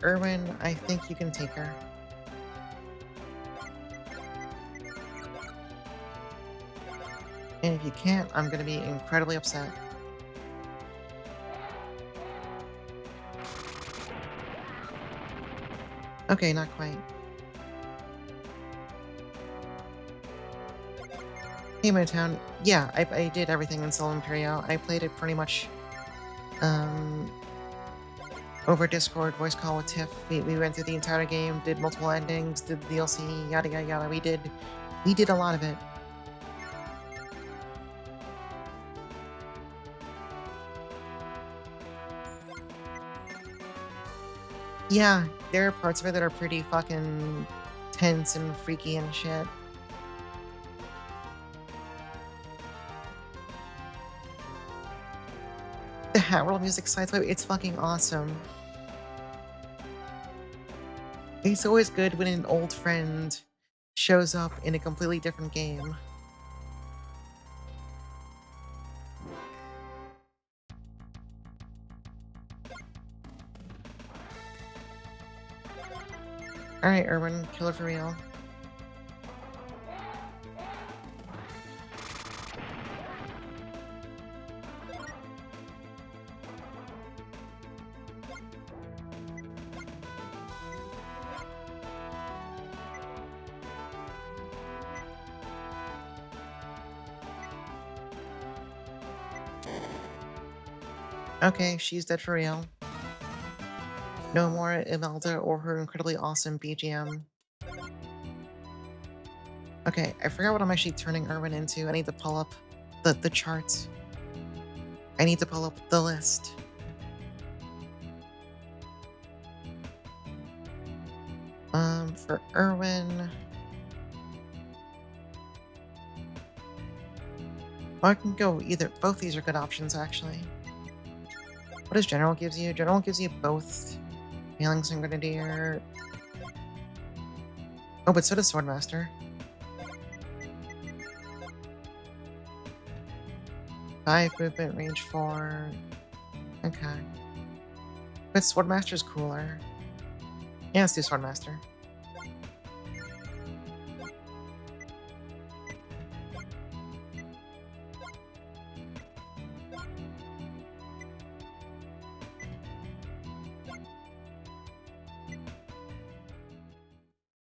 Erwin, I think you can take her. And if you can't, I'm gonna be incredibly upset. Okay, not quite. Hey, my town. Yeah, I did everything in Sol Imperio. I played it pretty much, um, over Discord, voice call with Tiff. We went through the entire game, did multiple endings, did the DLC, yada yada yada. We did a lot of it. Yeah, there are parts of it that are pretty fucking tense and freaky and shit. The Hat World music sideswipe, it's fucking awesome. It's always good when an old friend shows up in a completely different game. Alright, Erwin, kill her for real. Okay, she's dead for real. No more Imelda or her incredibly awesome BGM. Okay, I forgot what I'm actually turning Erwin into. I need to pull up the charts. I need to pull up the list. For Erwin... Well, I can go either. Both these are good options, actually. What does General gives you? General gives you both Phalanx and Grenadier. Oh, but so does Swordmaster. 5 movement, range 4. Okay. But Swordmaster's cooler. Yeah, let's do Swordmaster.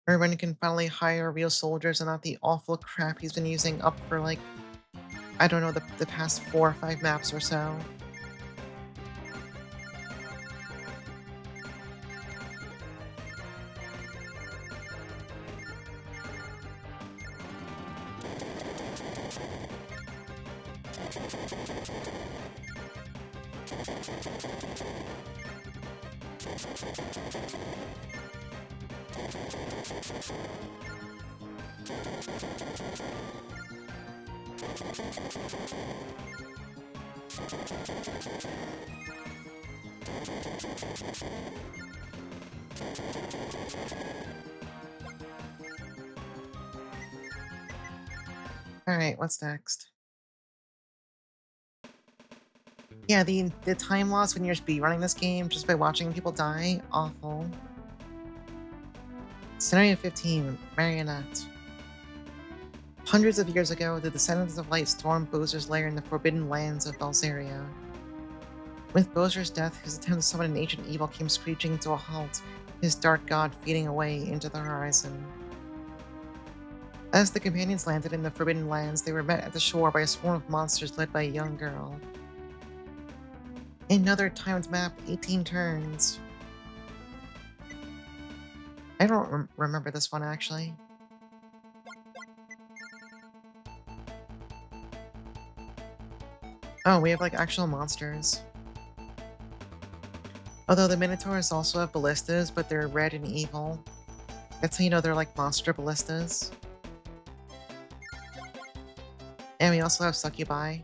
Erwin can finally hire real soldiers and not the awful crap he's been using up for, like, I don't know, the past 4 or 5 maps or so. Alright, what's next? Yeah, the time loss when you're speedrunning this game just by watching people die, awful. Scenario 15, Marionette. Hundreds of years ago, the descendants of Light stormed Bowser's lair in the forbidden lands of Velzeria. With Bowser's death, his attempt to summon an ancient evil came screeching to a halt, his dark god fading away into the horizon. As the companions landed in the Forbidden Lands, they were met at the shore by a swarm of monsters led by a young girl. Another timed map, 18 turns. I don't remember this one, actually. Oh, we have, like, actual monsters. Although the Minotaurs also have ballistas, but they're red and evil. That's how you know they're like monster ballistas. And we also have succubi.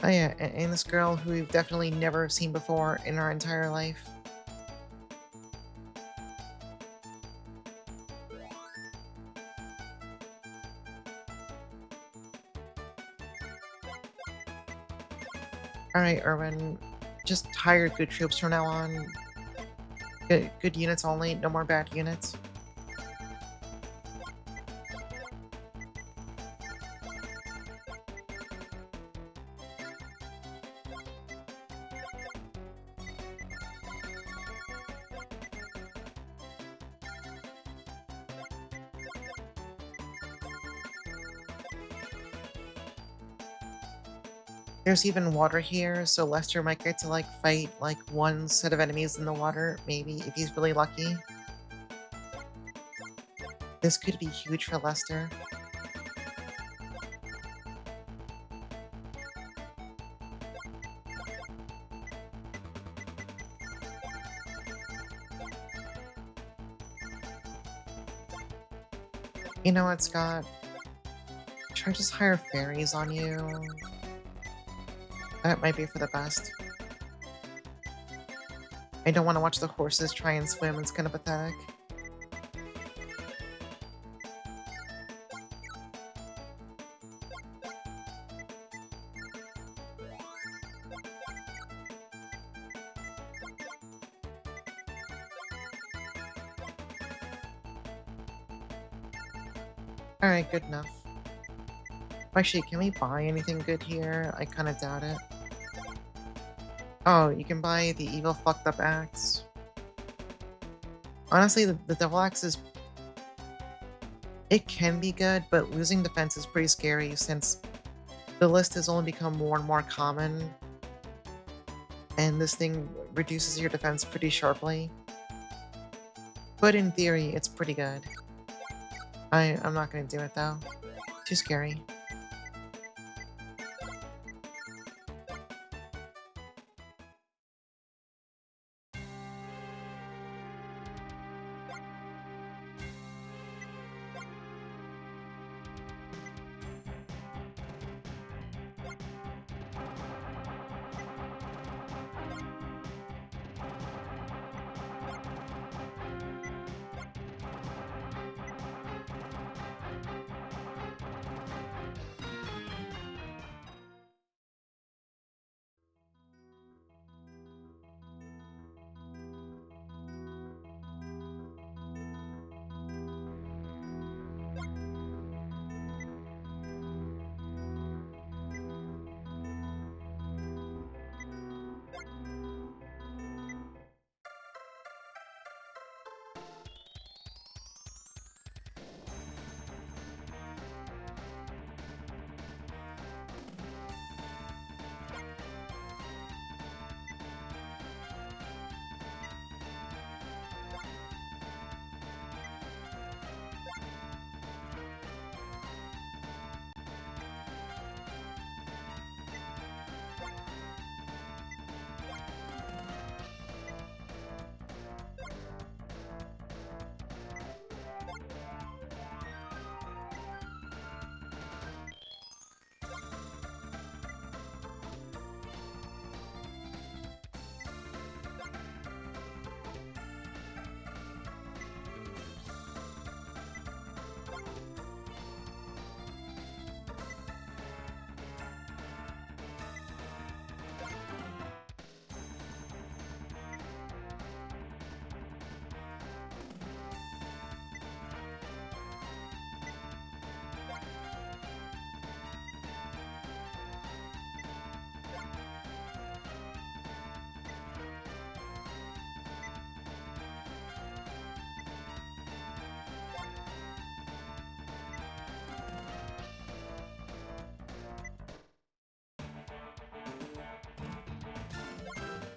Oh yeah, and this girl who we've definitely never seen before in our entire life. Alright, Irwin. Just hire good troops from now on. Good units only, no more bad units. There's even water here, so Lester might get to, like, fight, like, one set of enemies in the water, maybe, if he's really lucky. This could be huge for Lester. You know what, Scott? Should I just hire fairies on you? That might be for the best. I don't want to watch the horses try and swim, it's kind of pathetic. Alright, good enough. Actually, can we buy anything good here? I kind of doubt it. Oh, you can buy the evil fucked up axe. Honestly, the devil axe is... It can be good, but losing defense is pretty scary since the list has only become more and more common. And this thing reduces your defense pretty sharply. But in theory, it's pretty good. I'm not gonna do it though. Too scary.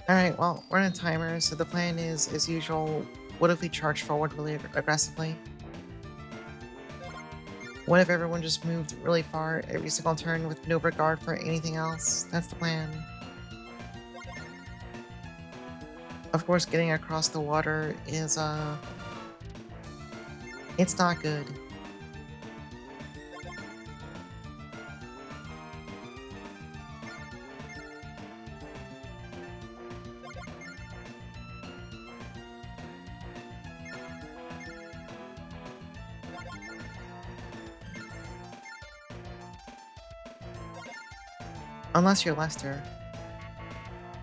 Alright, well, we're on a timer, so the plan is, as usual, what if we charge forward really aggressively? What if everyone just moved really far every single turn with no regard for anything else? That's the plan. Of course, getting across the water is, it's not good. Unless you're Lester.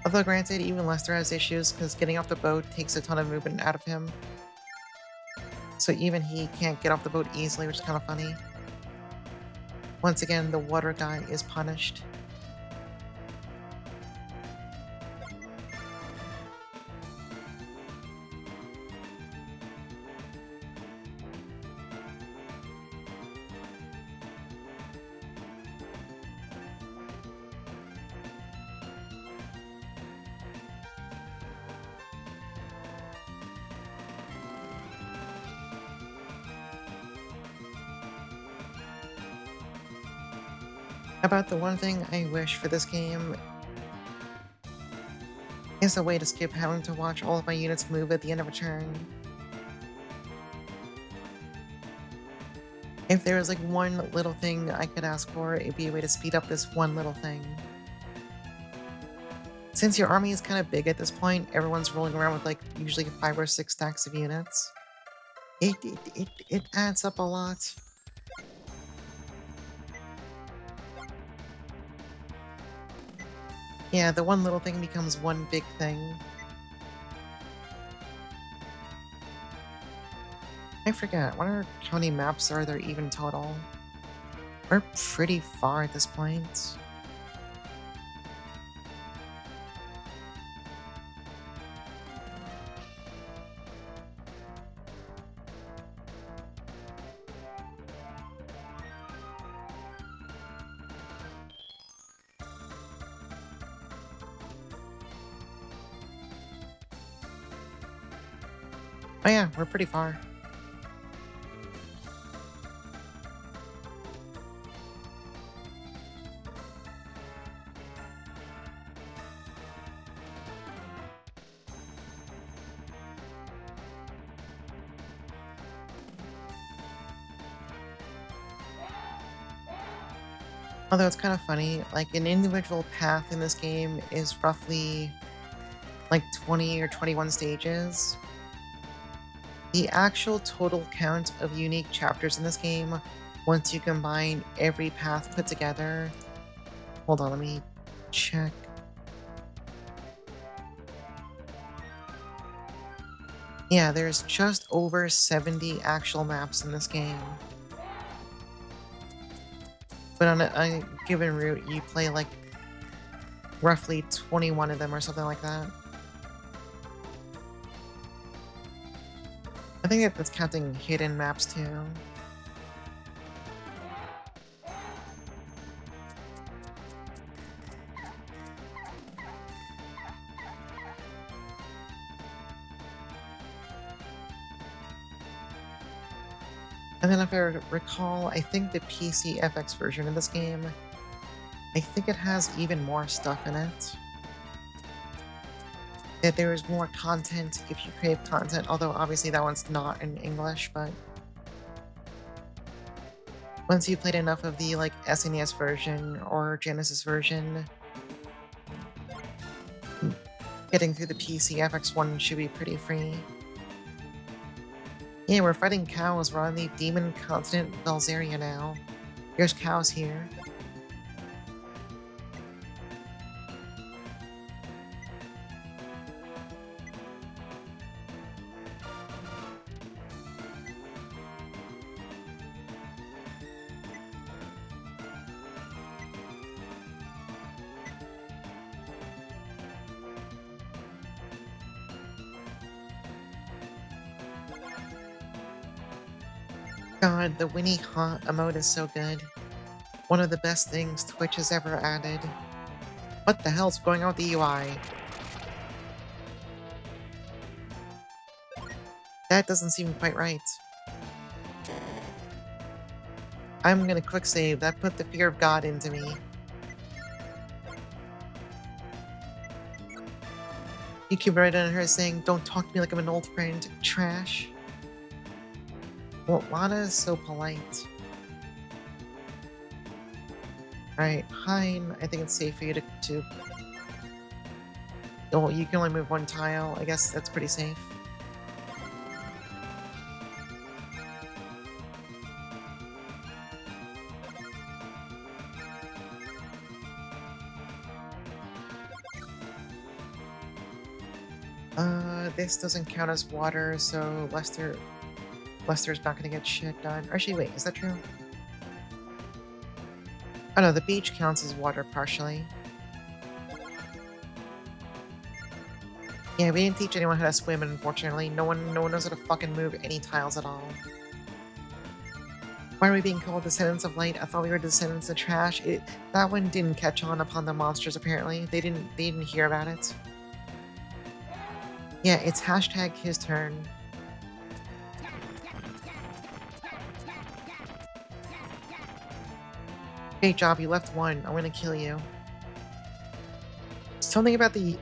Although granted, even Lester has issues because getting off the boat takes a ton of movement out of him. So even he can't get off the boat easily, which is kind of funny. Once again, the water guy is punished. About the one thing I wish for this game is a way to skip having to watch all of my units move at the end of a turn. If there was like one little thing I could ask for, it'd be a way to speed up this one little thing. Since your army is kind of big at this point, everyone's rolling around with like usually 5 or 6 stacks of units. It adds up a lot. Yeah, the one little thing becomes one big thing. I forget, how many maps are there even total? We're pretty far at this point. Oh yeah, we're pretty far. Although it's kind of funny, like an individual path in this game is roughly like 20 or 21 stages. The actual total count of unique chapters in this game, once you combine every path put together, hold on, let me check. Yeah, there's just over 70 actual maps in this game. But on a given route, you play like roughly 21 of them or something like that. I think that's counting hidden maps too. And then if I recall, I think the PC FX version of this game, I think it has even more stuff in it. That there is more content if you crave content, although obviously that one's not in English, but once you've played enough of the like SNES version or Genesis version, getting through the PC FX one should be pretty free. Yeah, we're fighting cows. We're on the demon continent Velzeria now. There's cows here. God, the Winnie Ha emote is so good. One of the best things Twitch has ever added. What the hell's going on with the UI? That doesn't seem quite right. I'm gonna quick save. That put the fear of God into me. You keep right on her saying, "Don't talk to me like I'm an old friend." Trash. Well, Lana is so polite. Alright, Hein, I think it's safe for you to... Oh, you can only move one tile. I guess that's pretty safe. This doesn't count as water, so Lester's not gonna get shit done. Actually, wait, is that true? Oh no, the beach counts as water partially. Yeah, we didn't teach anyone how to swim, unfortunately. No one knows how to fucking move any tiles at all. Why are we being called Descendants of Light? I thought we were Descendants of Trash. That one didn't catch on upon the monsters, apparently. They didn't hear about it. Yeah, it's hashtag his turn. Great job, you left one. I'm gonna kill you. Something about the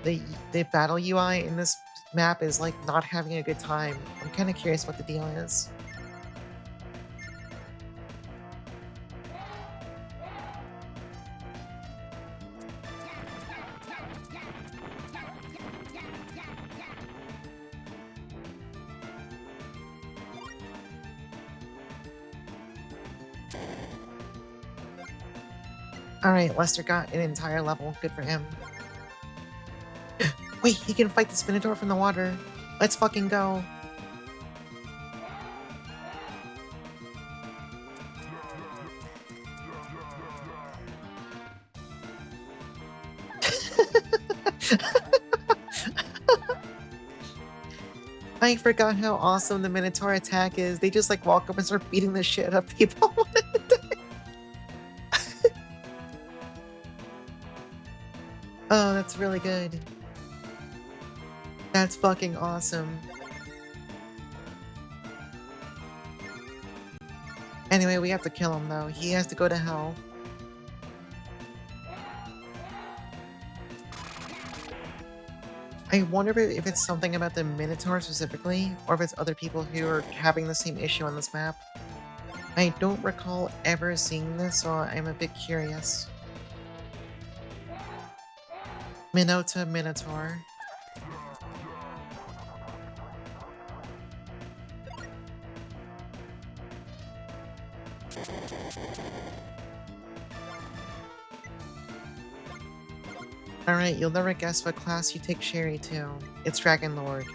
battle UI in this map is like not having a good time. I'm kind of curious what the deal is. Alright, Lester got an entire level. Good for him. Wait, he can fight the Spinator from the water. Let's fucking go. I forgot how awesome the Minotaur attack is. They just like walk up and start beating the shit out of people. Oh, that's really good. That's fucking awesome. Anyway, we have to kill him though. He has to go to hell. I wonder if it's something about the Minotaur specifically, or if it's other people who are having the same issue on this map. I don't recall ever seeing this, so I'm a bit curious. Minota Minotaur. Alright, you'll never guess what class you take Sherry to. It's Dragon Lord.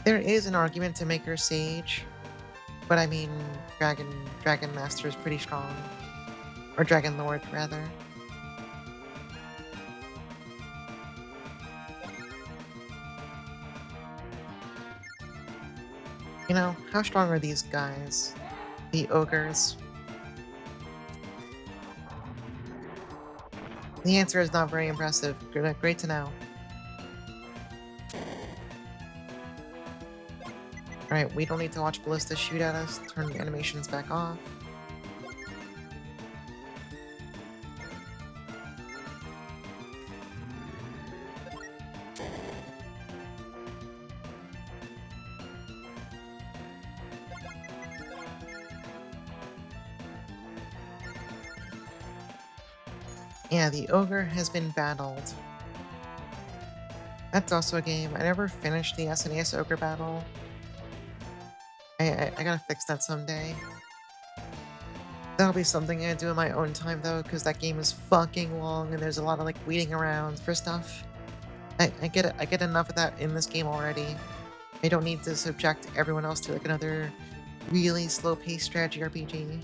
There is an argument to make her Sage, but I mean, Dragon Master is pretty strong. Or Dragon Lord, rather. You know, how strong are these guys? The ogres? The answer is not very impressive. Great to know. Alright, we don't need to watch Ballista shoot at us. Turn the animations back off. Yeah, the ogre has been battled. That's also a game. I never finished the SNES ogre battle. I gotta fix that someday. That'll be something I do in my own time though, because that game is fucking long and there's a lot of like waiting around for stuff. I get enough of that in this game already. I don't need to subject everyone else to like another really slow-paced strategy RPG.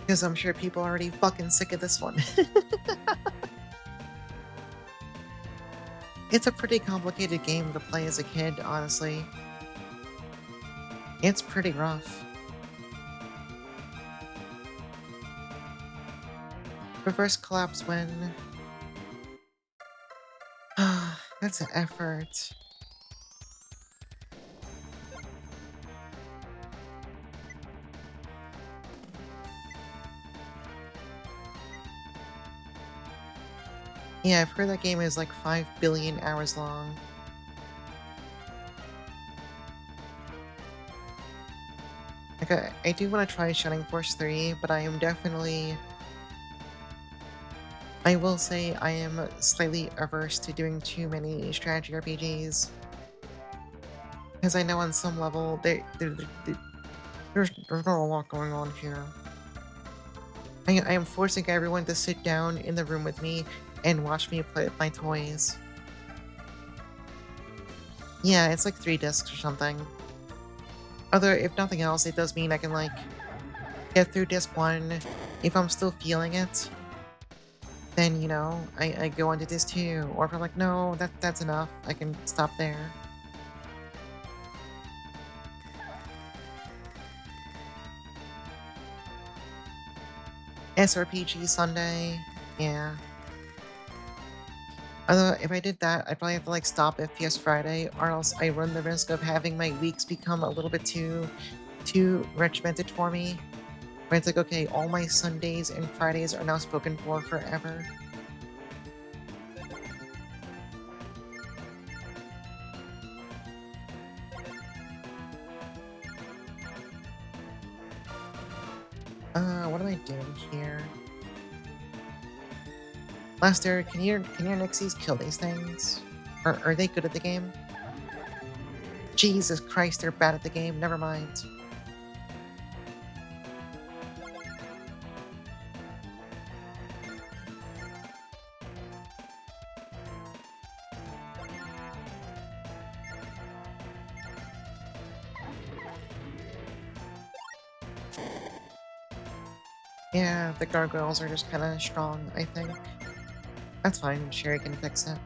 Because I'm sure people are already fucking sick of this one. It's a pretty complicated game to play as a kid, honestly. It's pretty rough. Reverse collapse when... That's an effort. Yeah, I've heard that game is like 5 billion hours long. Like, I do want to try Shining Force 3, but I am definitely. I will say I am slightly averse to doing too many strategy RPGs. Because I know on some level, there's not a lot going on here. I am forcing everyone to sit down in the room with me and watch me play with my toys. Yeah, it's like 3 discs or something. Although, if nothing else, it does mean I can, like, get through disc 1. If I'm still feeling it, then, I go on to disc 2. Or if I'm like, no, that's enough, I can stop there. SRPG Sunday, yeah. Although, if I did that, I'd probably have to, like, stop FPS Friday, or else I run the risk of having my weeks become a little bit too regimented for me. Where it's like, okay, all my Sundays and Fridays are now spoken for forever. What am I doing here? Lester, can your Nixies kill these things? Or are they good at the game? Jesus Christ, they're bad at the game. Never mind. Yeah, the gargoyles are just kind of strong, I think. That's fine. Sherry can fix it.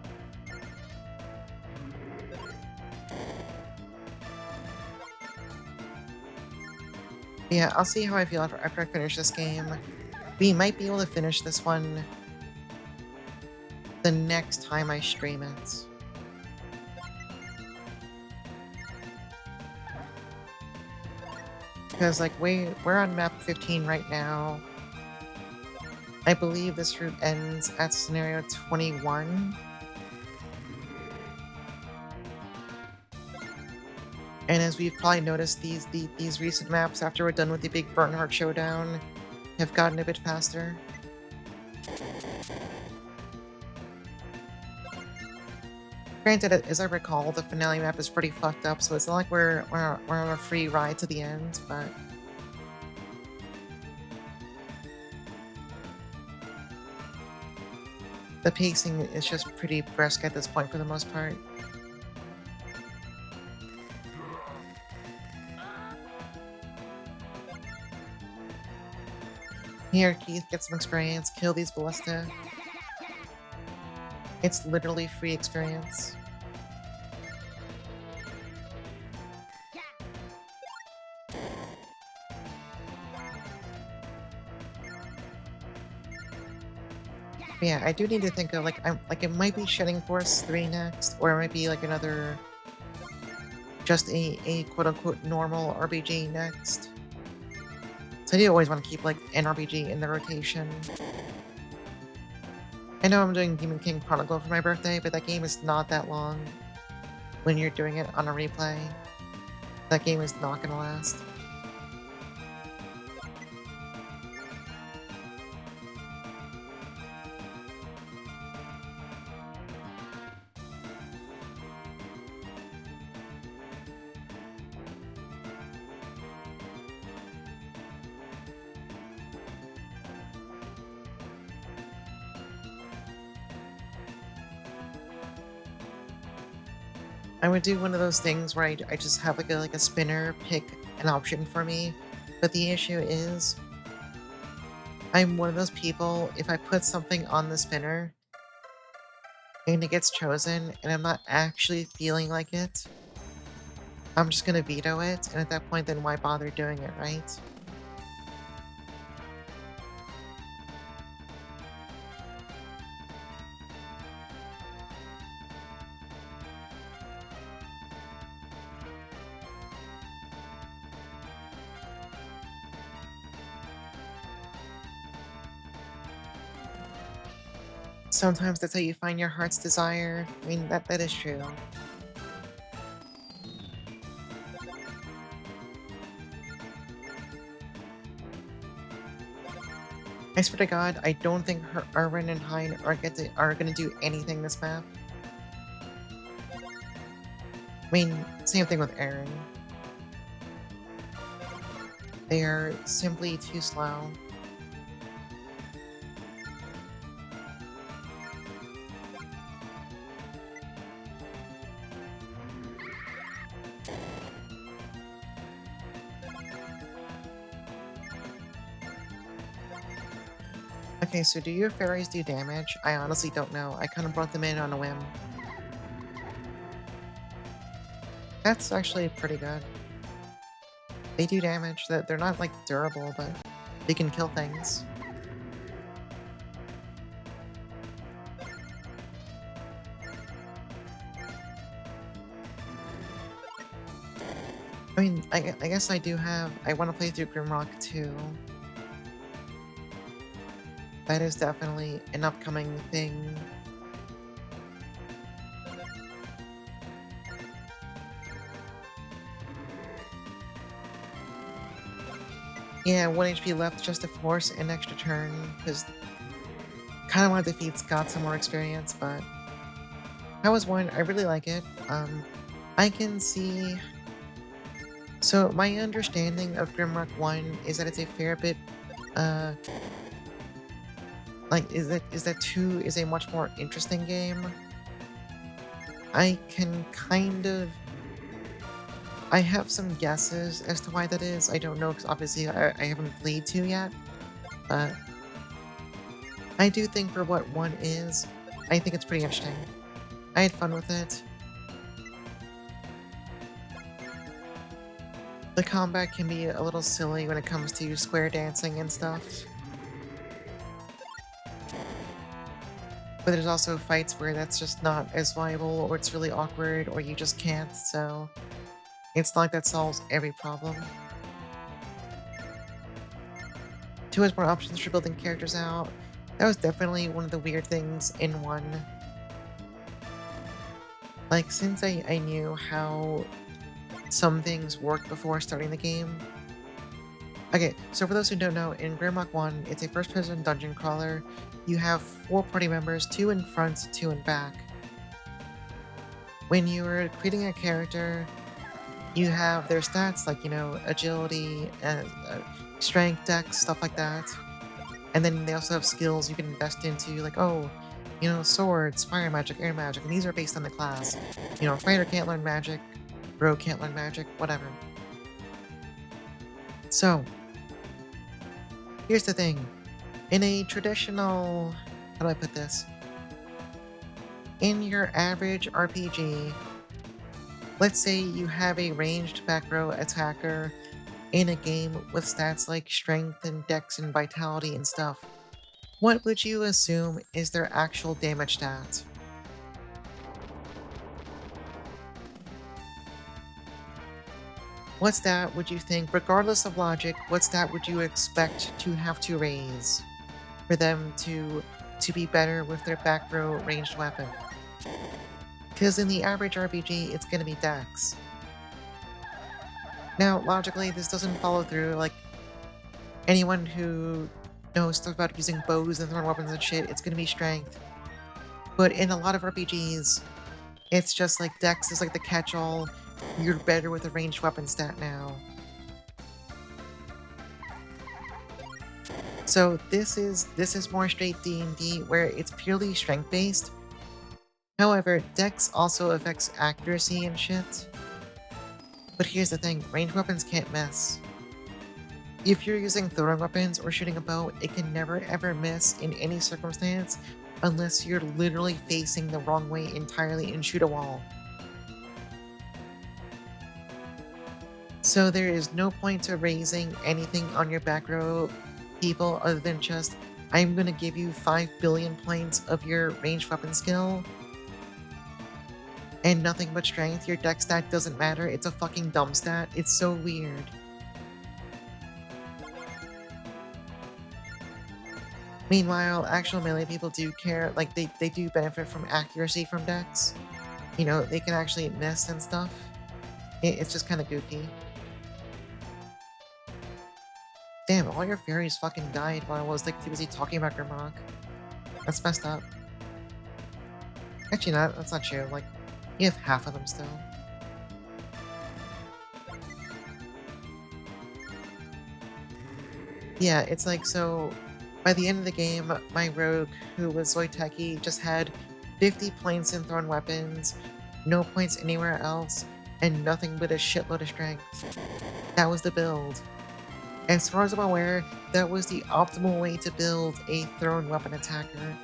Yeah, I'll see how I feel after I finish this game. We might be able to finish this one the next time I stream it. Because, like, we're on map 15 right now. I believe this route ends at scenario 21. And as we've probably noticed, these recent maps, after we're done with the big Bernhardt showdown, have gotten a bit faster. Granted, as I recall, the finale map is pretty fucked up, so it's not like we're on a free ride to the end, but the pacing is just pretty brisk at this point for the most part. Here, Keith, get some experience, kill these ballista. It's literally free experience. Yeah, I do need to think of, like, it might be Shining Force 3 next, or it might be like another, just a quote unquote normal RPG next. So I do always want to keep, like, an RPG in the rotation. I know I'm doing Demon King Chronicle for my birthday, but that game is not that long when you're doing it on a replay. That game is not gonna last. I would do one of those things where I just have like a spinner pick an option for me, but the issue is I'm one of those people, if I put something on the spinner and it gets chosen and I'm not actually feeling like it, I'm just gonna veto it, and at that point then why bother doing it, right? Sometimes that's how you find your heart's desire. I mean, that is true. I swear to God, I don't think Erwin and Hein are gonna do anything this map. I mean, same thing with Aaron. They are simply too slow. Okay, so do your fairies do damage? I honestly don't know. I kind of brought them in on a whim. That's actually pretty good. They do damage. That they're not like durable, but they can kill things. I mean, I guess I do have. I want to play through Grimrock too. That is definitely an upcoming thing. Yeah, 1 HP left just to force an extra turn, because kind of want to defeat Scott some more experience, but that was one. I really like it. I can see. So my understanding of Grimrock 1 is that it's a fair bit, uh, like, is that 2 is a much more interesting game. I can kind of I have some guesses as to why that is. I don't know, because obviously I haven't played 2 yet, but I do think for what 1 is, I think it's pretty interesting. I had fun with it. The combat can be a little silly when it comes to square dancing and stuff. But there's also fights where that's just not as viable, or it's really awkward, or you just can't, so it's not like that solves every problem. 2 has more options for building characters out. That was definitely one of the weird things in 1. Like, since I knew how some things worked before starting the game. Okay, so for those who don't know, in Grimrock 1, it's a first-person dungeon crawler. You have 4 party members, 2 in front, 2 in back. When you're creating a character, you have their stats like, agility, strength, dex, stuff like that. And then they also have skills you can invest into, like, oh, swords, fire magic, air magic, and these are based on the class. Fighter can't learn magic, rogue can't learn magic, whatever. So, here's the thing. In a traditional... how do I put this? In your average RPG, let's say you have a ranged back row attacker in a game with stats like strength and dex and vitality and stuff. What would you assume is their actual damage stat? What stat would you think, regardless of logic, what stat would you expect to have to raise for them to be better with their back row ranged weapon? Because in the average RPG, it's going to be dex. Now, logically, this doesn't follow through. Like, anyone who knows stuff about using bows and throwing weapons and shit, it's going to be strength. But in a lot of RPGs, it's just like dex is like the catch-all. You're better with a ranged weapon stat now. So this is more straight D&D, where it's purely strength-based. However, dex also affects accuracy and shit. But here's the thing, ranged weapons can't miss. If you're using throwing weapons or shooting a bow, it can never ever miss in any circumstance unless you're literally facing the wrong way entirely and shoot a wall. So there is no point to raising anything on your back row, people, other than just, I'm gonna give you 5 billion points of your ranged weapon skill, and nothing but strength. Your dex stat doesn't matter. It's a fucking dumb stat. It's so weird. Meanwhile, actual melee people do care, like, they do benefit from accuracy from decks. You know, they can actually miss and stuff. It's just kinda goofy. Damn, all your fairies fucking died while I was, like, too busy talking about Grimrock. That's messed up. Actually, not. That's not true. Like, you have half of them still. Yeah, it's like, so by the end of the game, my rogue, who was Zoiteki, just had 50 points in thrown weapons, no points anywhere else, and nothing but a shitload of strength. That was the build. As far as I'm aware, that was the optimal way to build a thrown weapon attacker.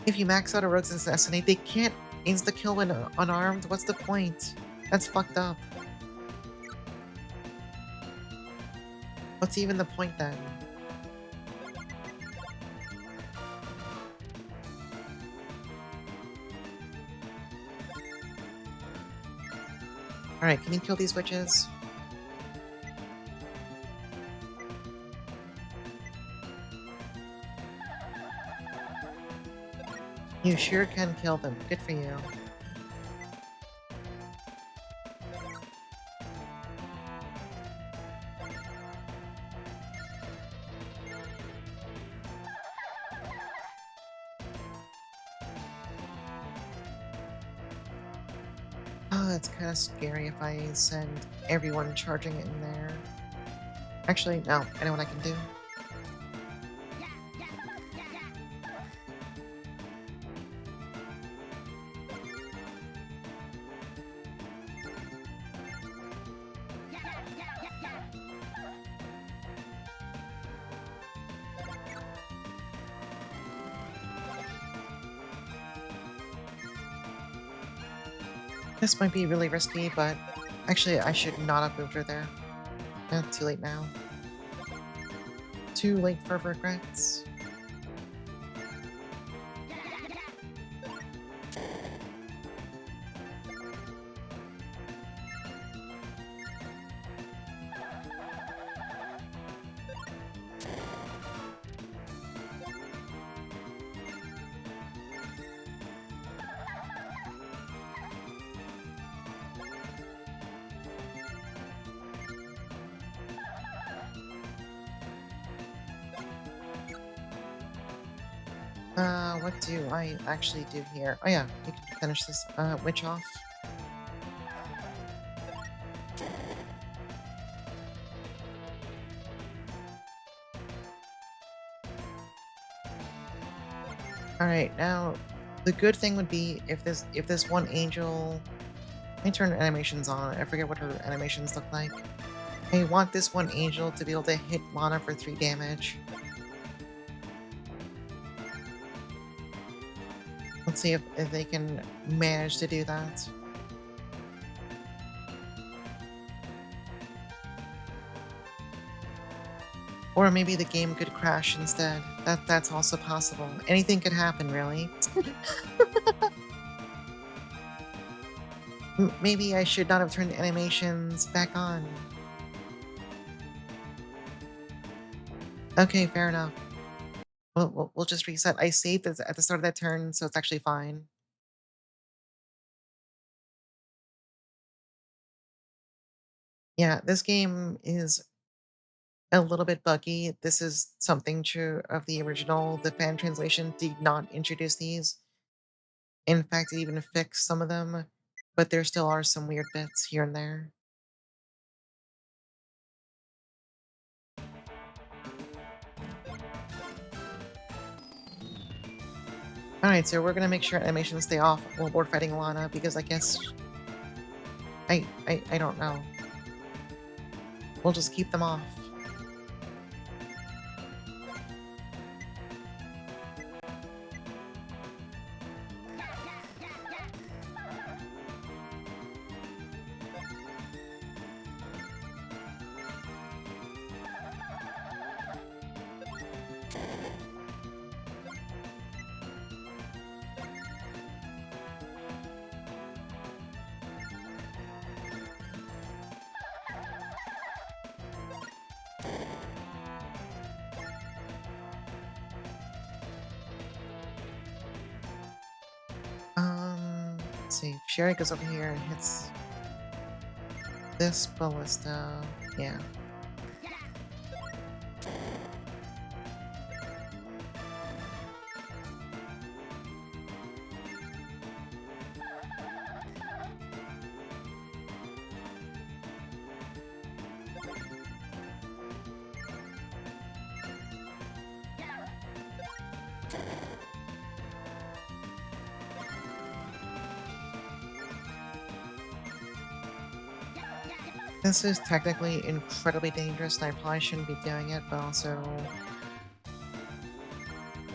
If you max out a rogue's assassinate, they can't insta-kill when unarmed. What's the point? That's fucked up. What's even the point then? Alright, can you kill these witches? You sure can kill them. Good for you. Oh, it's kind of scary if I send everyone charging in there. Actually, no. I know what I can do. This might be really risky, but actually, I should not have moved her there. Too late now. Too late for regrets. What do I actually do here? Oh yeah, we can finish this, witch off. Alright, now, the good thing would be if this one angel... Let me turn animations on. I forget what her animations look like. I want this one angel to be able to hit Lana for 3 damage. Let's see if they can manage to do that. Or maybe the game could crash instead. That's also possible. Anything could happen, really. Maybe I should not have turned the animations back on. Okay, fair enough. We'll just reset. I saved this at the start of that turn, so it's actually fine. Yeah, this game is a little bit buggy. This is something true of the original. The fan translation did not introduce these. In fact, it even fixed some of them, but there still are some weird bits here and there. Alright, so we're gonna make sure animations stay off while we're fighting Lana, because I guess... I don't know. We'll just keep them off. let's see. Sherry goes over here and hits this ballista. Yeah. This is technically incredibly dangerous, and I probably shouldn't be doing it, but also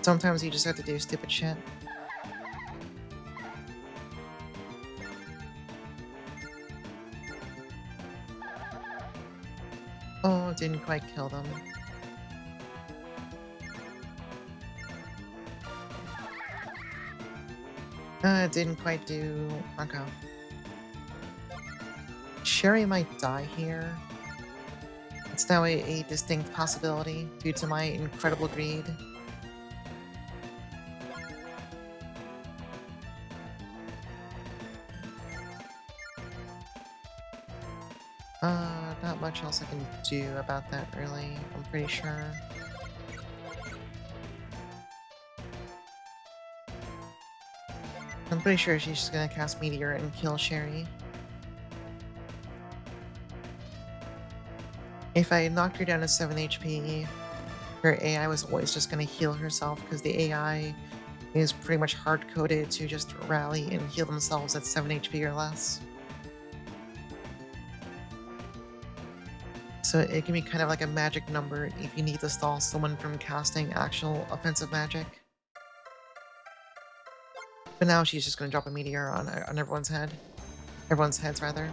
sometimes you just have to do stupid shit. Oh, didn't quite kill them. Didn't quite do... Okay. Sherry might die here. It's now a distinct possibility due to my incredible greed. Not much else I can do about that, really. I'm pretty sure. I'm pretty sure she's just gonna cast Meteor and kill Sherry. If I knocked her down to 7 HP, her AI was always just gonna heal herself because the AI is pretty much hard-coded to just rally and heal themselves at 7 HP or less. So it can be kind of like a magic number if you need to stall someone from casting actual offensive magic. But now she's just gonna drop a meteor on everyone's head. Everyone's heads, rather.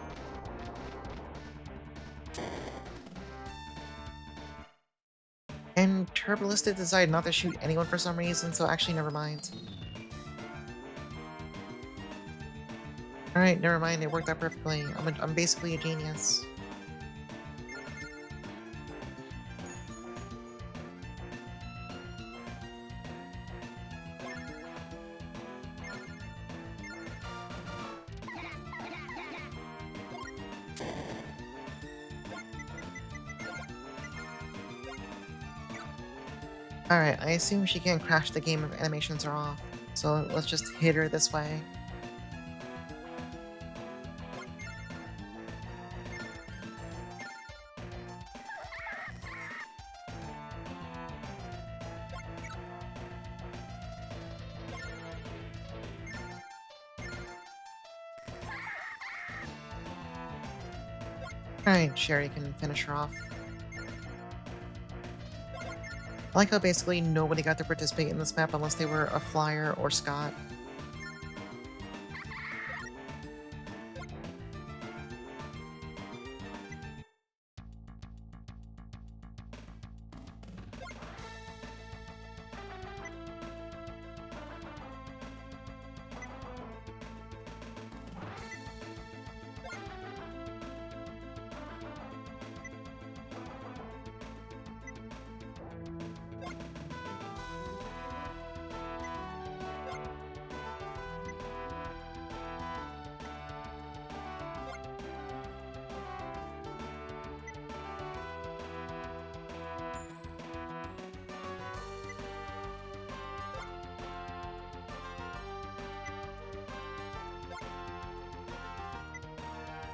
And Turbolista decided not to shoot anyone for some reason, so actually never mind. Alright, never mind, it worked out perfectly. I'm basically a genius. Alright, I assume she can't crash the game if animations are off, so let's just hit her this way. Alright, Sherry can finish her off. I like how basically nobody got to participate in this map unless they were a Flyer or Scott.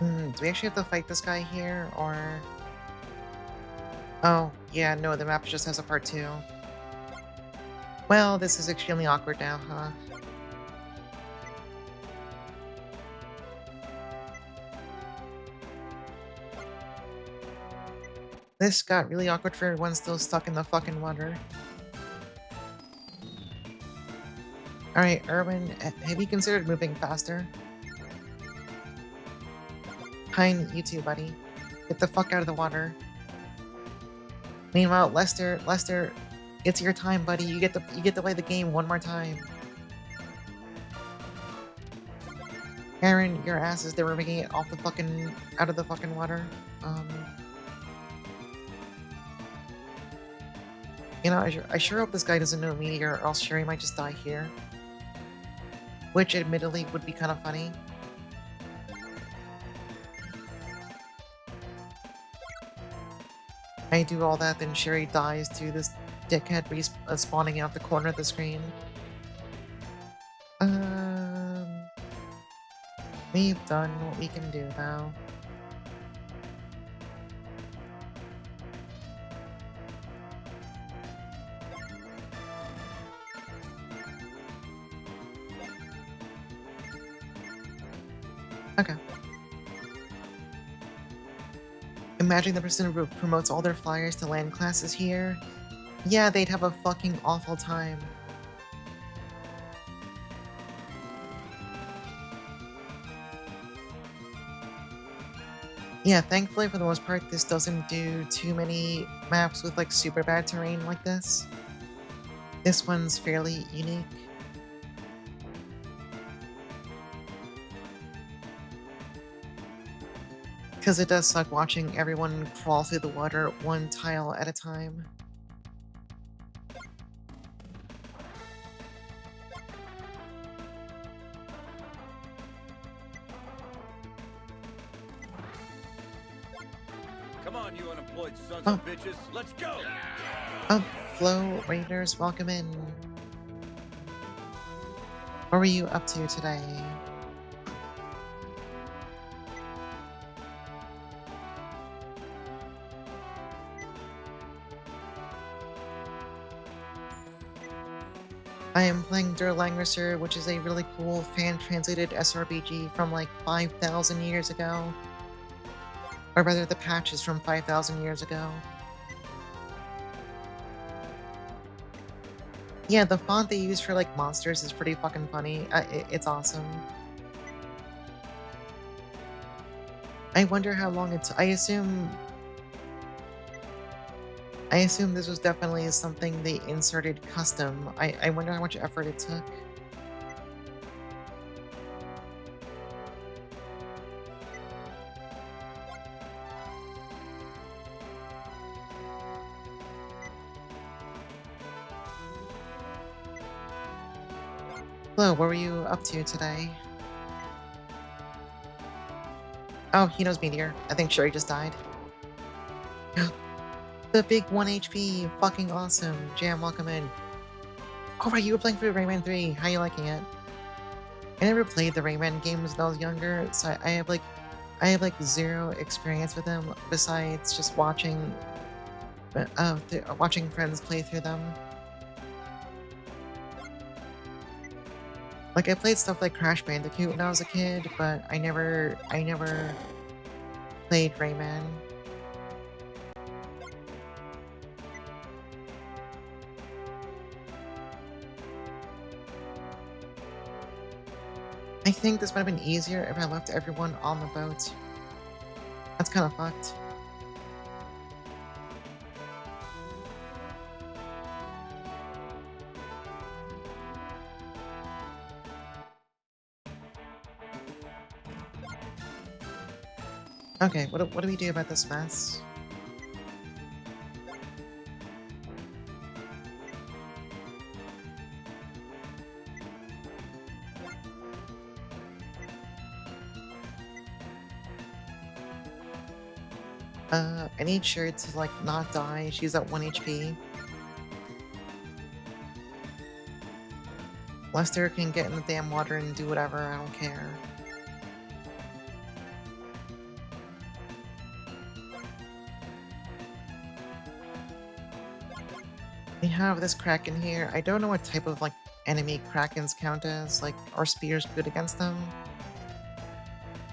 Do we actually have to fight this guy here, or... Oh, yeah, no, the map just has a part 2. Well, this is extremely awkward now, huh? This got really awkward for everyone still stuck in the fucking water. Alright, Erwin, have you considered moving faster? Pine, you too, buddy. Get the fuck out of the water. Meanwhile, Lester, it's your time, buddy. You get to play the game one more time. Aaron, your ass is there making it off the fucking out of the fucking water. You know, I sure hope this guy doesn't know Meteor, or else Sherry might just die here. which admittedly would be kind of funny. I do all that, then Sherry dies to this dickhead spawning out the corner of the screen. Um, we've done what we can do now. Okay. Imagine the person who promotes all their flyers to land classes here. Yeah, they'd have a fucking awful time. Yeah, thankfully for the most part, this doesn't do too many maps with like super bad terrain like this. This one's fairly unique. Because it does suck watching everyone crawl through the water one tile at a time. Come on, you unemployed sons Oh. of bitches. Let's go! Oh, Flow Raiders, welcome in. What were you up to today? I am playing Langrisser, which is a really cool fan-translated SRPG from like 5,000 years ago. Or rather, the patch is from 5,000 years ago. Yeah, the font they use for like monsters is pretty fucking funny. It's awesome. I wonder how long it's. I assume this was definitely something they inserted custom. I wonder how much effort it took. Flo, what were you up to today? Oh, he knows Meteor. I think Sherry just died. The big 1 HP, fucking awesome. Jam, welcome in. Oh right, you were playing for Rayman 3. How you liking it? I never played the Rayman games when I was younger, so I have like zero experience with them besides just watching watching friends play through them. Like I played stuff like Crash Bandicoot when I was a kid, but I never played Rayman. I think this might have been easier if I left everyone on the boat. That's kind of fucked. Okay, what do we do about this mess? I need Sherry to like not die. She's at 1 HP. Lester can get in the damn water and do whatever, I don't care. We have this Kraken here. I don't know what type of like enemy Krakens count as, like, are spears good against them?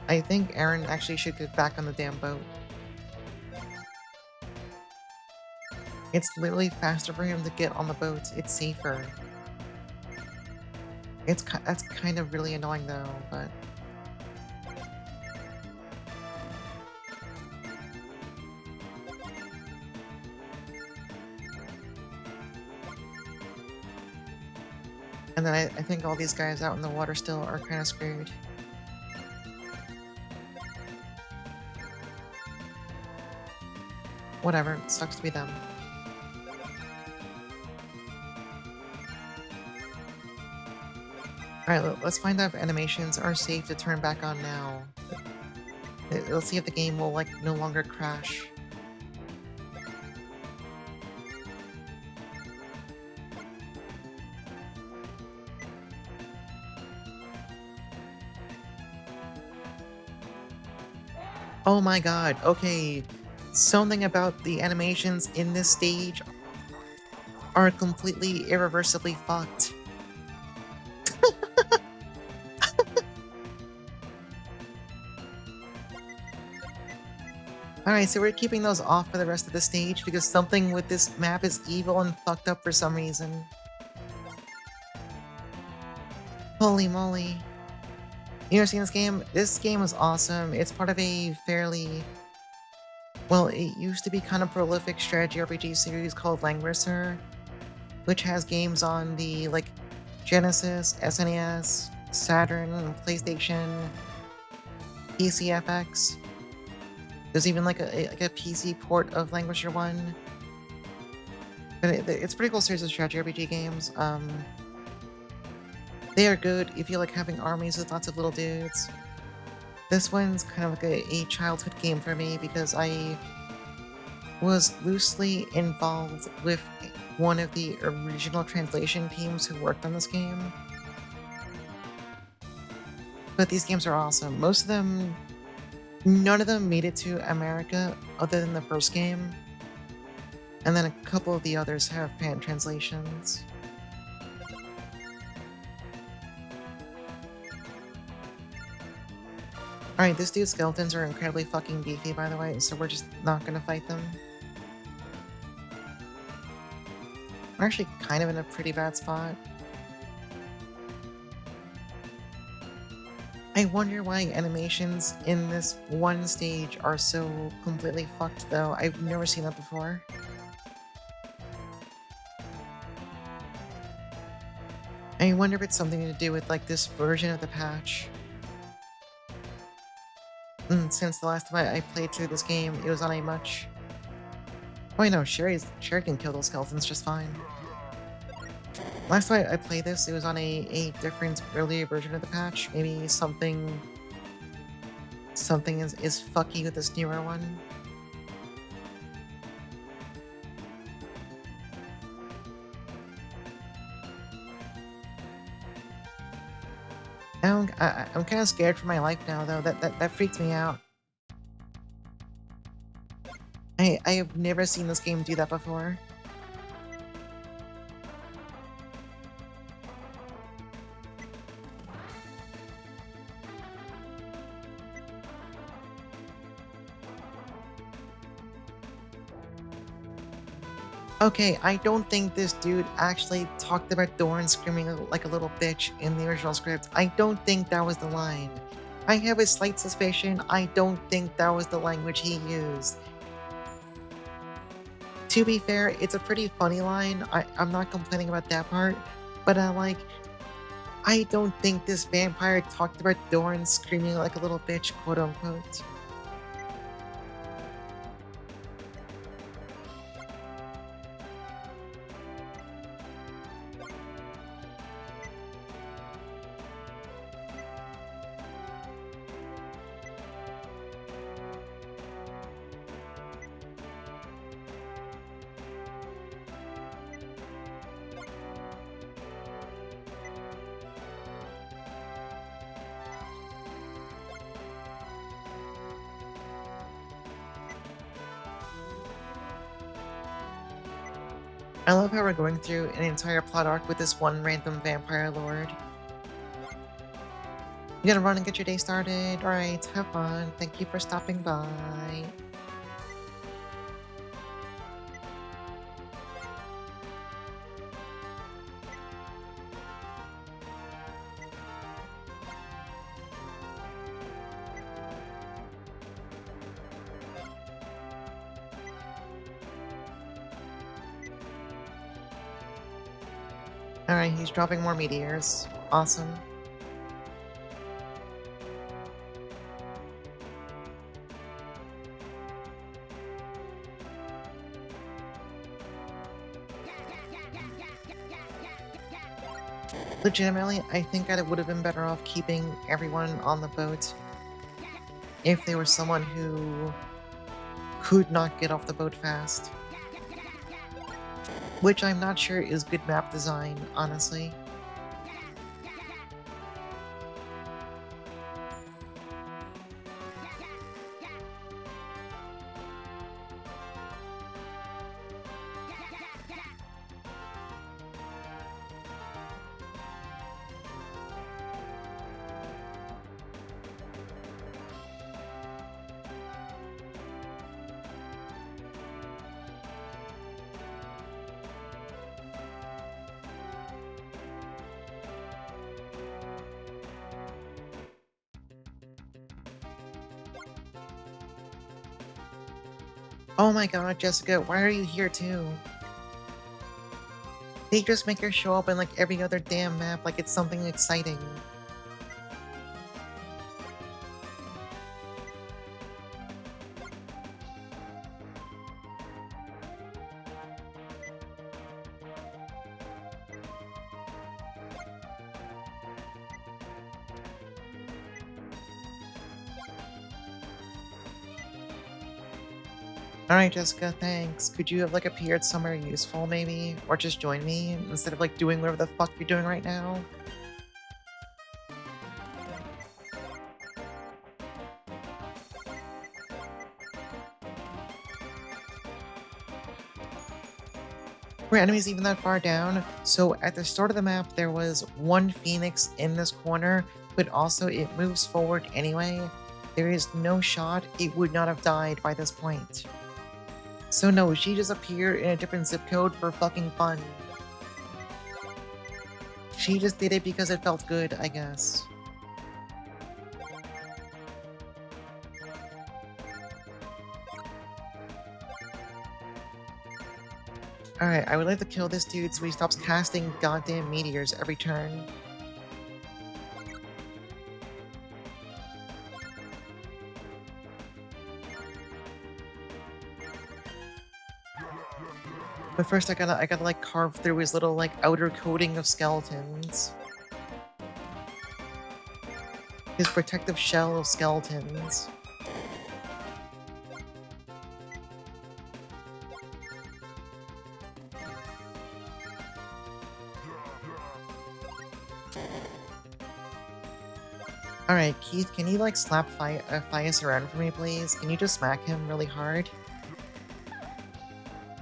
I think Aaron actually should get back on the damn boat. It's literally faster for him to get on the boat. It's safer. That's kind of really annoying though, but and then I think all these guys out in the water still are kind of screwed. Whatever, it sucks to be them. Alright, let's find out if animations are safe to turn back on now. Let's see if the game will, like, no longer crash. Oh my god, okay. Something about the animations in this stage are completely irreversibly fucked. Alright, so we're keeping those off for the rest of the stage because something with this map is evil and fucked up for some reason. Holy moly. You ever seen this game? This game is awesome. It's part of a fairly... Well, it used to be kind of prolific strategy RPG series called Langrisser, which has games on the, like, Genesis, SNES, Saturn, PlayStation, PCFX. There's even like a PC port of Langrisser 1. But it's a pretty cool series of strategy RPG games. They are good if you like having armies with lots of little dudes. This one's kind of like a childhood game for me because I was loosely involved with one of the original translation teams who worked on this game. But these games are awesome. Most of them, none of them made it to America other than the first game. And then a couple of the others have fan translations. Alright, this dude's skeletons are incredibly fucking beefy, by the way, so we're just not gonna fight them. We're actually kind of in a pretty bad spot. I wonder why animations in this one stage are so completely fucked, though. I've never seen that before. I wonder if it's something to do with, like, this version of the patch. Since the last time I played through this game, it was on a much... Oh, wait, no, Sherry can kill those skeletons just fine. Last time I played this, it was on a different, earlier version of the patch. Maybe something is fucky with this newer one. I'm kind of scared for my life now, though. That freaks me out. I have never seen this game do that before. Okay, I don't think this dude actually talked about Doran screaming like a little bitch in the original script. I don't think that was the line. I have a slight suspicion I don't think that was the language he used. To be fair, it's a pretty funny line. I'm not complaining about that part, but I don't think this vampire talked about Doran screaming like a little bitch, quote unquote. I love how we're going through an entire plot arc with this one random vampire lord. You gotta run and get your day started. Alright, have fun. Thank you for stopping by. Alright, he's dropping more meteors. Awesome. Legitimately, I think that it would have been better off keeping everyone on the boat if there was someone who could not get off the boat fast. Which I'm not sure is good map design, honestly. Oh my god, Jessica, why are you here too? They just make her show up in like every other damn map like it's something exciting. Alright, Jessica, thanks. Could you have like appeared somewhere useful maybe? Or just join me instead of like doing whatever the fuck you're doing right now? Were enemies even that far down? So at the start of the map, there was one phoenix in this corner, but also it moves forward anyway. There is no shot it would not have died by this point. So no, she just appeared in a different zip code for fucking fun. She just did it because it felt good, I guess. Alright, I would like to kill this dude so he stops casting goddamn meteors every turn. But first I gotta like carve through his little like outer coating of skeletons. His protective shell of skeletons. Alright, Keith, can you like slap Fias around for me, please? Can you just smack him really hard?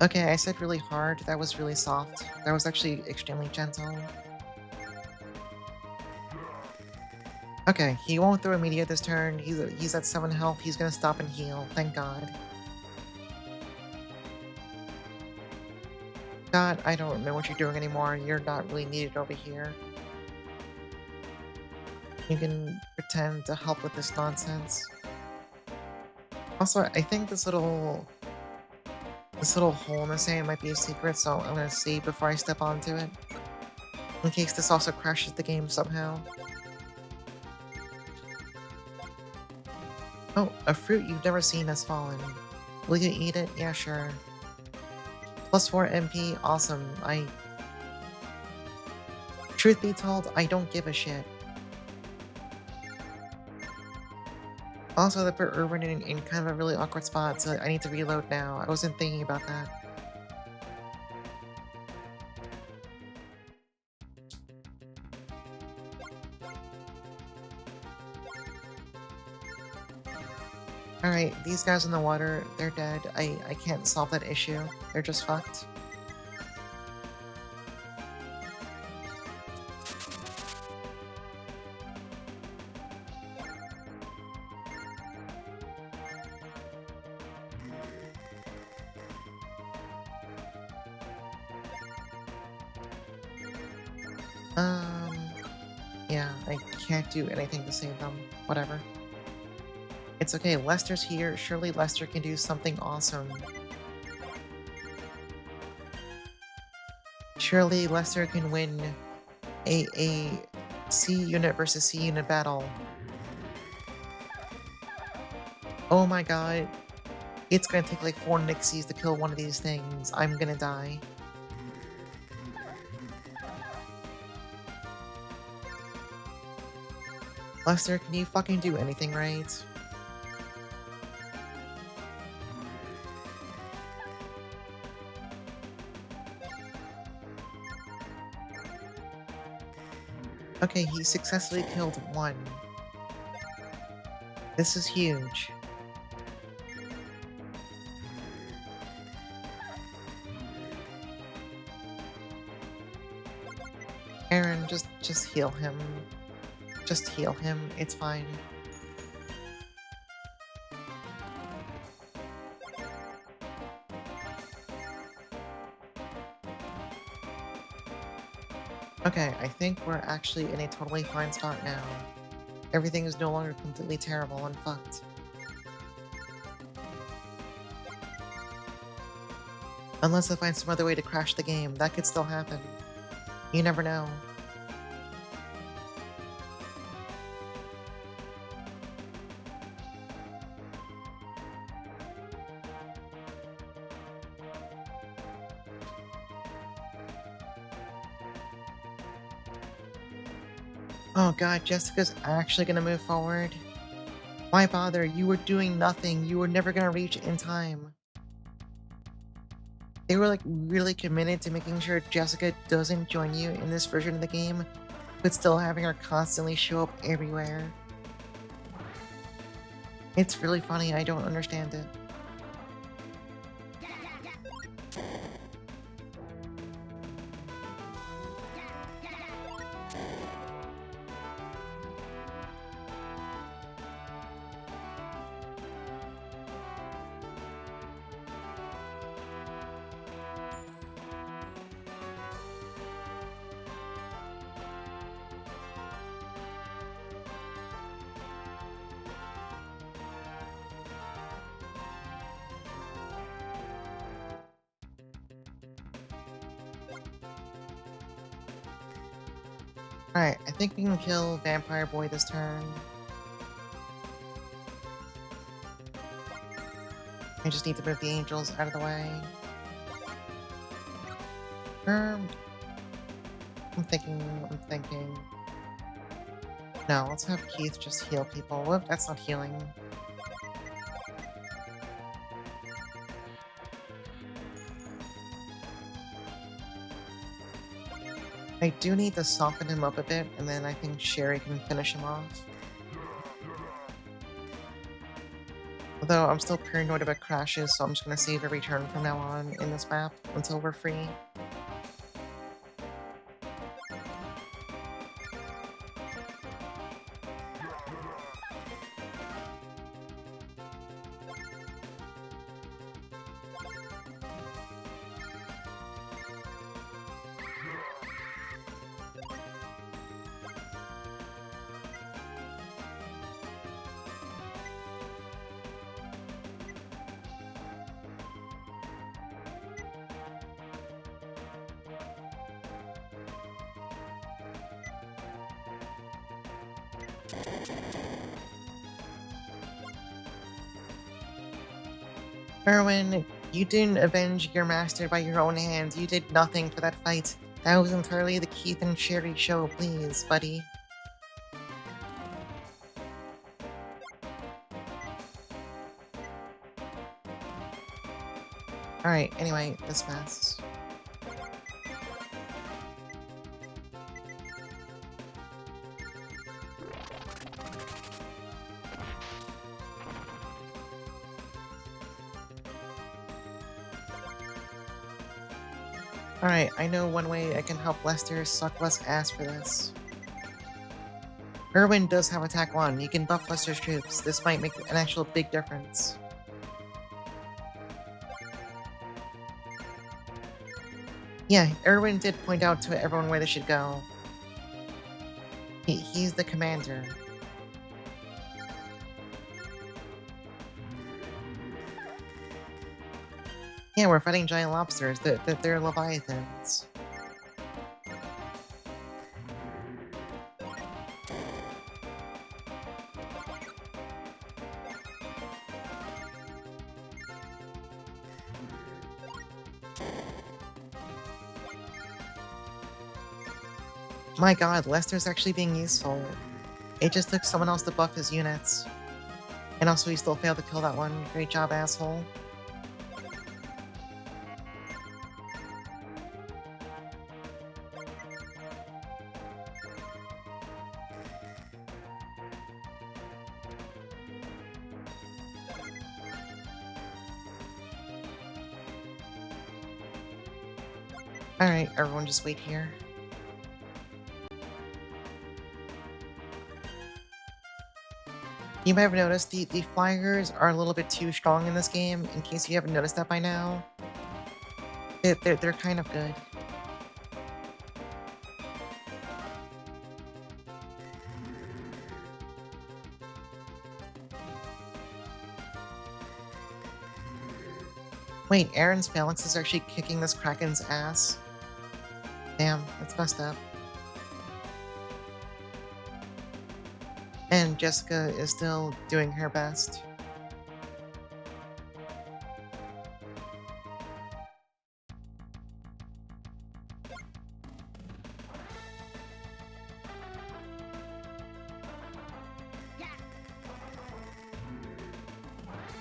Okay, I said really hard. That was really soft. That was actually extremely gentle. Okay, he won't throw immediate this turn. He's at 7 health. He's gonna stop and heal. Thank God. God, I don't know what you're doing anymore. You're not really needed over here. You can pretend to help with this nonsense. Also, I think this little hole in the sand might be a secret, so I'm gonna see before I step onto it. In case this also crashes the game somehow. Oh, a fruit you've never seen has fallen. Will you eat it? Yeah, sure. Plus 4 MP, awesome. Truth be told, I don't give a shit. Also, they put Urban in kind of a really awkward spot, so I need to reload now. I wasn't thinking about that. Alright, these guys in the water, they're dead. I can't solve that issue. They're just fucked. Yeah, I can't do anything to save them. Whatever. It's okay, Lester's here. Surely Lester can do something awesome. Surely Lester can win a C unit versus C unit battle. Oh my god. It's gonna take like 4 Nixies to kill one of these things. I'm gonna die. Lester, can you fucking do anything right? Okay, he successfully killed one. This is huge. Aaron, just heal him. Just heal him. It's fine. Okay, I think we're actually in a totally fine spot now. Everything is no longer completely terrible and fucked. Unless I find some other way to crash the game, that could still happen. You never know. Oh god, Jessica's actually gonna move forward? Why bother? You were doing nothing. You were never gonna reach it in time. They were like really committed to making sure Jessica doesn't join you in this version of the game, but still having her constantly show up everywhere. It's really funny, I don't understand it. Alright, I think we can kill Vampire Boy this turn. I just need to move the angels out of the way. I'm thinking. No, let's have Keith just heal people. Whoop, that's not healing. I do need to soften him up a bit, and then I think Sherry can finish him off. Although I'm still paranoid about crashes, so I'm just gonna save every turn from now on in this map until we're free. Erwin, you didn't avenge your master by your own hands. You did nothing for that fight. That was entirely the Keith and Sherry show, please, buddy. Alright, anyway, dismiss. Alright, I know one way I can help Lester suck less ass for this. Erwin does have attack 1. You can buff Lester's troops. This might make an actual big difference. Yeah, Erwin did point out to everyone where they should go. He's the commander. Yeah, we're fighting giant lobsters. They're leviathans. My god, Lester's actually being useful. It just took someone else to buff his units. And also, he still failed to kill that one. Great job, asshole. Alright, everyone just wait here. You might have noticed the flyers are a little bit too strong in this game, in case you haven't noticed that by now. They're kind of good. Wait, Aaron's phalanx is actually kicking this Kraken's ass. Damn, that's messed up. And Jessica is still doing her best.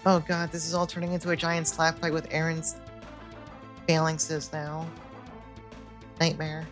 Oh god, this is all turning into a giant slap fight with Aaron's phalanxes now. Nightmare.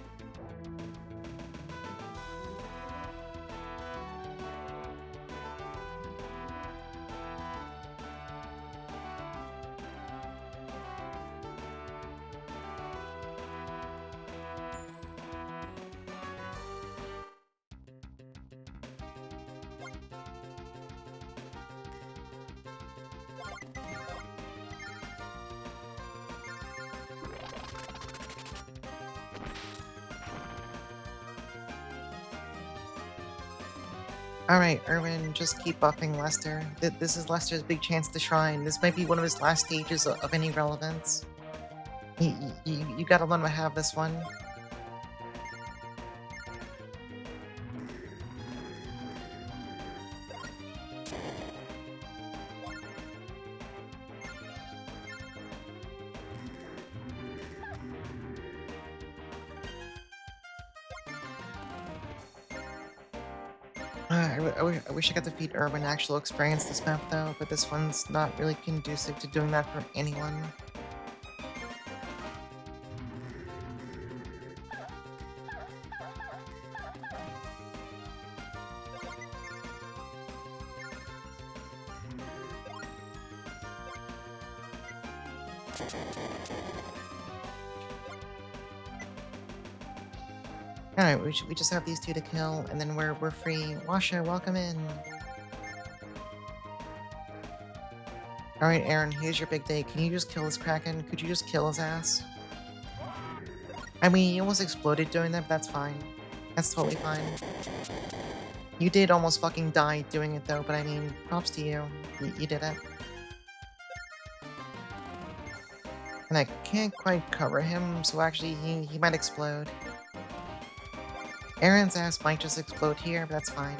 Alright, Erwin, just keep buffing Lester. This is Lester's big chance to shine. This might be one of his last stages of any relevance. You gotta let him have this one. I wish I got to feed Urban actual experience this map though, but this one's not really conducive to doing that for anyone. Alright, we just have these two to kill, and then we're free. Washa, welcome in. Alright, Aaron, here's your big day. Can you just kill this Kraken? Could you just kill his ass? I mean, he almost exploded doing that, but that's fine. That's totally fine. You did almost fucking die doing it though, but I mean, props to you. You did it. And I can't quite cover him, so actually he might explode. Aaron's ass might just explode here, but that's fine.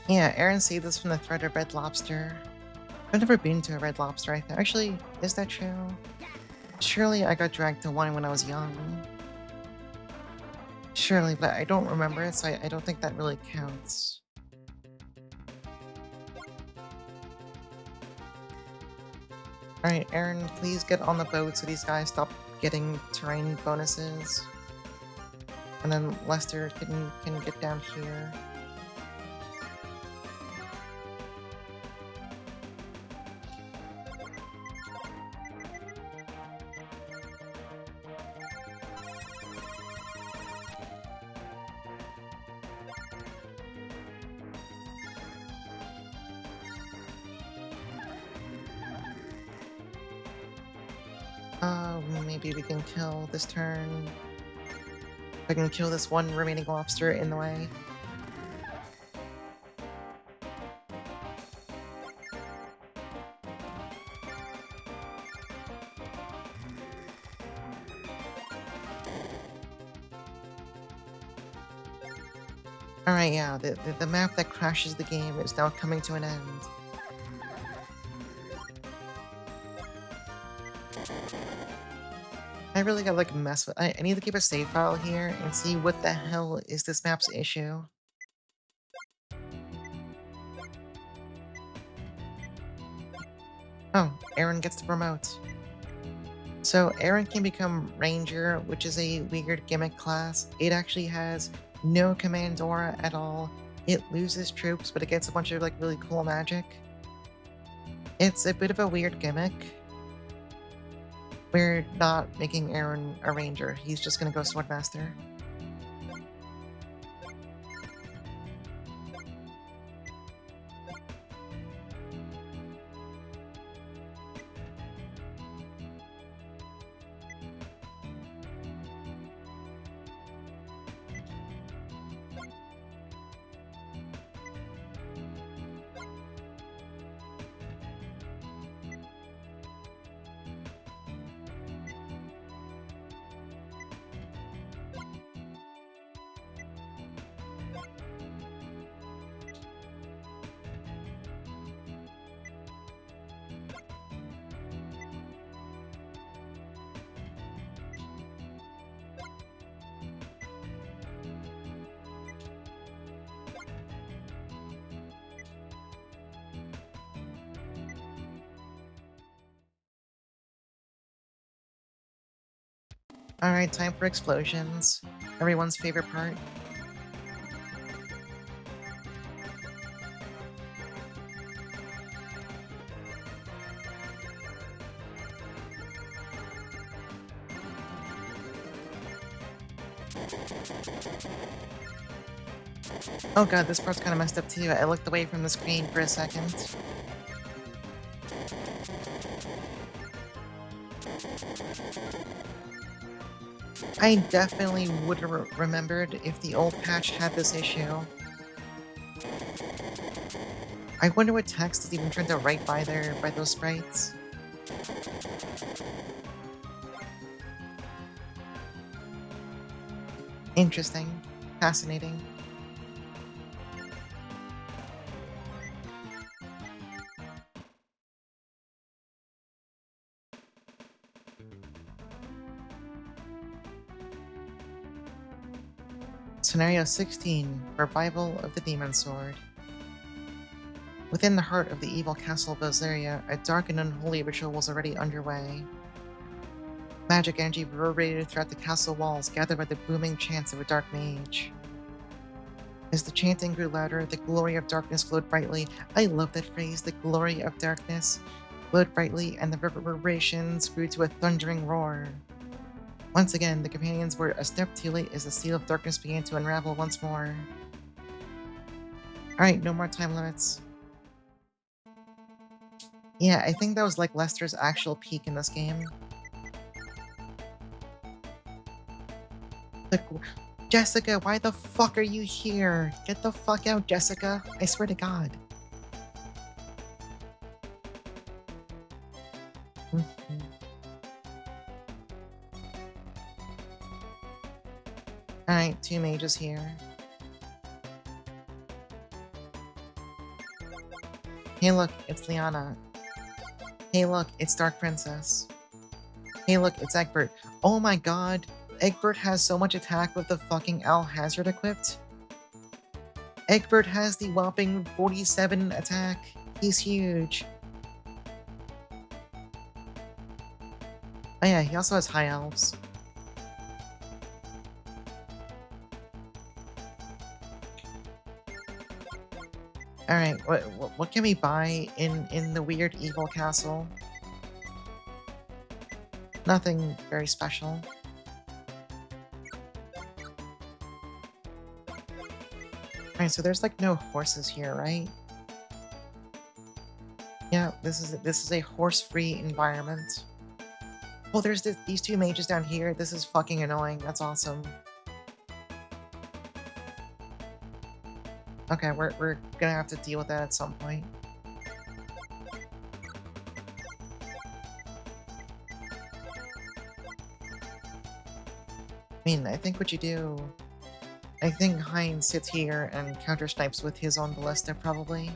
Yeah, Aaron saved us from the threat of Red Lobster. I've never been to a Red Lobster, I think. Actually, is that true? Surely I got dragged to one when I was young. Surely, but I don't remember it, so I don't think that really counts. Alright, Aaron, please get on the boat so these guys stop getting terrain bonuses. And then Lester can get down here. Maybe we can kill this turn. I can kill this one remaining lobster in the way. Alright, yeah, the map that crashes the game is now coming to an end. I really gotta, like, mess with I need to keep a save file here and see what the hell is this map's issue. Oh, Aaron gets to promote. So Aaron can become Ranger, which is a weird gimmick class. It actually has no command aura at all. It loses troops, but it gets a bunch of, like, really cool magic. It's a bit of a weird gimmick. We're not making Aaron a Ranger. He's just gonna go Swordmaster. Alright, time for explosions. Everyone's favorite part. Oh god, this part's kinda messed up too. I looked away from the screen for a second. I definitely would have remembered if the old patch had this issue. I wonder what text is even trying to write by by those sprites. Interesting. Fascinating. Scenario 16, Revival of the Demon Sword. Within the heart of the evil castle Velzeria, a dark and unholy ritual was already underway. Magic energy reverberated throughout the castle walls, gathered by the booming chants of a dark mage. As the chanting grew louder, the glory of darkness glowed brightly. I love that phrase, the glory of darkness. Glowed brightly, and the reverberations grew to a thundering roar. Once again, the companions were a step too late as the seal of darkness began to unravel once more. Alright, no more time limits. Yeah, I think that was like Lester's actual peak in this game. Like, Jessica, why the fuck are you here? Get the fuck out, Jessica. I swear to God. Alright, two mages here. Hey look, it's Liana. Hey look, it's Dark Princess. Hey look, it's Egbert. Oh my god, Egbert has so much attack with the fucking Al Hazard equipped. Egbert has the whopping 47 attack. He's huge. Oh yeah, he also has high elves. Alright, what can we buy in the weird evil castle? Nothing very special. Alright, so there's like no horses here, right? Yeah, this is a horse-free environment. Oh, there's these two mages down here. This is fucking annoying. That's awesome. Okay, we're gonna have to deal with that at some point. I mean, I think what you do... I think Heinz sits here and counter snipes with his own ballista, probably.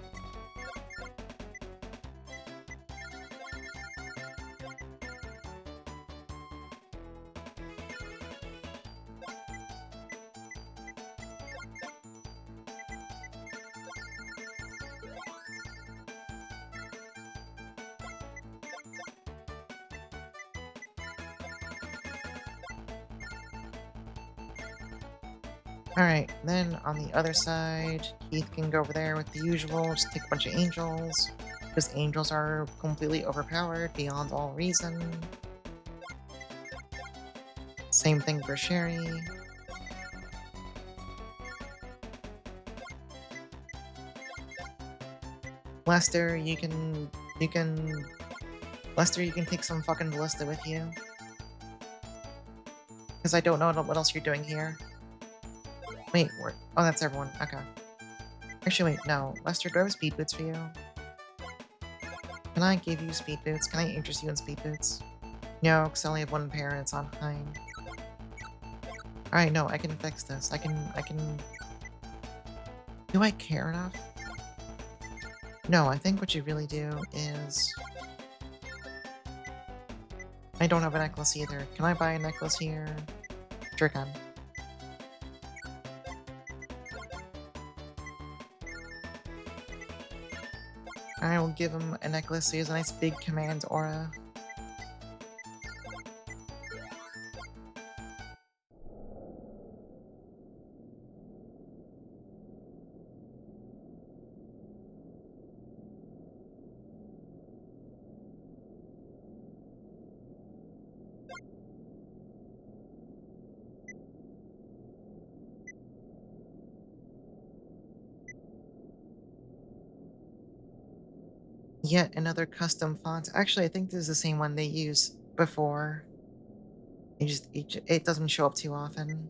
Alright, then on the other side, Keith can go over there with the usual, just take a bunch of angels, because angels are completely overpowered beyond all reason. Same thing for Sherry. Lester, Lester, you can take some fucking ballista with you. Because I don't know what else you're doing here. Wait, where? Oh, that's everyone. Okay. Actually, wait, no. Lester, do I have speed boots for you? Can I give you speed boots? Can I interest you in speed boots? No, because I only have one pair and it's on Hein. Alright, no, I can fix this. I can... Do I care enough? No, I think what you really do is... I don't have a necklace either. Can I buy a necklace here? Sure can. I will give him a necklace so he has a nice big command aura. Yet another custom font. Actually, I think this is the same one they used before. It doesn't show up too often.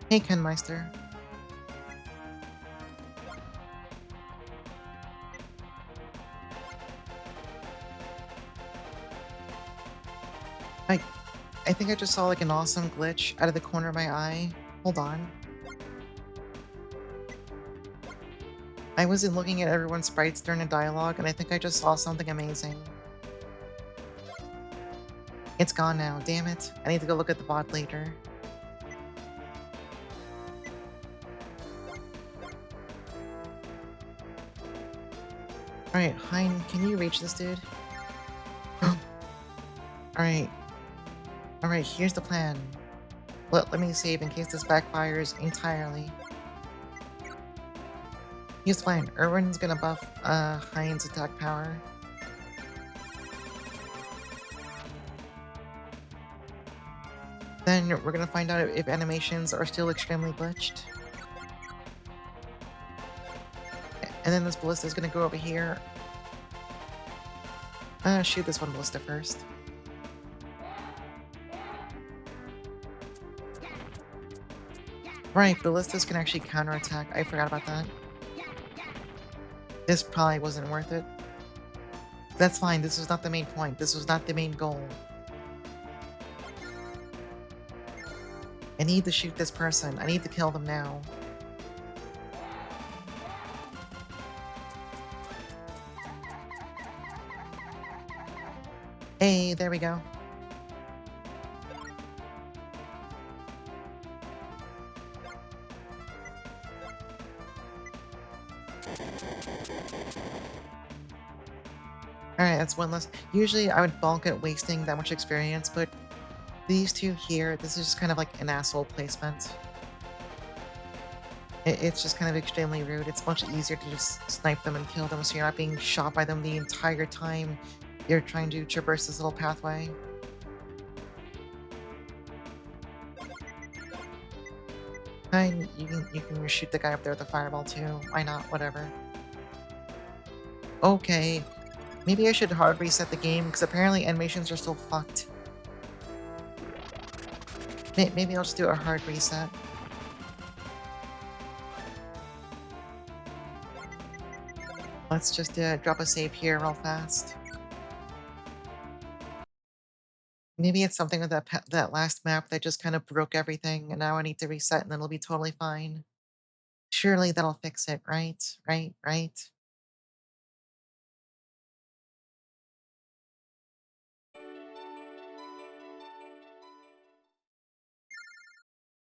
Hey, Ken Meister. I I think I just saw like an awesome glitch out of the corner of my eye. Hold on. I wasn't looking at everyone's sprites during a dialogue, and I think I just saw something amazing. It's gone now, damn it. I need to go look at the bot later. Alright, Hein, can you reach this dude? Alright. Alright, here's the plan. Let me save in case this backfires entirely. Here's the plan. Erwin's gonna buff Hein's attack power. Then we're gonna find out if animations are still extremely glitched. And then this ballista is gonna go over here. Shoot this one ballista first. Right, ballistas can actually counterattack. I forgot about that. This probably wasn't worth it. That's fine, this was not the main point. This was not the main goal. I need to shoot this person. I need to kill them now. Hey, there we go. Alright, that's one less. Usually I would balk at wasting that much experience, but these two here, this is just kind of like an asshole placement. It's just kind of extremely rude. It's much easier to just snipe them and kill them so you're not being shot by them the entire time you're trying to traverse this little pathway. Fine, you can shoot the guy up there with a fireball too. Why not? Whatever. Okay, maybe I should hard reset the game because apparently animations are still fucked. Maybe I'll just do a hard reset. Let's just drop a save here real fast. Maybe it's something with that last map that just kind of broke everything, and now I need to reset, and then it'll be totally fine. Surely that'll fix it, right? Right? Right?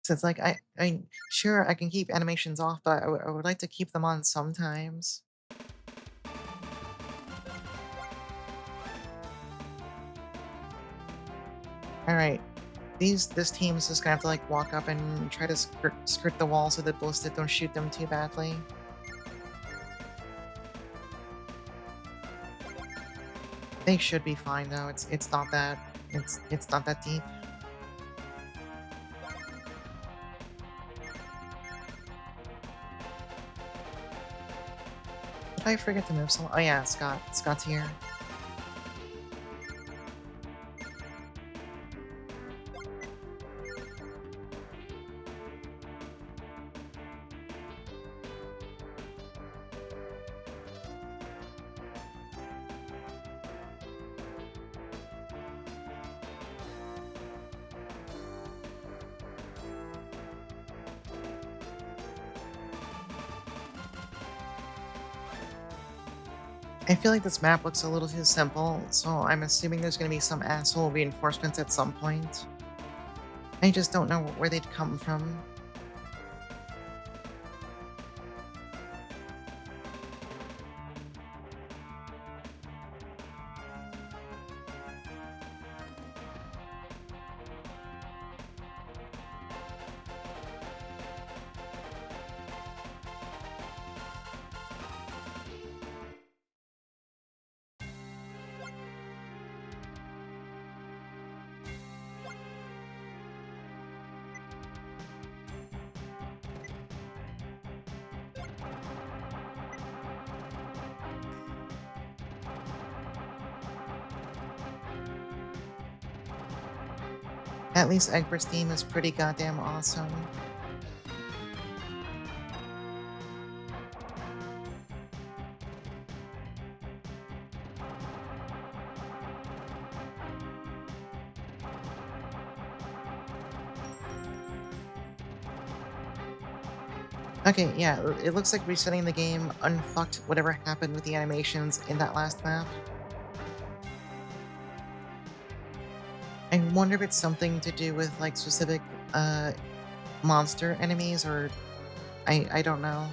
So it's like I sure I can keep animations off, but I would like to keep them on sometimes. All right, this team is just gonna have to like walk up and try to skirt the wall so that ballistic don't shoot them too badly. They should be fine though. It's not that it's not that deep. Did I forget to move someone? Oh yeah, Scott. Scott's here. I feel like this map looks a little too simple, so I'm assuming there's gonna be some asshole reinforcements at some point. I just don't know where they'd come from. At least Egbert's theme is pretty goddamn awesome. Okay, yeah, it looks like resetting the game unfucked whatever happened with the animations in that last map. I wonder if it's something to do with like specific monster enemies or I don't know.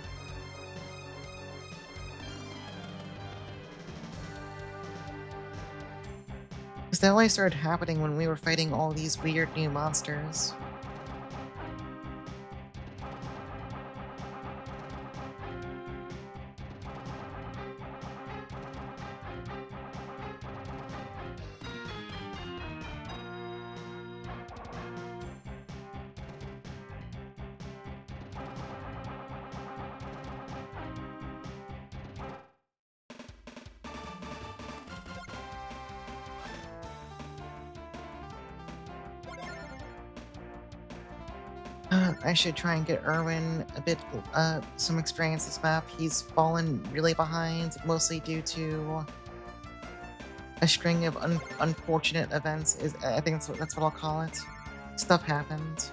Because that only started happening when we were fighting all these weird new monsters. I should try and get Erwin a bit, some experience this map. He's fallen really behind, mostly due to a string of unfortunate events. I think that's what I'll call it. Stuff happened.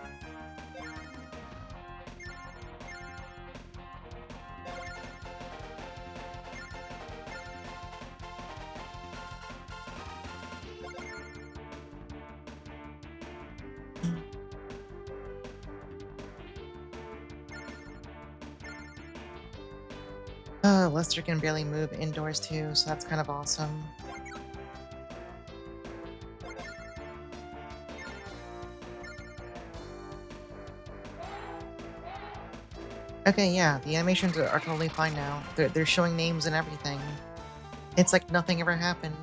Lester can barely move indoors too, so that's kind of awesome. Okay, yeah, the animations are totally fine now. They're showing names and everything. It's like nothing ever happened.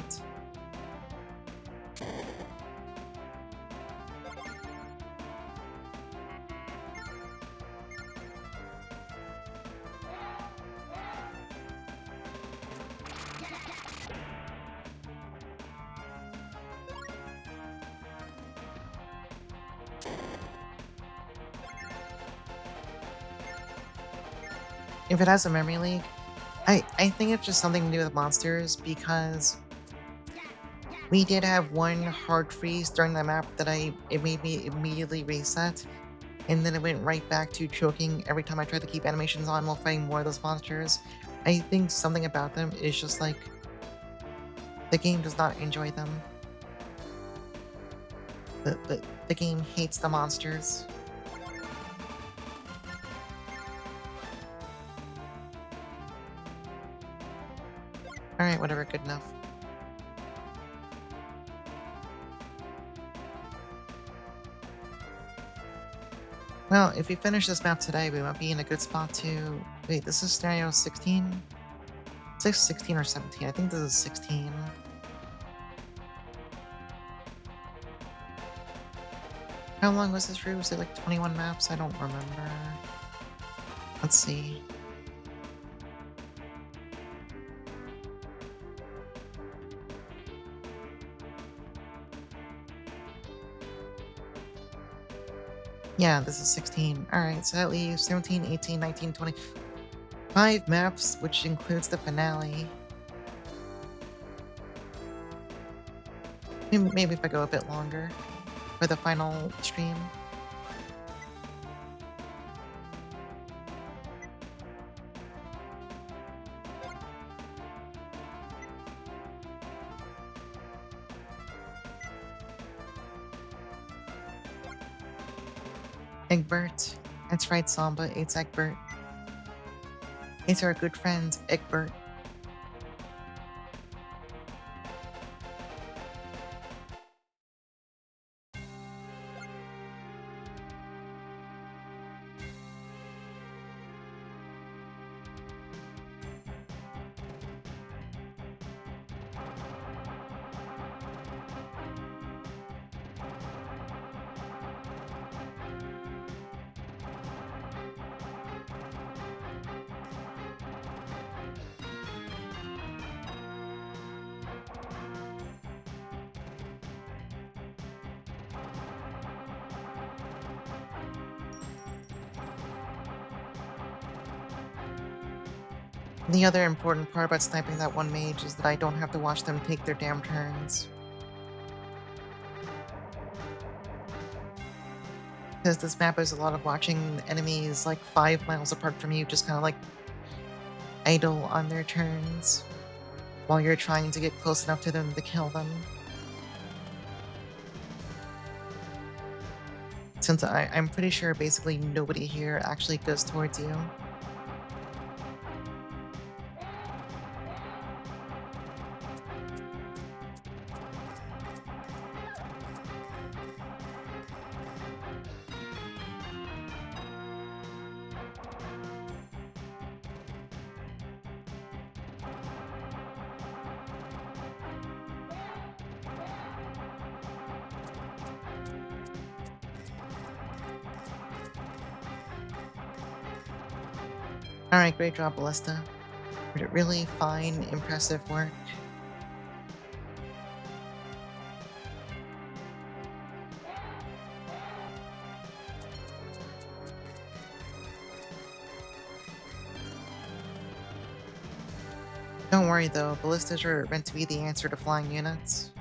If it has a memory leak, I think it's just something to do with monsters because we did have one hard freeze during the map that it made me immediately reset, and then it went right back to choking every time I tried to keep animations on while fighting more of those monsters. I think something about them is just like the game does not enjoy them. The game hates the monsters. Alright, whatever, good enough. Well, if we finish this map today, we might be in a good spot to... Wait, this is scenario 16? 16 or 17? I think this is 16. How long was this route? Was it like 21 maps? I don't remember. Let's see. Yeah, this is 16. Alright, so that leaves 17, 18, 19, 20. 5 maps, which includes the finale. Maybe if I go a bit longer for the final stream. Egbert. That's right, Samba. It's Egbert. It's our good friend, Egbert. The other important part about sniping that one mage is that I don't have to watch them take their damn turns. Because this map is a lot of watching enemies like 5 miles apart from you just kind of like idle on their turns while you're trying to get close enough to them to kill them. Since I'm pretty sure basically nobody here actually goes towards you. Alright, great job, Ballista. Really fine, impressive work. Don't worry though, ballistas are meant to be the answer to flying units.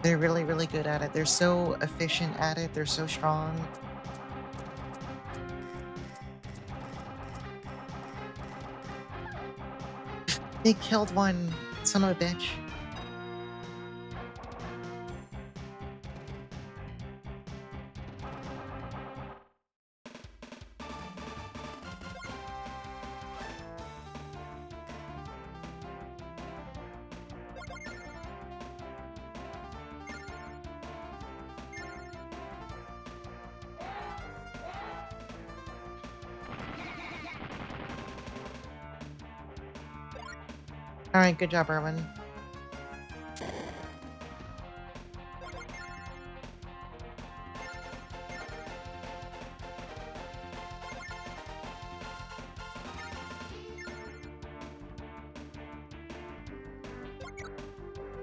They're really, really good at it. They're so efficient at it, they're so strong. They killed one, son of a bitch. Alright, good job, Erwin.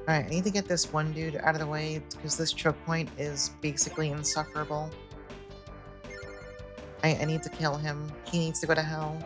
Alright, I need to get this one dude out of the way, because this choke point is basically insufferable. I need to kill him. He needs to go to hell.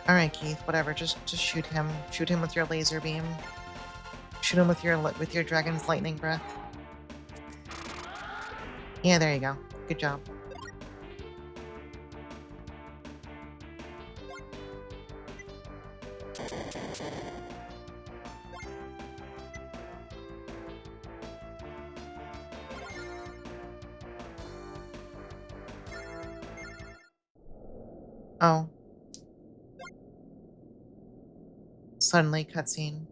Alright, Keith, whatever, just shoot him. Shoot him with your laser beam. Shoot him with your dragon's lightning breath. Yeah, there you go. Good job. Oh. Suddenly, cutscene.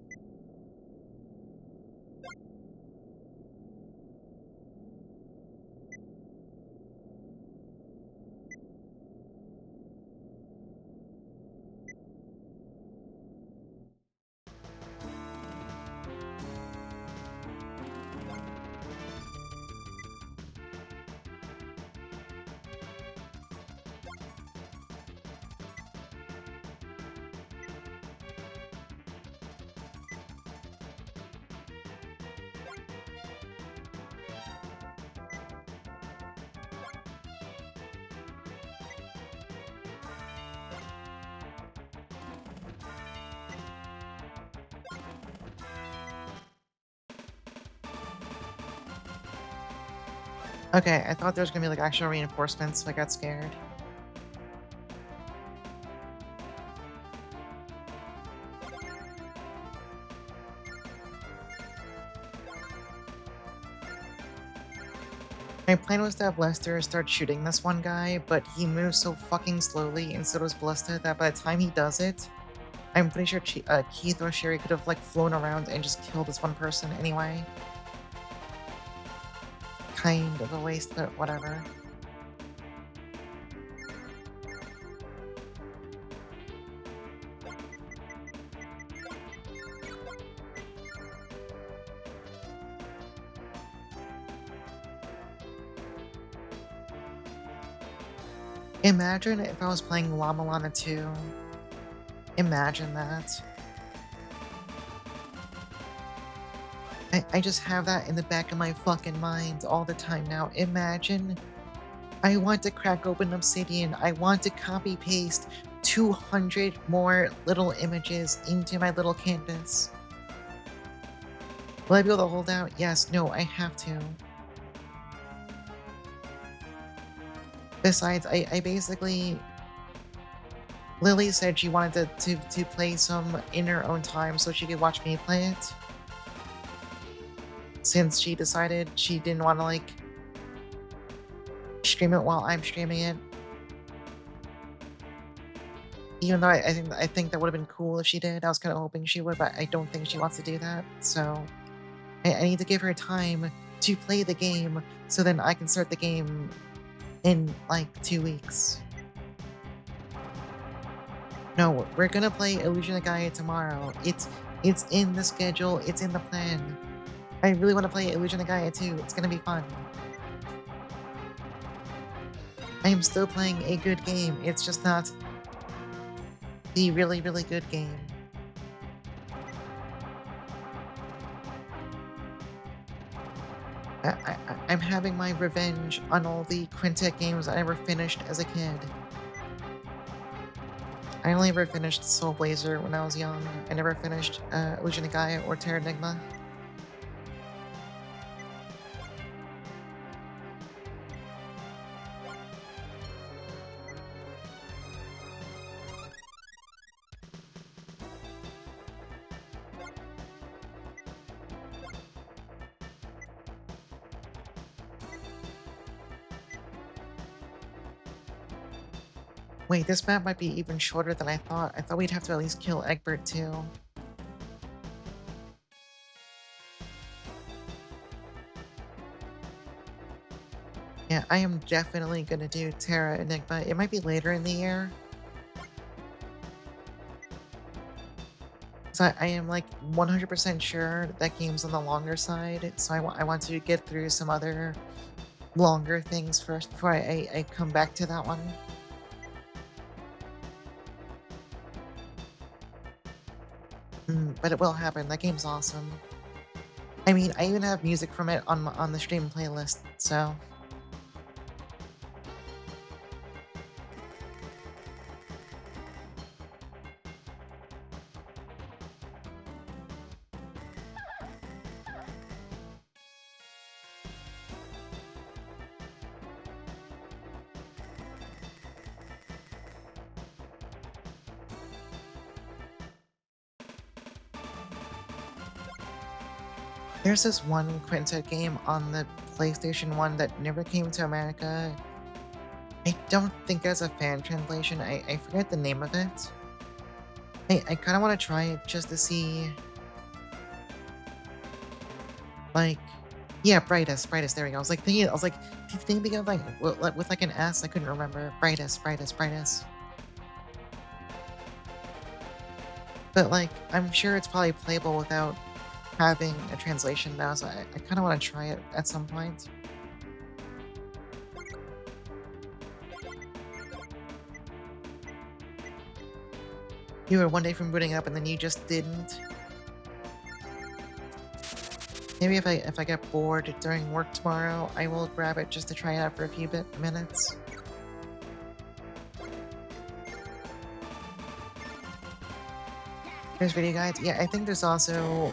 Okay, I thought there was gonna be like actual reinforcements, so I got scared. My plan was to have Lester start shooting this one guy, but he moves so fucking slowly, and so does Ballista, that by the time he does it, I'm pretty sure Keith or Sherry could have like flown around and just killed this one person anyway. Kind of a waste, but whatever. Imagine if I was playing Llama Lana 2. Imagine that. I just have that in the back of my fucking mind all the time now. Imagine I want to crack open Obsidian. I want to copy paste 200 more little images into my little canvas. Will I be able to hold out? Yes. No, I have to. Besides, I basically... Lily said she wanted to play some in her own time so she could watch me play it. Since she decided she didn't want to, like, stream it while I'm streaming it. Even though I think that would have been cool if she did. I was kind of hoping she would, but I don't think she wants to do that. So I need to give her time to play the game so then I can start the game in like 2 weeks. No, we're gonna play Illusion of Gaia tomorrow. It's in the schedule, it's in the plan. I really want to play Illusion of Gaia too. It's gonna be fun. I am still playing a good game. It's just not the really, really good game. I'm having my revenge on all the Quintet games I never finished as a kid. I only ever finished Soul Blazer when I was young. I never finished Illusion of Gaia or Terranigma. Wait, this map might be even shorter than I thought. I thought we'd have to at least kill Egbert too. Yeah, I am definitely gonna do Terra Enigma. It might be later in the year. So I am like 100% sure that game's on the longer side. So I want to get through some other longer things first before I come back to that one. But it will happen. That game's awesome. I mean, I even have music from it on on the stream playlist. So there's this one Quintet game on the PlayStation 1 that never came to America. I don't think it's a fan translation. I forget the name of it. I kind of want to try it just to see, like, yeah, brightest. There we go. I was like, thinking of like with like an S. I couldn't remember. Brightest. But like, I'm sure it's probably playable without having a translation now. So I kind of want to try it at some point. You were one day from booting up, and then you just didn't. Maybe if I get bored during work tomorrow, I will grab it just to try it out for a few minutes. There's video guides. Yeah, I think there's also.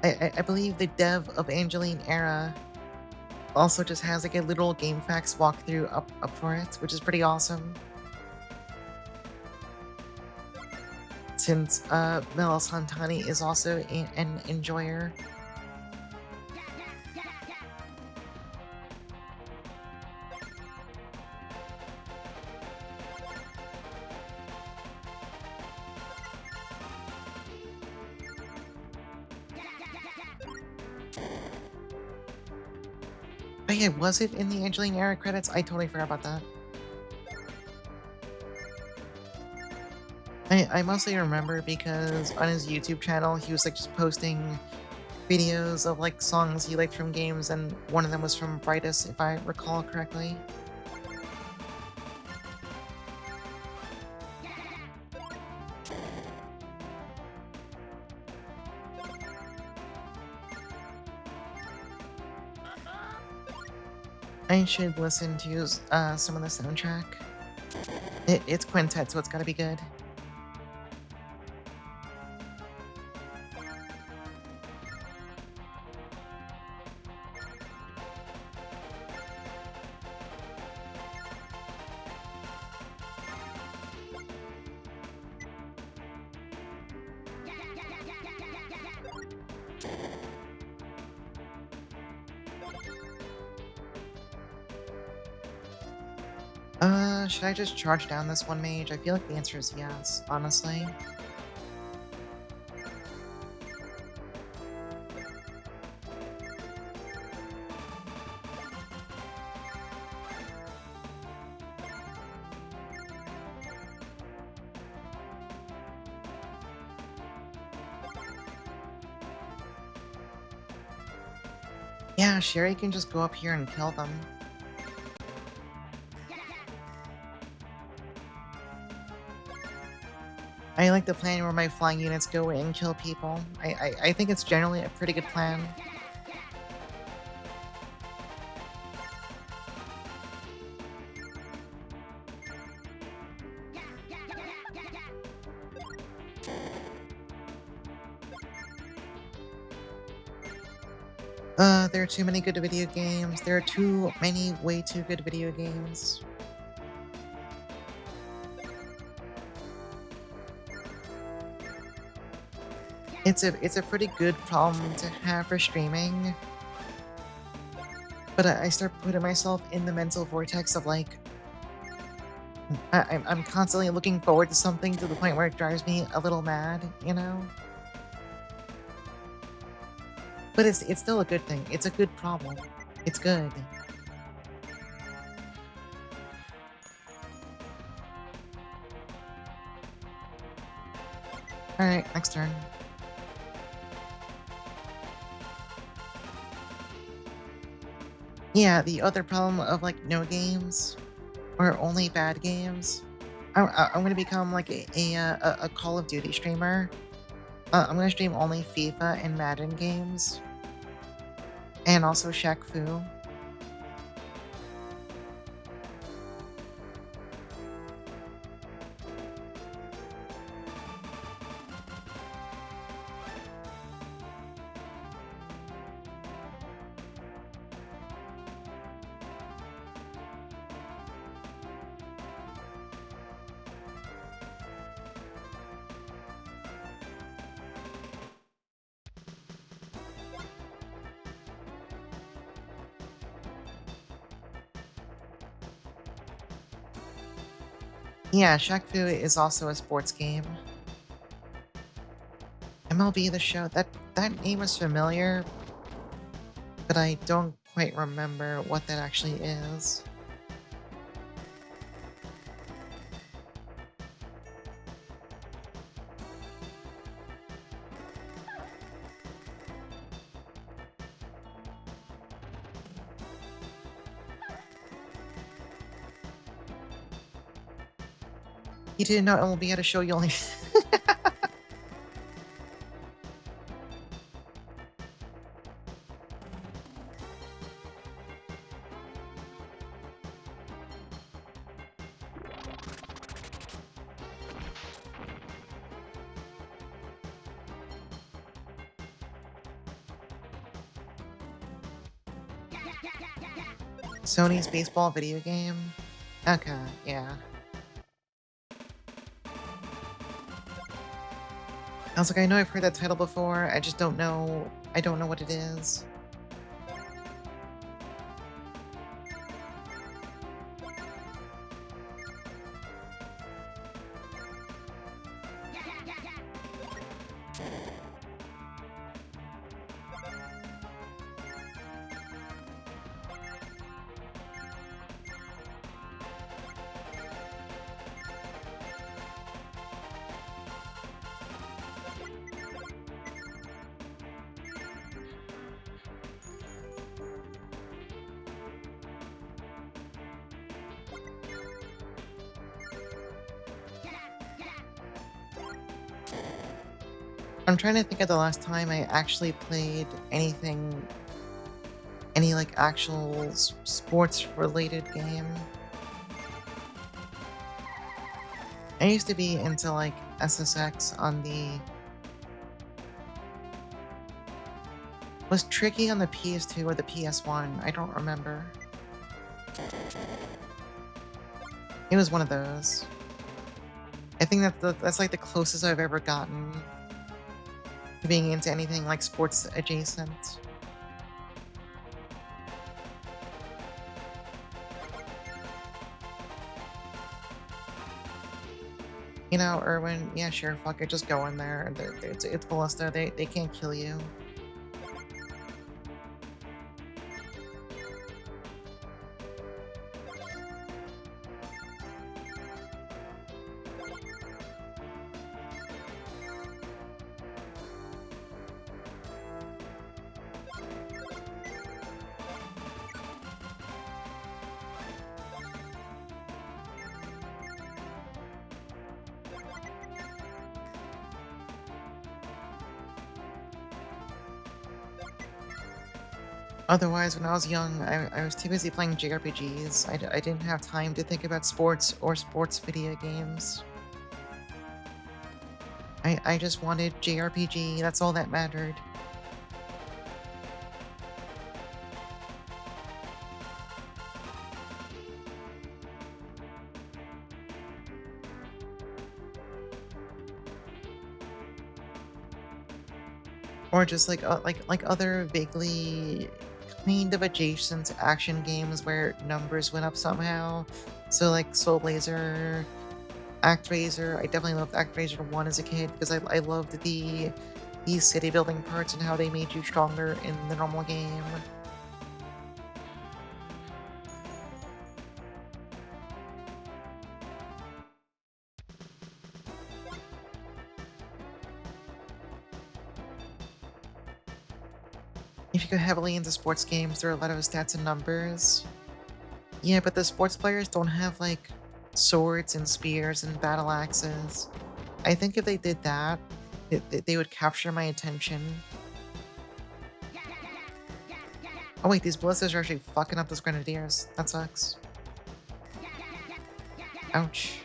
I believe the dev of Angeline Era also just has like a little game facts walkthrough up for it, which is pretty awesome. Since Mel Santani is also an enjoyer. Oh yeah, was it in the Angeline Era credits? I totally forgot about that. I mostly remember because on his YouTube channel, he was like just posting videos of like songs he liked from games, and one of them was from Brightest, if I recall correctly. I should listen to some of the soundtrack. It's Quintet, so it's gotta be good. Should I just charge down this one mage? I feel like the answer is yes, honestly. Yeah, Sherry can just go up here and kill them. I like the plan where my flying units go in and kill people. I think it's generally a pretty good plan. There are too many good video games. There are too many way too good video games. It's a pretty good problem to have for streaming. But I start putting myself in the mental vortex of like, I'm constantly looking forward to something to the point where it drives me a little mad, you know? But it's still a good thing. It's a good problem. It's good. Alright, next turn. Yeah, the other problem of, like, no games or only bad games, I'm gonna become, like, a Call of Duty streamer. I'm gonna stream only FIFA and Madden games, and also Shaq Fu. Yeah, Shaq Fu is also a sports game. MLB The Show, that name is familiar, but I don't quite remember what that actually is. You didn't know MLB had a show you only Sony's baseball video game? Okay, yeah. I was like, I know I've heard that title before, I just don't know what it is. I'm trying to think of the last time I actually played anything, any like actual sports related game. I used to be into like SSX on the. Was Tricky on the PS2 or the PS1? I don't remember. It was one of those. I think that's like the closest I've ever gotten to being into anything like sports adjacent. You know, Erwin, yeah, sure, fuck it, just go in there. It's Ballista, they can't kill you. Otherwise, when I was young, I was too busy playing JRPGs. I didn't have time to think about sports or sports video games. I just wanted JRPG, that's all that mattered. Or just like other vaguely kind of adjacent to action games where numbers went up somehow. So like Soul Blazer, ActRaiser. I definitely loved ActRaiser 1 as a kid because I loved the city building parts and how they made you stronger in the normal game. If you go heavily into sports games, there are a lot of stats and numbers. Yeah, but the sports players don't have like swords and spears and battle axes. I think if they did that, they would capture my attention. Oh wait, these ballistas are actually fucking up those grenadiers. That sucks. Ouch.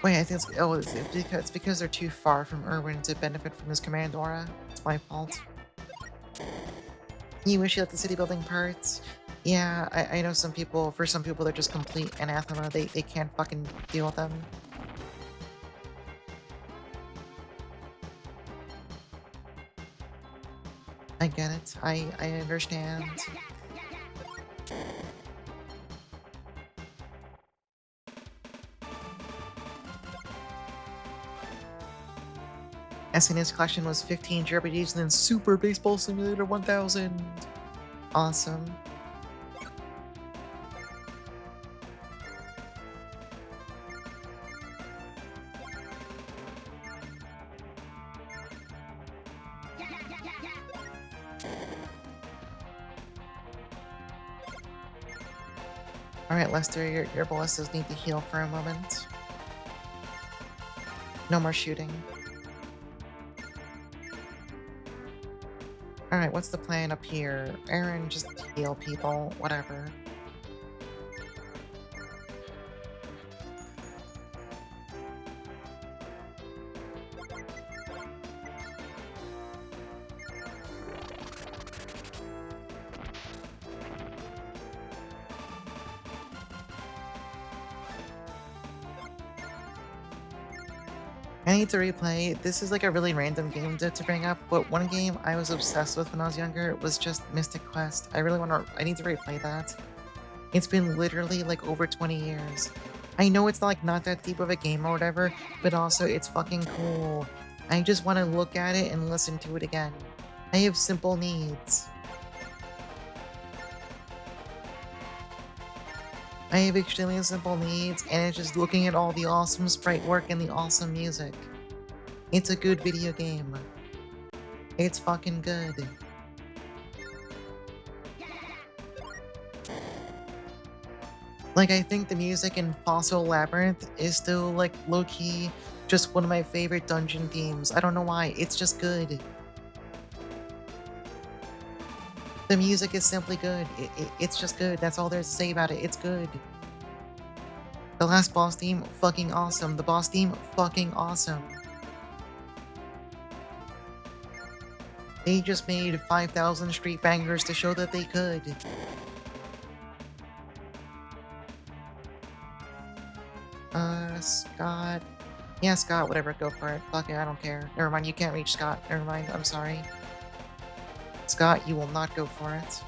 Wait, I think it's because they're too far from Irwin to benefit from his command aura. It's my fault. You wish you liked the city building parts? Yeah, I know some people, for some people, they're just complete anathema. They can't fucking deal with them. I get it. I understand. SNES collection was 15 JRPGs and then Super Baseball Simulator 1000. Awesome. Alright, Lester, your ballistas need to heal for a moment. No more shooting. Alright, what's the plan up here? Aaron, just heal people, whatever. I need to replay. This is like a really random game to bring up, but one game I was obsessed with when I was younger was just Mystic Quest. I need to replay that. It's been literally like over 20 years. I know it's not that deep of a game or whatever, but also it's fucking cool. I just want to look at it and listen to it again. I have simple needs. I have extremely simple needs, and it's just looking at all the awesome sprite work and the awesome music. It's a good video game. It's fucking good. Like, I think the music in Fossil Labyrinth is still, like, low-key just one of my favorite dungeon themes. I don't know why, it's just good. The music is simply good. It's just good. That's all there's to say about it. It's good. The last boss theme, fucking awesome. The boss theme, fucking awesome. They just made 5,000 street bangers to show that they could. Scott. Yeah, Scott, whatever, go for it. Fuck it, I don't care. Never mind, you can't reach Scott. Never mind, I'm sorry. Scott, you will not go for it.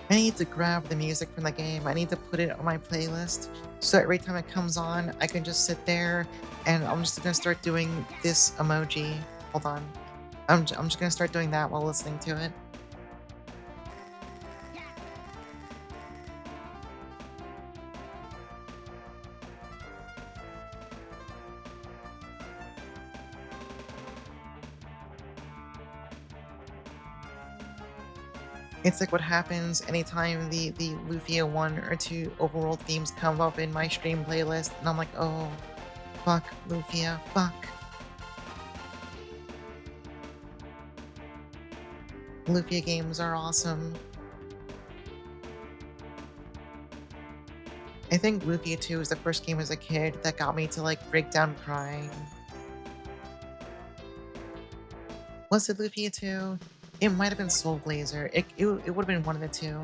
I need to grab the music from the game. I need to put it on my playlist so that every time it comes on, I can just sit there and I'm just gonna start doing this emoji. Hold on. I'm just gonna start doing that while listening to it. It's like what happens anytime the Lufia 1 or 2 overworld themes come up in my stream playlist, and I'm like, oh, fuck, Lufia, fuck. Lufia games are awesome. I think Lufia 2 was the first game as a kid that got me to, like, break down crying. Was it Lufia 2? It might have been Soul Blazer. It would have been one of the two.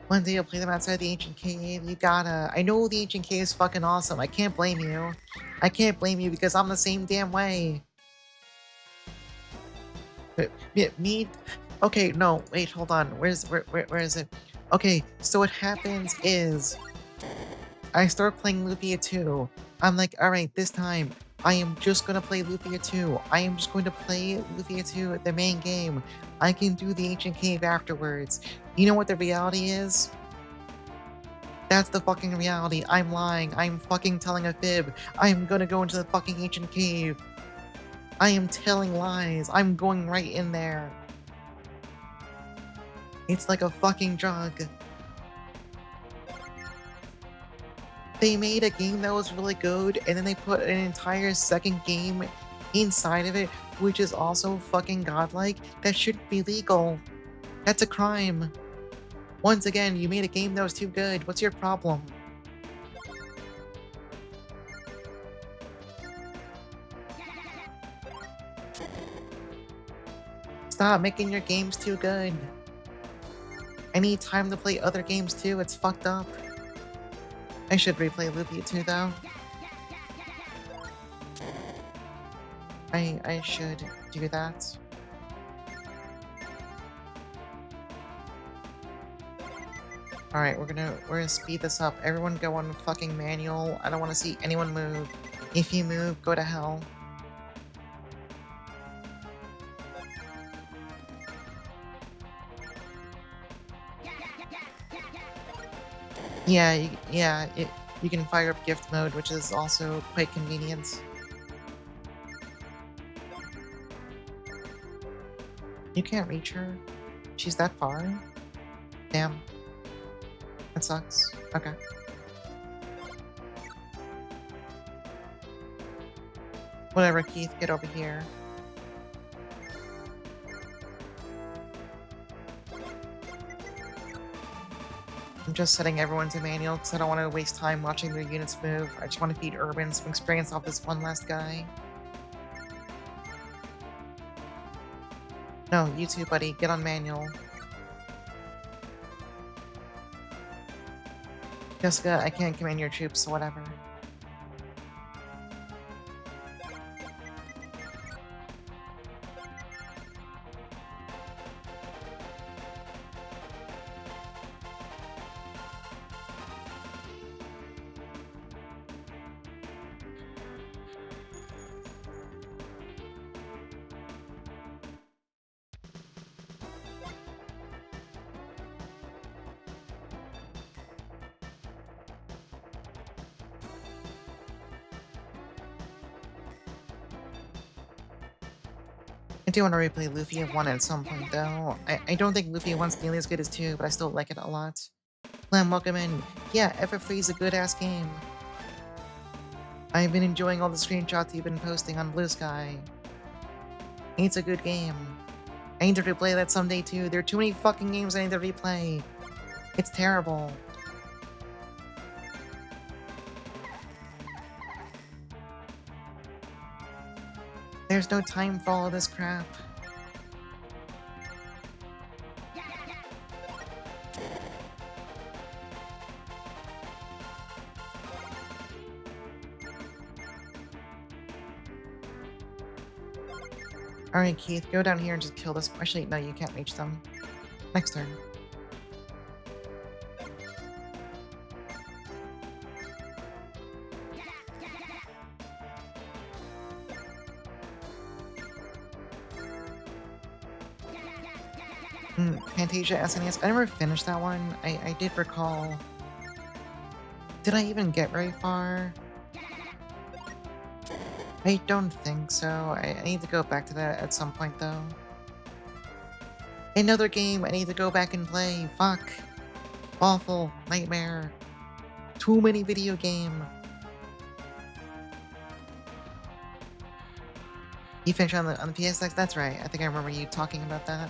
One day you'll play them outside the ancient cave. You gotta. I know the ancient cave is fucking awesome. I can't blame you. I can't blame you because I'm the same damn way. Me? Okay, no, wait, hold on. Where is it? Okay, so what happens is I start playing Lufia 2. I'm like, alright, this time I am just gonna play Lufia 2. I am just going to play Lufia 2, the main game. I can do the ancient cave afterwards. You know what the reality is? That's the fucking reality. I'm lying. I'm fucking telling a fib. I'm gonna go into the fucking ancient cave. I am telling lies. I'm going right in there. It's like a fucking drug. They made a game that was really good, and then they put an entire second game inside of it, which is also fucking godlike. That shouldn't be legal. That's a crime. Once again, you made a game that was too good. What's your problem? Stop making your games too good. I need time to play other games too. It's fucked up. I should replay Lufia 2 though. I should do that. Alright, we're gonna speed this up. Everyone go on fucking manual. I don't wanna see anyone move. If you move, go to hell. You can fire up gift mode, which is also quite convenient. You can't reach her? She's that far? Damn. That sucks. Okay. Whatever, Keith, get over here. I'm just setting everyone to manual because I don't want to waste time watching their units move. I just want to feed Urban some experience off this one last guy. No, you too, buddy. Get on manual. Jessica, I can't command your troops, so whatever. I do want to replay Lufia 1 at some point, though. I don't think Lufia 1's nearly as good as 2, but I still like it a lot. Lamb, welcome in. Yeah, FF3 is a good-ass game. I've been enjoying all the screenshots you've been posting on Blue Sky. It's a good game. I need to replay that someday, too. There are too many fucking games I need to replay. It's terrible. There's no time for all of this crap. Alright, Keith, go down here and just kill this. Actually, no, you can't reach them. Next turn. Fantasia SNES. I never finished that one. I did recall. Did I even get very far? I don't think so. I need to go back to that at some point, though. Another game I need to go back and play. Fuck. Awful. Nightmare. Too many video game. You finished on the PSX? That's right. I think I remember you talking about that.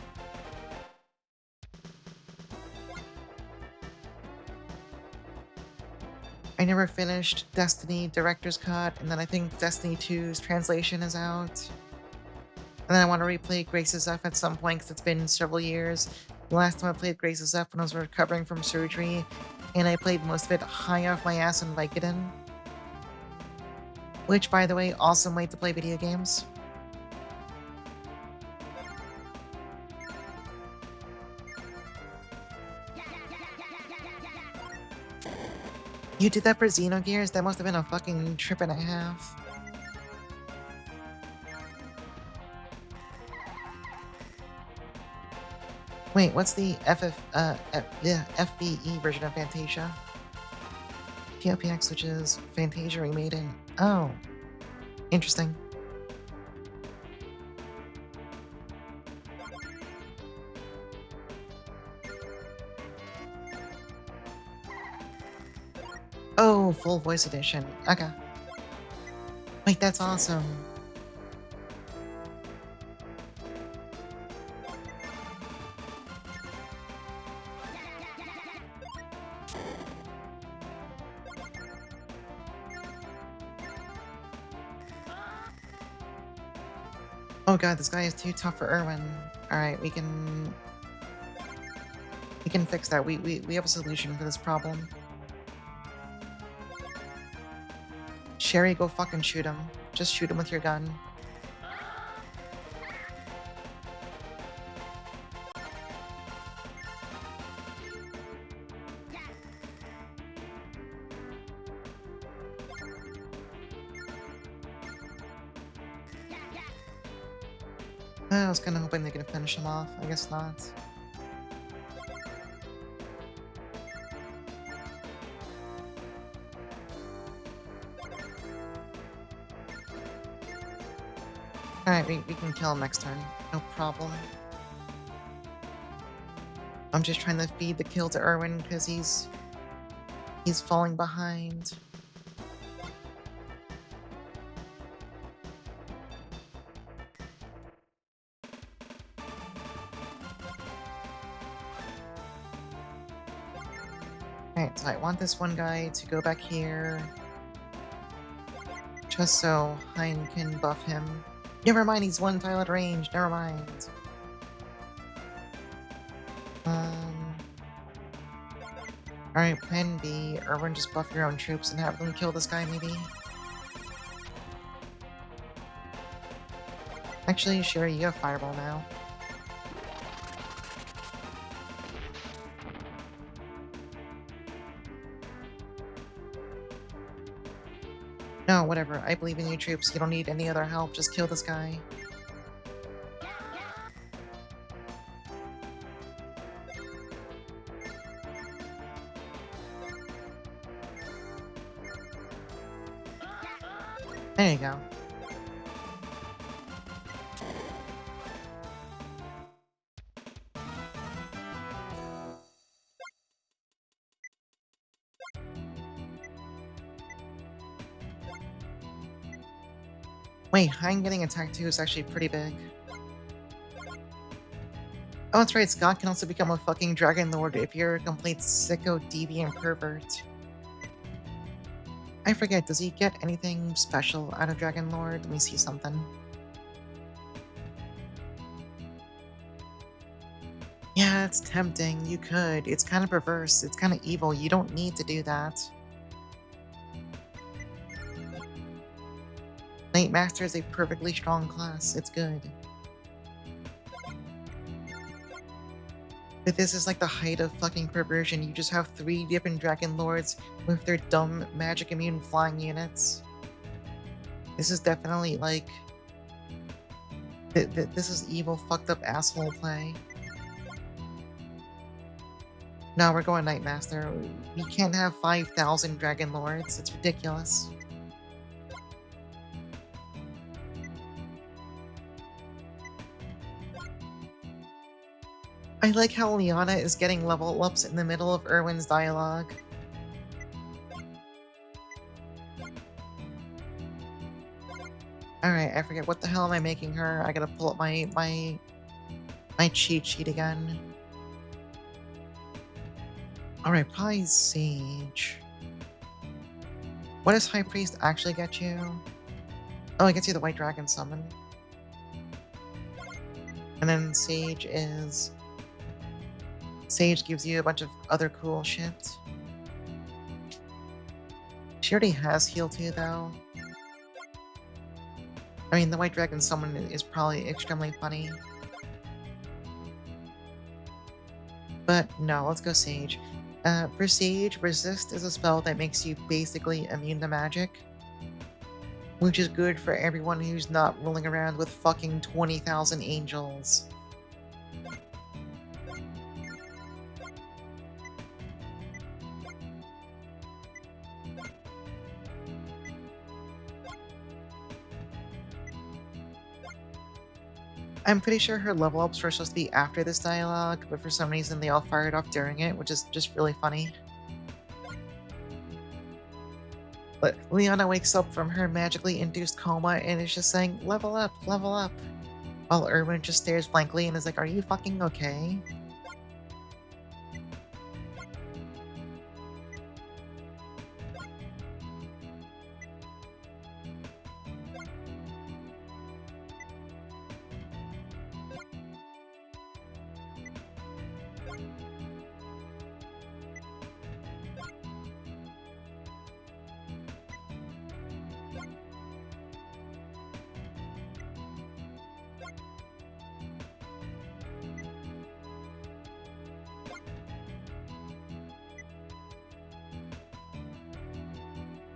I never finished Destiny Director's Cut, and then I think Destiny 2's translation is out. And then I want to replay Grace's F at some point because it's been several years. The last time I played Grace's F when I was recovering from surgery, and I played most of it high off my ass in Vicodin. Which, by the way, awesome way to play video games. You did that for Xenogears? That must have been a fucking trip and a half. Wait, what's the FBE version of Fantasia? TLPX, which is Fantasia remade in... Oh. Interesting. Oh, full voice edition. Okay. Wait, that's awesome. Oh god, this guy is too tough for Irwin. Alright, we can fix that. We have a solution for this problem. Sherry, go fucking shoot him. Just shoot him with your gun. I was kinda hoping they could finish him off. I guess not. Alright, we can kill him next turn. No problem. I'm just trying to feed the kill to Irwin because he's falling behind. Alright, so I want this one guy to go back here. Just so Hein can buff him. Never mind, he's one tile at range. Never mind. Alright, plan B. Irwin, just buff your own troops and have them kill this guy, maybe? Actually, sure, you have Fireball now. No, whatever. I believe in you troops. You don't need any other help. Just kill this guy. There you go. Wait, Hein getting attacked too is actually pretty big. Oh, that's right, Scott can also become a fucking Dragon Lord if you're a complete sicko, deviant pervert. I forget, does he get anything special out of Dragon Lord? Let me see something. Yeah, it's tempting, you could. It's kind of perverse, it's kind of evil, you don't need to do that. Knight Master is a perfectly strong class, it's good. But this is like the height of fucking perversion. You just have 3 different Dragon Lords with their dumb magic immune flying units. This is definitely like... This is evil, fucked up asshole play. No, we're going Knight Master. We can't have 5,000 Dragon Lords. It's ridiculous. I like how Liana is getting level ups in the middle of Irwin's dialogue. Alright, I forget what the hell am I making her. I gotta pull up my cheat sheet again. Alright, Pie Sage. What does High Priest actually get you? Oh, it gets you the White Dragon Summon. And then Sage gives you a bunch of other cool shit. She already has heal too, though. I mean, the White Dragon Summon is probably extremely funny. But no, let's go Sage. For Sage, Resist is a spell that makes you basically immune to magic, which is good for everyone who's not rolling around with fucking 20,000 angels. I'm pretty sure her level ups were supposed to be after this dialogue, but for some reason they all fired off during it, which is just really funny. But Leona wakes up from her magically induced coma and is just saying, level up, while Erwin just stares blankly and is like, are you fucking okay?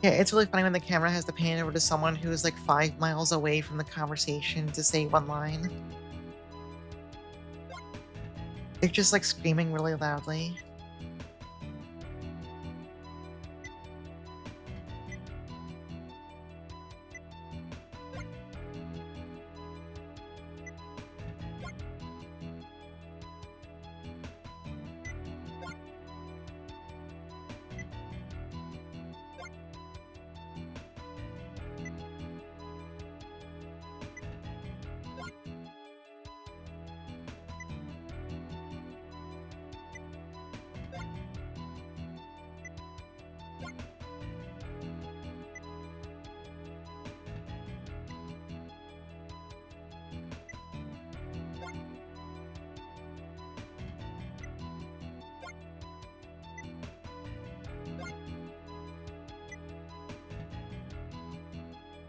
Yeah, it's really funny when the camera has to pan over to someone who is like 5 miles away from the conversation to say one line. They're just like screaming really loudly.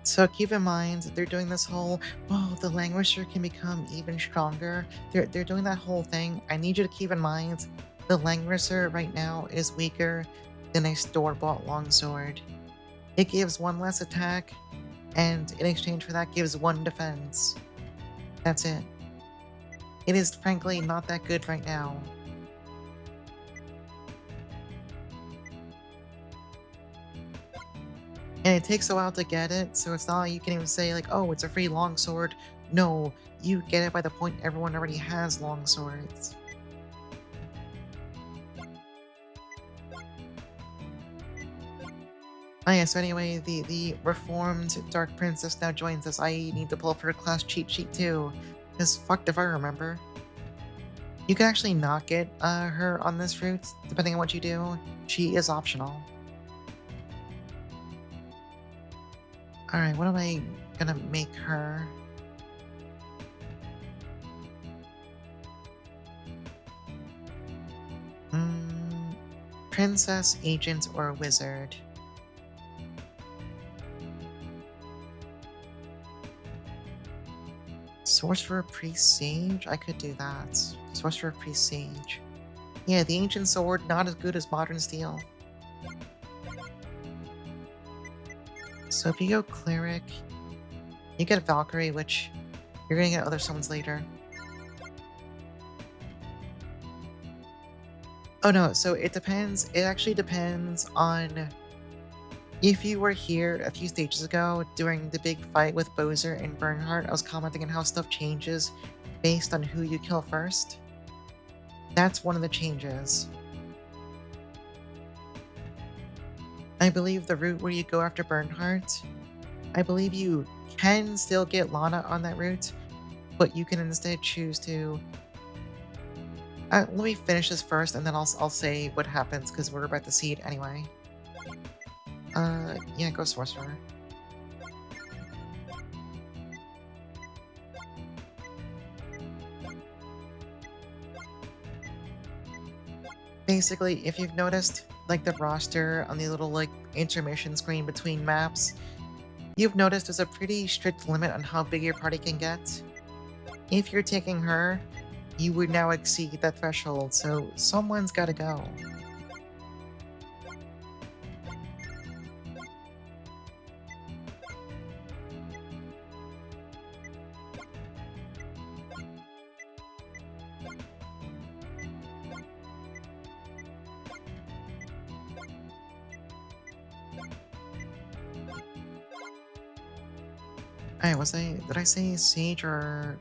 So keep in mind, they're doing this whole, oh, the Langrisser can become even stronger. They're doing that whole thing. I need you to keep in mind, the Langrisser right now is weaker than a store-bought longsword. It gives 1 less attack, and in exchange for that gives 1 defense. That's it. It is frankly not that good right now. And it takes a while to get it, so it's not like you can even say like, oh, it's a free longsword. No, you get it by the point everyone already has longswords. Oh yeah, so anyway, the reformed Dark Princess now joins us. I need to pull up her class cheat sheet too. Because fucked if I remember. You can actually not get her on this route, depending on what you do. She is optional. Alright, what am I gonna make her? Princess, agent, or wizard? Sorcerer, priest, sage? I could do that. Sorcerer, priest, sage. Yeah, the ancient sword, not as good as modern steel. So if you go cleric, you get Valkyrie, which you're gonna get other summons later. Oh no, so it depends. It actually depends on if you were here a few stages ago during the big fight with Bowser and Bernhardt. I was commenting on how stuff changes based on who you kill first. That's one of the changes. I believe the route where you go after Bernhardt, I believe you can still get Lana on that route, but you can instead choose to... let me finish this first, and then I'll say what happens, because we're about to see it anyway. Yeah, go sorcerer. Basically, if you've noticed, like, the roster on the little, like, intermission screen between maps, you've noticed there's a pretty strict limit on how big your party can get. If you're taking her, you would now exceed that threshold, so someone's gotta go. Alright, did I say Sage or...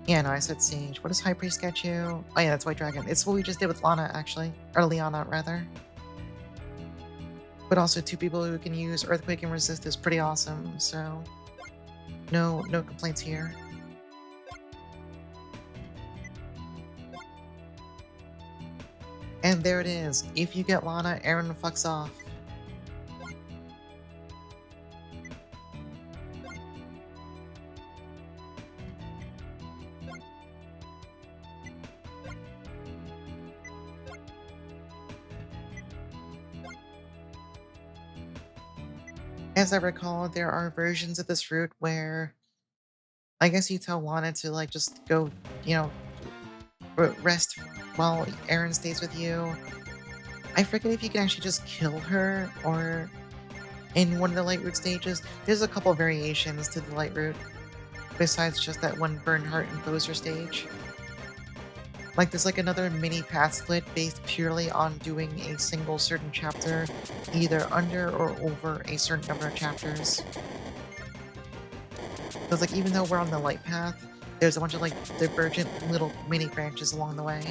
Yeah, no, I said Sage. What does High Priest get you? Oh yeah, that's White Dragon. It's what we just did with Lana, actually. Or Liana, rather. But also two people who can use Earthquake and Resist is pretty awesome, so... No complaints here. And there it is. If you get Lana, Aaron fucks off. As I recall, there are versions of this route where I guess you tell Lana to, like, just go, you know, rest while Aaron stays with you. I forget if you can actually just kill her or in one of the light route stages. There's a couple variations to the light route besides just that one Bernhardt and Poser stage. Like, there's like another mini path split based purely on doing a single certain chapter, either under or over a certain number of chapters. So it's like, even though we're on the light path, there's a bunch of like divergent little mini branches along the way.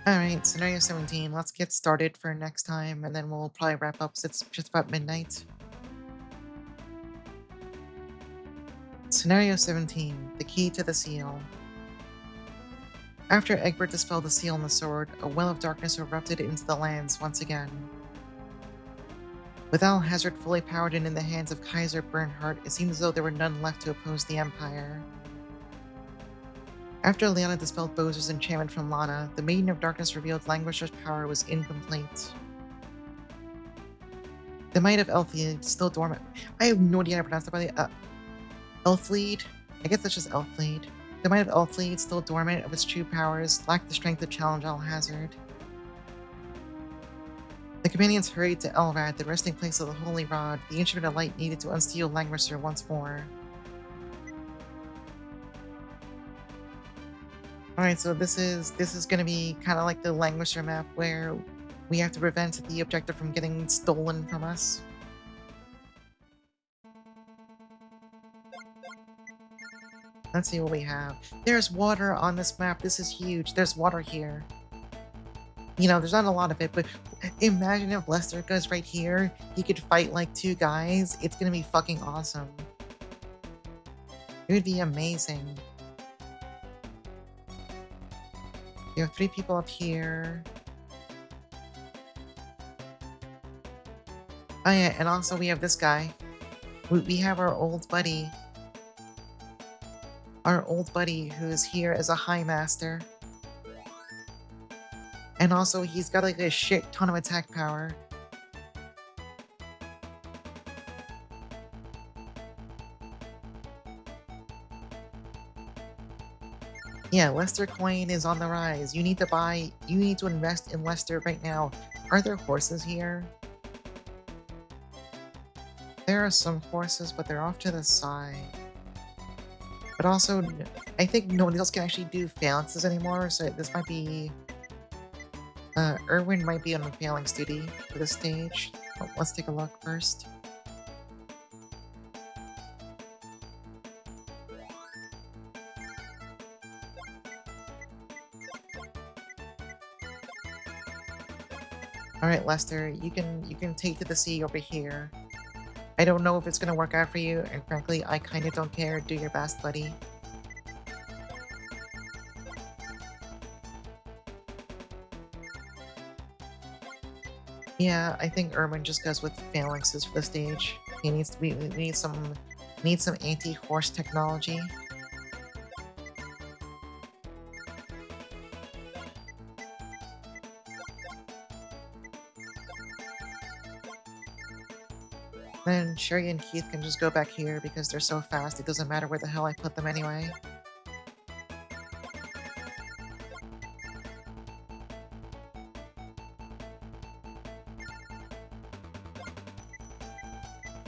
Alright, scenario 17. Let's get started for next time, and then we'll probably wrap up 'cause it's just about midnight. Scenario 17. The Key to the Seal. After Egbert dispelled the seal on the sword, a well of darkness erupted into the lands once again. With Al Hazard fully powered and in the hands of Kaiser Bernhardt, it seemed as though there were none left to oppose the Empire. After Liana dispelled Bowser's enchantment from Lana, the Maiden of Darkness revealed Langrisser's power was incomplete. The might of Elfleid, still dormant. I have no idea how to pronounce that, by the Elfleid? I guess that's just Elfleid. The might of Elfleid, still dormant of its true powers, lacked the strength to challenge Alhazard. The companions hurried to Elrad, the resting place of the Holy Rod. The instrument of light needed to unsteel Langrisser once more. Alright, so this is gonna be kind of like the Langrisser map where we have to prevent the objective from getting stolen from us. Let's see what we have. There's water on this map. This is huge. There's water here. You know, there's not a lot of it, but imagine if Lester goes right here. He could fight like two guys. It's gonna be fucking awesome. It would be amazing. You have 3 people up here. Oh yeah, and also we have this guy. We have our old buddy. Our old buddy who's here as a High Master. And also he's got like a shit ton of attack power. Yeah, Lester coin is on the rise. You need to invest in Lester right now. Are there horses here? There are some horses, but they're off to the side. But also, I think nobody else can actually do phalanxes anymore, so this might be... Erwin might be on a phalanx duty for this stage. Oh, let's take a look first. Alright, Lester, you can take to the sea over here. I don't know if it's gonna work out for you, and frankly, I kinda don't care. Do your best, buddy. Yeah, I think Erwin just goes with phalanxes for the stage. He needs to be we need some anti-horse technology. Then Sherry and Keith can just go back here because they're so fast, it doesn't matter where the hell I put them anyway.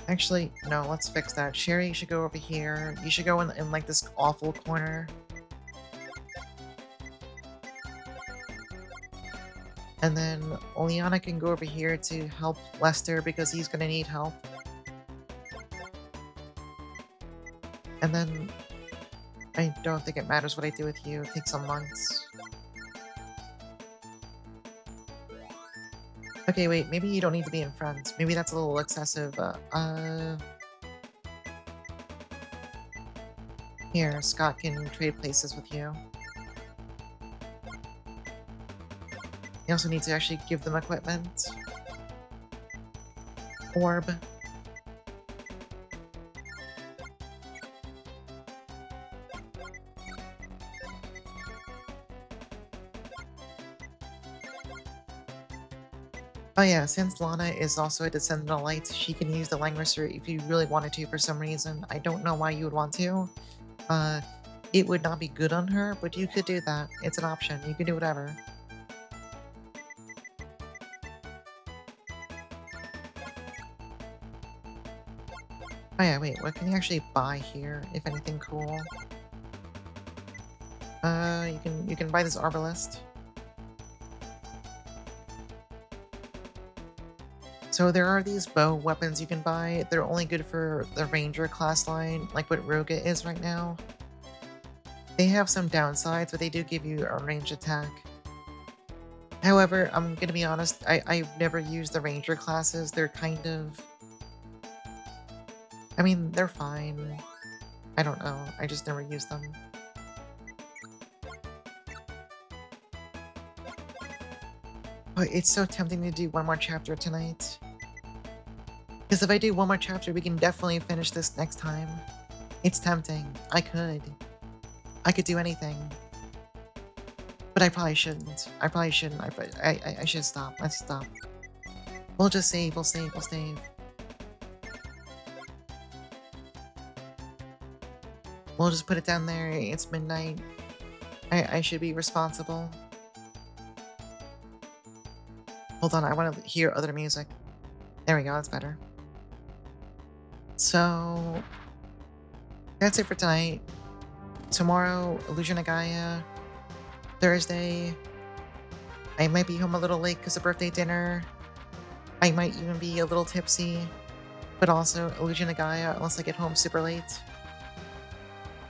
Actually, no, let's fix that. Sherry should go over here. You should go in like this awful corner. And then Oleana can go over here to help Lester because he's gonna need help. And then I don't think it matters what I do with you. It takes some months. Okay, wait, maybe you don't need to be in front. Maybe that's a little excessive. Here, Scott can trade places with you. You also need to actually give them equipment. Orb. Oh yeah, since Lana is also a Descendant of Light, she can use the Langrisser if you really wanted to for some reason. I don't know why you would want to. Uh, it would not be good on her, but you could do that. It's an option. You can do whatever. Oh yeah, wait, what can you actually buy here, if anything cool? You can buy this Arbalest. So there are these bow weapons you can buy. They're only good for the Ranger class line, like what Roga is right now. They have some downsides, but they do give you a range attack. However, I'm gonna be honest, I've never used the Ranger classes. They're kind of... I mean, they're fine. I don't know. I just never used them. But it's so tempting to do one more chapter tonight. Because if I do one more chapter, we can definitely finish this next time. It's tempting. I could. I could do anything. But I probably shouldn't. I probably shouldn't. I should stop. Let's stop. We'll just save. We'll save. We'll save. We'll just put it down there. It's midnight. I should be responsible. Hold on, I want to hear other music. There we go, that's better. So, that's it for tonight. Tomorrow, Illusion of Gaia. Thursday, I might be home a little late because of birthday dinner. I might even be a little tipsy. But also, Illusion of Gaia, unless I get home super late.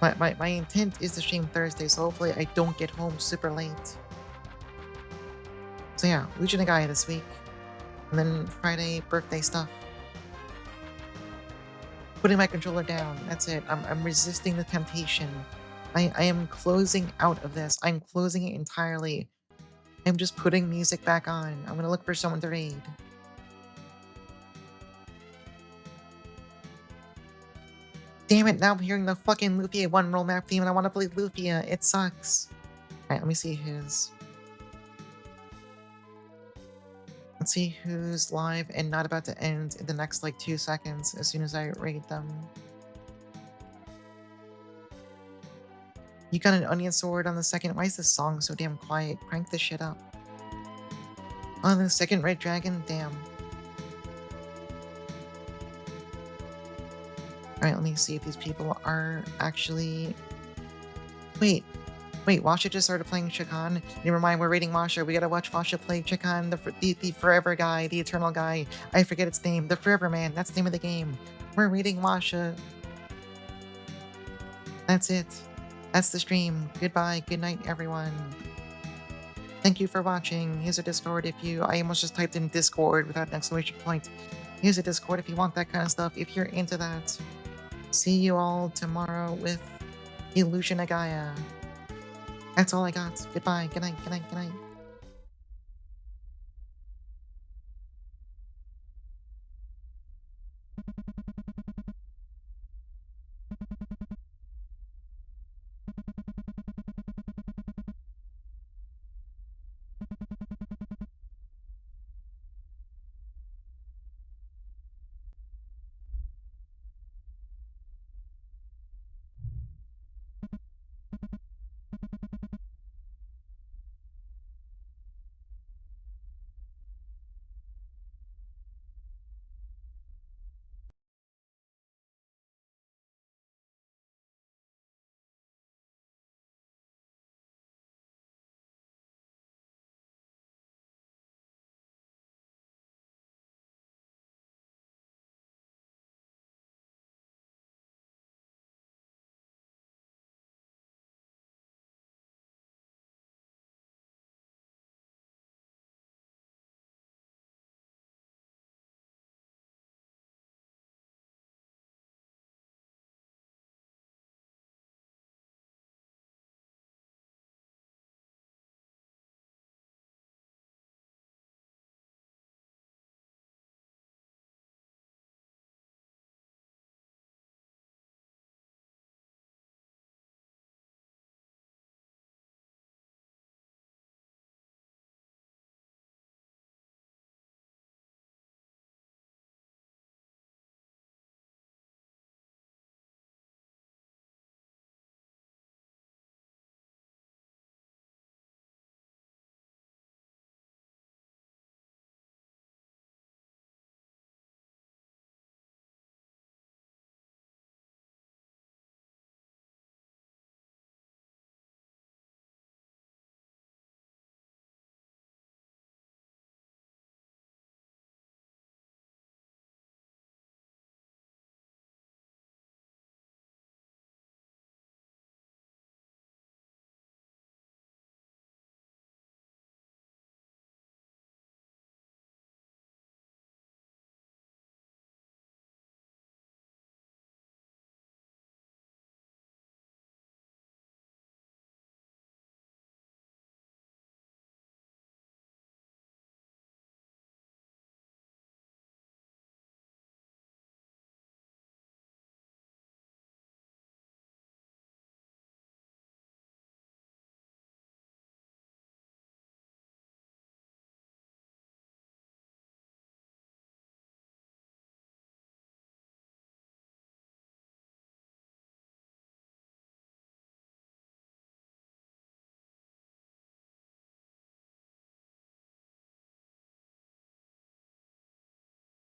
My intent is to stream Thursday, so hopefully I don't get home super late. So yeah, Illusion of Gaia this week. And then Friday, birthday stuff. Putting my controller down, that's it. I'm resisting the temptation. I am closing out of this. I'm closing it entirely. I'm just putting music back on. I'm gonna look for someone to raid. Damn it, now I'm hearing the fucking Lufia 1 roll map theme and I want to play Lufia. It sucks. Alright, let me see who's... Let's see who's live and not about to end in the next, like, 2 seconds as soon as I raid them. You got an onion sword on the second. Why is this song so damn quiet? Crank this shit up. On the second red dragon? Damn. Alright, let me see if these people are actually... Wait, Washa just started playing Chakan. Never mind, we're raiding Washa. We gotta watch Washa play Chakan, the forever guy, the eternal guy. I forget its name. The forever man. That's the name of the game. We're raiding Washa. That's it. That's the stream. Goodbye. Good night, everyone. Thank you for watching. Here's a Discord if you... I almost just typed in Discord without an exclamation point. Here's a Discord if you want that kind of stuff, if you're into that. See you all tomorrow with Illusion Agaya. That's all I got. Goodbye. Good night. Good night. Good night.